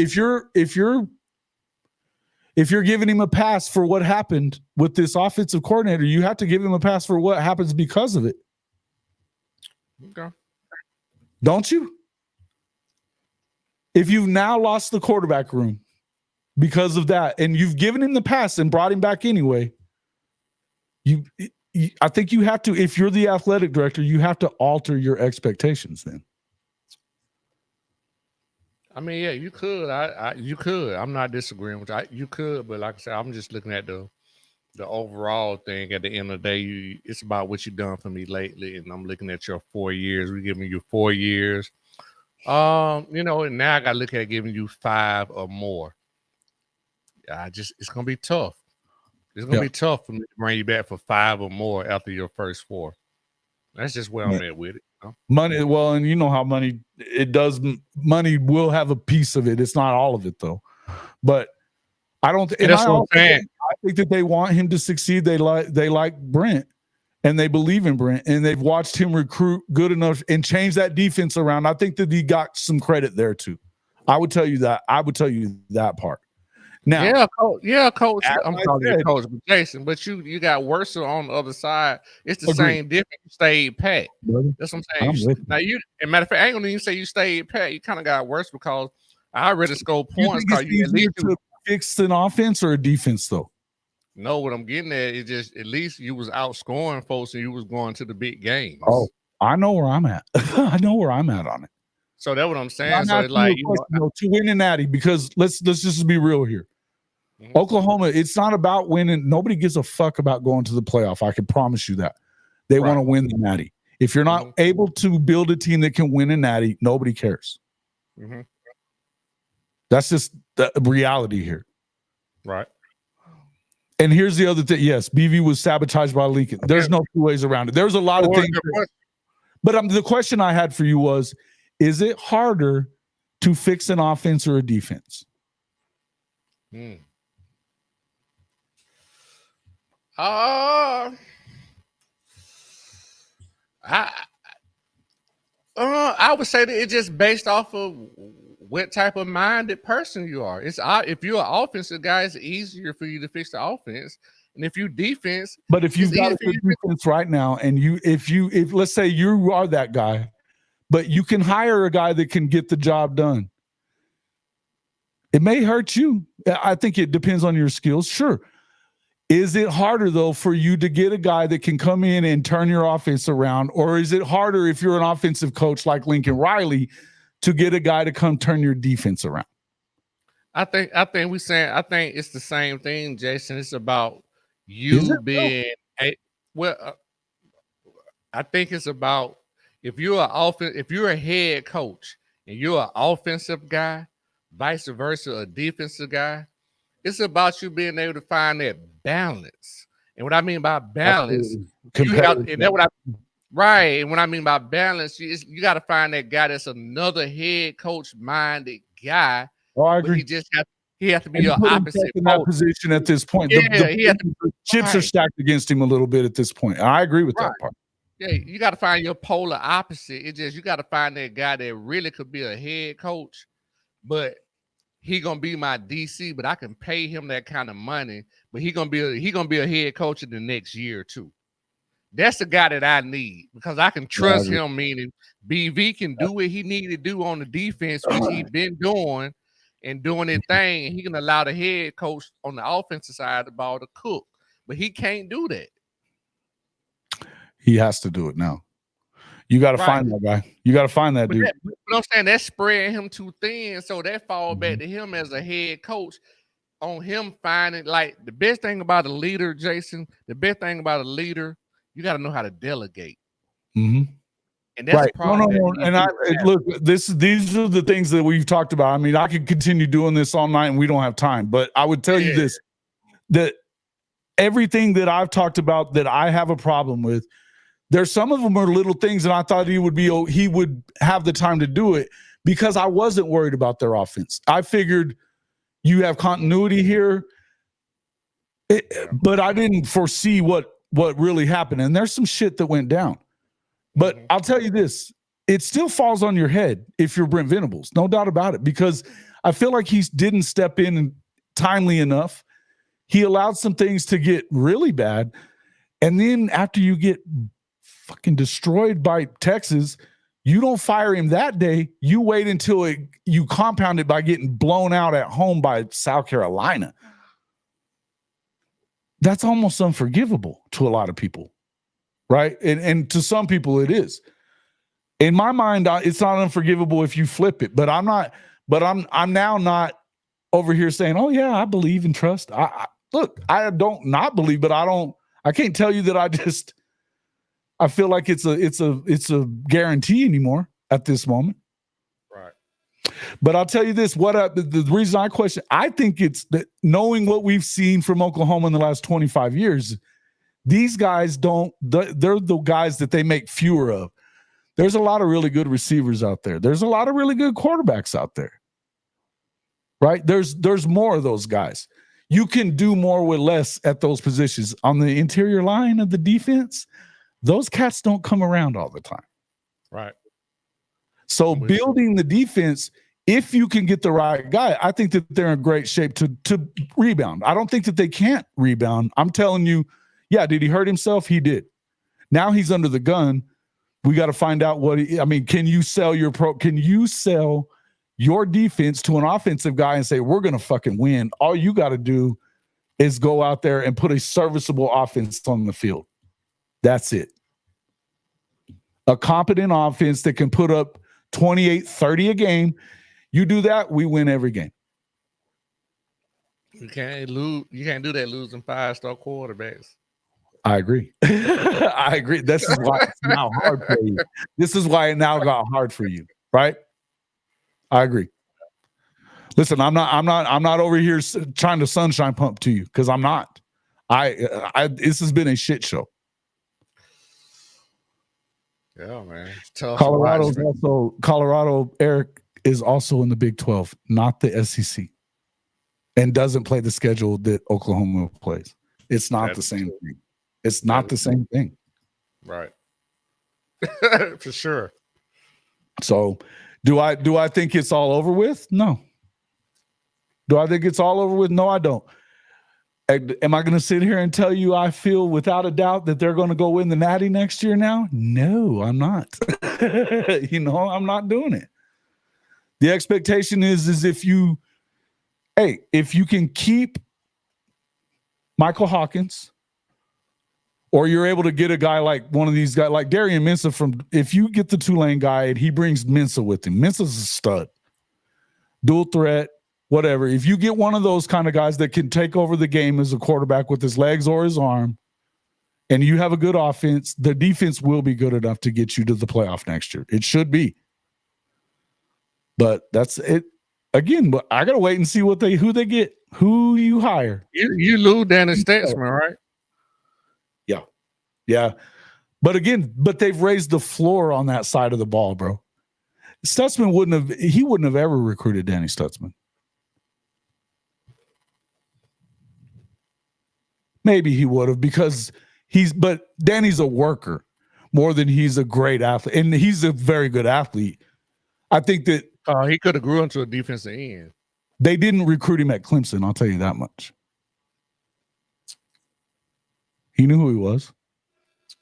a pass for what happened with this offensive coordinator, you have to give him a pass for what happens because of it. Okay. Don't you? If you've now lost the quarterback room because of that, and you've given him the pass and brought him back anyway, I think you have to, if you're the athletic director, you have to alter your expectations then. I mean, yeah, you could. You could. I'm not disagreeing with you. You could, but like I said, I'm just looking at the overall thing. At the end of the day, it's about what you've done for me lately, and I'm looking at your 4 years. We're giving you 4 years. And now I got to look at giving you 5 or more. It's gonna be tough. It's gonna be tough for me to bring you back for 5 or more after your first 4. That's just where I'm at with it. Money, well, and you know how money will have a piece of it. It's not all of it though. But I don't. And that's what I'm saying. I think that they want him to succeed. They like Brent, and they believe in Brent, and they've watched him recruit good enough and change that defense around. I think that he got some credit there too. I would tell you that. I would tell you that part. Now, coach. I'm calling you coach, but Jason. But you got worse on the other side. It's the same difference. You stayed pat. That's what I'm saying. Now and matter of fact, I ain't gonna even say you stayed pat. You kind of got worse because I already scored points. You at least to fix an offense or a defense though. No, what I'm getting at is just at least you was outscoring folks and you was going to the big games. Oh, I know where I'm at. I know where I'm at on it. So that's what I'm saying. So it's like to win a natty, because let's just be real here. Mm-hmm. Oklahoma, it's not about winning. Nobody gives a fuck about going to the playoff. I can promise you that. They want to win the natty. If you're not able to build a team that can win a natty, nobody cares. Mm-hmm. That's just the reality here. Right. And here's the other thing. Yes, BV was sabotaged by Lincoln. There's no two ways around it. There's a lot of things. But the question I had for you was, is it harder to fix an offense or a defense? I would say that it's just based off of what type of minded person you are. If you're an offensive guy, it's easier for you to fix the offense. And if you defense, but if you've got a good defense right now, and if let's say you are that guy, but you can hire a guy that can get the job done, it may hurt you. I think it depends on your skills. Sure. Is it harder though for you to get a guy that can come in and turn your offense around, or is it harder if you're an offensive coach like Lincoln Riley to get a guy to come turn your defense around? I think it's the same thing, Jason. It's about you being I think it's about if you're a head coach and you're an offensive guy, vice versa, a defensive guy, it's about you being able to find that balance. And what I mean by balance, and what I mean by balance, you got to find that guy that's another head coach minded guy. Oh, I agree. He has to be your opposite in that position at this point. The chips are stacked against him a little bit at this point. I agree with that part. Yeah, you got to find your polar opposite. You got to find that guy that really could be a head coach, but he gonna be my DC. But I can pay him that kind of money. But he gonna be a head coach in the next year or two. That's the guy that I need because I can trust him. Meaning BV can do what he need to do on the defense, which he's been doing and doing his thing, and he can allow the head coach on the offensive side of the ball to cook. But he can't do that. He has to do it now. You got to Right. find that guy. You got to find that But, dude. but I'm saying that's spreading him too thin, so that fall back to him as a head coach on him finding like the best thing about a leader, Jason. The best thing about a leader, you got to know how to delegate, Mm-hmm. and that's a Right. problem. No. And look, these are the things that we've talked about. I mean, I could continue doing this all night, and we don't have time. But I would tell you this: that everything that I've talked about that I have a problem with. There's some of them are little things, and I thought he would have the time to do it because I wasn't worried about their offense. I figured you have continuity here, but I didn't foresee what really happened. And there's some shit that went down. But I'll tell you this: it still falls on your head if you're Brent Venables, no doubt about it. Because I feel like he didn't step in timely enough. He allowed some things to get really bad, and then after you get fucking destroyed by Texas, you don't fire him that day. You wait until you compound it by getting blown out at home by South Carolina. That's almost unforgivable to a lot of people, right? And to some people it is. In my mind, it's not unforgivable if you flip it, but I'm not. But I'm now not over here saying, "Oh yeah, I believe and trust." Look, I don't not believe, but I can't tell you that I feel like it's a guarantee anymore at this moment. Right. But I'll tell you this: the reason I question, I think it's that knowing what we've seen from Oklahoma in the last 25 years, these guys they're the guys that they make fewer of. There's a lot of really good receivers out there. There's a lot of really good quarterbacks out there. Right? There's more of those guys. You can do more with less at those positions. On the interior line of the defense, those cats don't come around all the time. Right. So building the defense, if you can get the right guy, I think that they're in great shape to rebound. I don't think that they can't rebound. I'm telling you, yeah, did he hurt himself? He did. Now he's under the gun. We got to find out can you sell your defense to an offensive guy and say, we're going to fucking win? All you got to do is go out there and put a serviceable offense on the field. That's it. A competent offense that can put up 28, 30 a game. You do that, we win every game. You can't lose. You can't do that losing 5-star quarterbacks. I agree. I agree. This is why it's now hard for you. This is why it now got hard for you, right? I agree. Listen, I'm not over here trying to sunshine pump to you because I'm not. This has been a shit show. Yeah, man. It's tough. Colorado, Eric, is also in the Big 12, not the SEC, and doesn't play the schedule that Oklahoma plays. It's not the same thing. It's not the same thing. Right. For sure. So do I think it's all over with? No. Do I think it's all over with? No, I don't. Am I going to sit here and tell you I feel without a doubt that they're going to go win the Natty next year now? No, I'm not. I'm not doing it. The expectation is if you can keep Michael Hawkins, or you're able to get a guy like one of these guys, like Darian Mensah if you get the Tulane guy and he brings Mensah with him, Mensah's a stud. Dual threat, whatever. If you get one of those kind of guys that can take over the game as a quarterback with his legs or his arm, and you have a good offense, the defense will be good enough to get you to the playoff next year. It should be. But that's it. Again, but I gotta wait and see who they get, who you hire. You lose Danny Stutzman, right? Yeah. But they've raised the floor on that side of the ball, bro. Stutzman wouldn't have ever recruited Danny Stutzman. Maybe he would have because but Danny's a worker more than he's a great athlete. And he's a very good athlete. I think that he could have grew into a defensive end. They didn't recruit him at Clemson, I'll tell you that much. He knew who he was.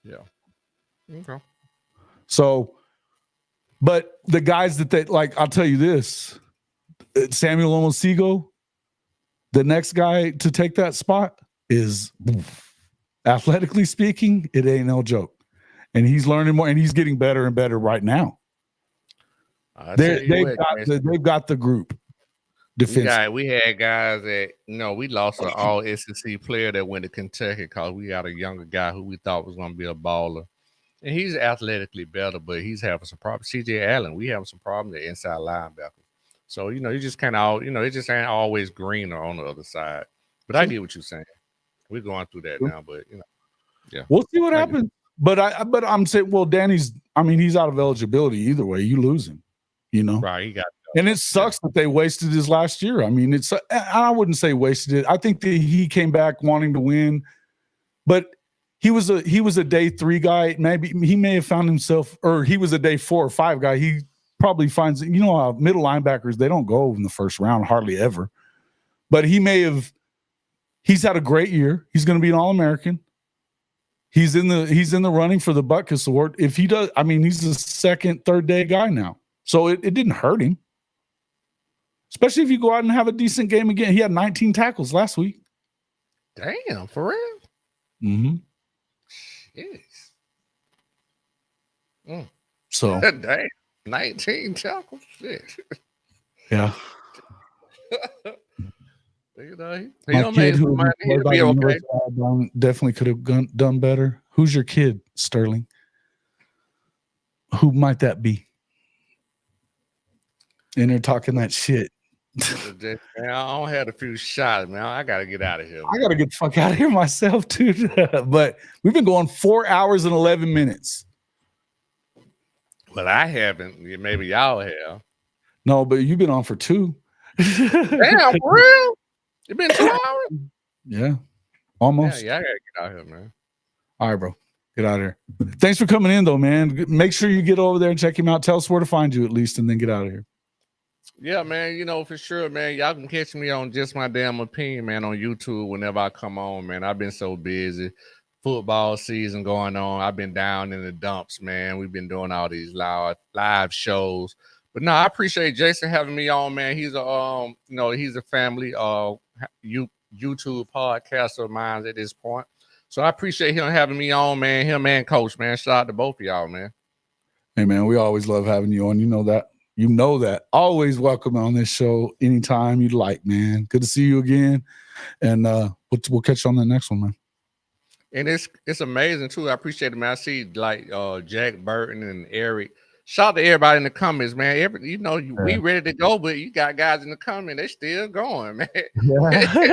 Yeah. Okay. So, but the guys I'll tell you this, Samuel Omosigo, the next guy to take that spot is, athletically speaking, it ain't no joke. and he's learning more, and he's getting better and better right now. They've got the group. We had guys that, we lost an all SEC player that went to Kentucky because we got a younger guy who we thought was going to be a baller. And he's athletically better, but he's having some problems. CJ Allen, we having some problems at inside linebacker. So, you just kind of, it just ain't always greener on the other side. But I get what you're saying. We're going through that now, but, yeah. We'll see what happens. But I'm saying, well, he's out of eligibility either way. You lose him, Right, he got. And it sucks that they wasted his last year. I wouldn't say wasted it. I think that he came back wanting to win, but he was a day 3 guy. Maybe he may have found himself, or he was a day 4 or 5 guy. He probably finds, how middle linebackers, they don't go in the first round hardly ever. But he's had a great year. He's going to be an All-American. He's in the running for the Butkus Award. If he does, he's a second, third day guy now. So it didn't hurt him. Especially if you go out and have a decent game again. He had 19 tackles last week. Damn, for real? Mm-hmm. Jeez. So damn, 19 tackles. Shit. Yeah. He'll make some money. He'll be okay. Definitely could have done better. Who's your kid, Sterling? Who might that be? And they're talking that shit. Man, I don't have a few shots, man. I gotta get out of here. I gotta get the fuck out of here myself, too. But we've been going 4 hours and 11 minutes. But I haven't. Maybe y'all have. No, but you've been on for 2. Damn, for real? It's been 2 hours? Yeah, almost. Yeah, I gotta get out of here, man. All right, bro. Get out of here. Thanks for coming in, though, man. Make sure you get over there and check him out. Tell us where to find you at least, and then get out of here. Yeah, man, for sure, man. Y'all can catch me on Just My Damn Opinion, man, on YouTube whenever I come on, man. I've been so busy. Football season going on. I've been down in the dumps, man. We've been doing all these live shows. But no, I appreciate Jason having me on, man. He's a family YouTube podcaster of mine at this point. So I appreciate him having me on, man. Him and Coach, man. Shout out to both of y'all, man. Hey, man, we always love having you on. You know that. Always welcome on this show anytime you'd like, man. Good to see you again. And we'll catch you on the next one, man. And it's amazing too. I appreciate it, man. I see Jack Burton and Eric. Shout out to everybody in the comments, man. We ready to go, but you got guys in the comments, they still going, man. Yeah.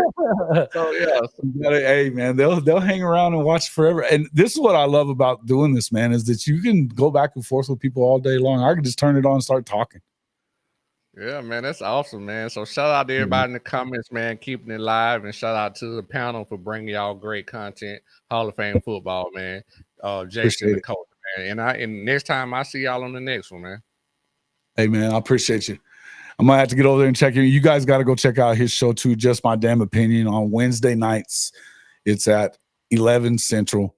So yeah. Hey, man, they'll hang around and watch forever. And this is what I love about doing this, man, is that you can go back and forth with people all day long. I can just turn it on and start talking. Yeah, man, that's awesome, man. So shout out to everybody in the comments, man, keeping it live, and shout out to the panel for bringing y'all great content. Hall of Fame football, man. Jason, the coach, man. And next time I see y'all on the next one, man. Hey, man, I appreciate you. I'm gonna have to get over there and check you. You guys got to go check out his show too. Just My Damn Opinion on Wednesday nights. It's at 11 Central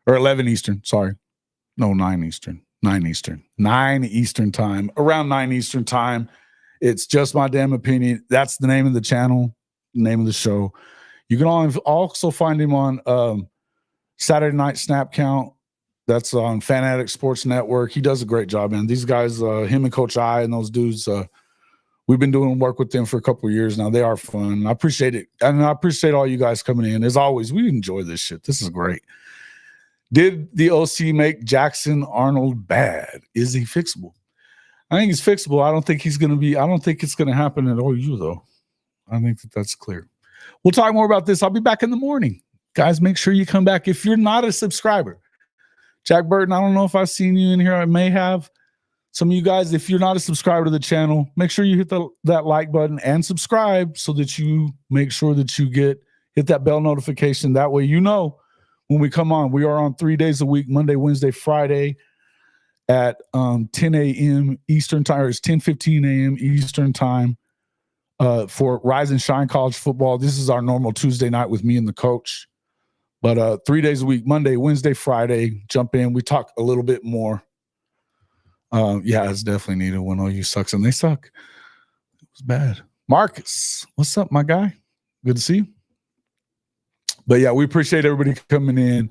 or 11 Eastern. Sorry, no, 9 Eastern. 9 Eastern. 9 Eastern time. Around 9 Eastern time. It's Just My Damn Opinion. That's the name of the channel, name of the show. You can also find him on Saturday Night Snap Count. That's on Fanatic Sports Network. He does a great job, man. These guys, him and Coach I and those dudes, we've been doing work with them for a couple of years now. They are fun. I appreciate it. And I appreciate all you guys coming in. As always, we enjoy this shit. This is great. Did the OC make Jackson Arnold bad? Is he fixable? I think he's fixable. I don't think it's going to happen at OU, though. I think that's clear. We'll talk more about this. I'll be back in the morning. Guys, make sure you come back. If you're not a subscriber, Jack Burton, I don't know if I've seen you in here. I may have. Some of you guys, if you're not a subscriber to the channel, make sure you hit that like button and subscribe so that you make sure that you hit that bell notification. That way you know when we come on. We are on 3 days a week, Monday, Wednesday, Friday at 10 a.m. Eastern time, or it's 10:15 a.m. Eastern time for Rise and Shine College Football. This is our normal Tuesday night with me and the coach. But 3 days a week, Monday, Wednesday, Friday, jump in. We talk a little bit more. Yeah, it's definitely needed when OU sucks, and they suck. It was bad. Marcus, what's up, my guy? Good to see you. But yeah, we appreciate everybody coming in.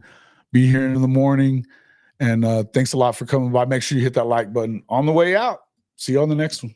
Be here in the morning. And thanks a lot for coming by. Make sure you hit that like button on the way out. See you on the next one.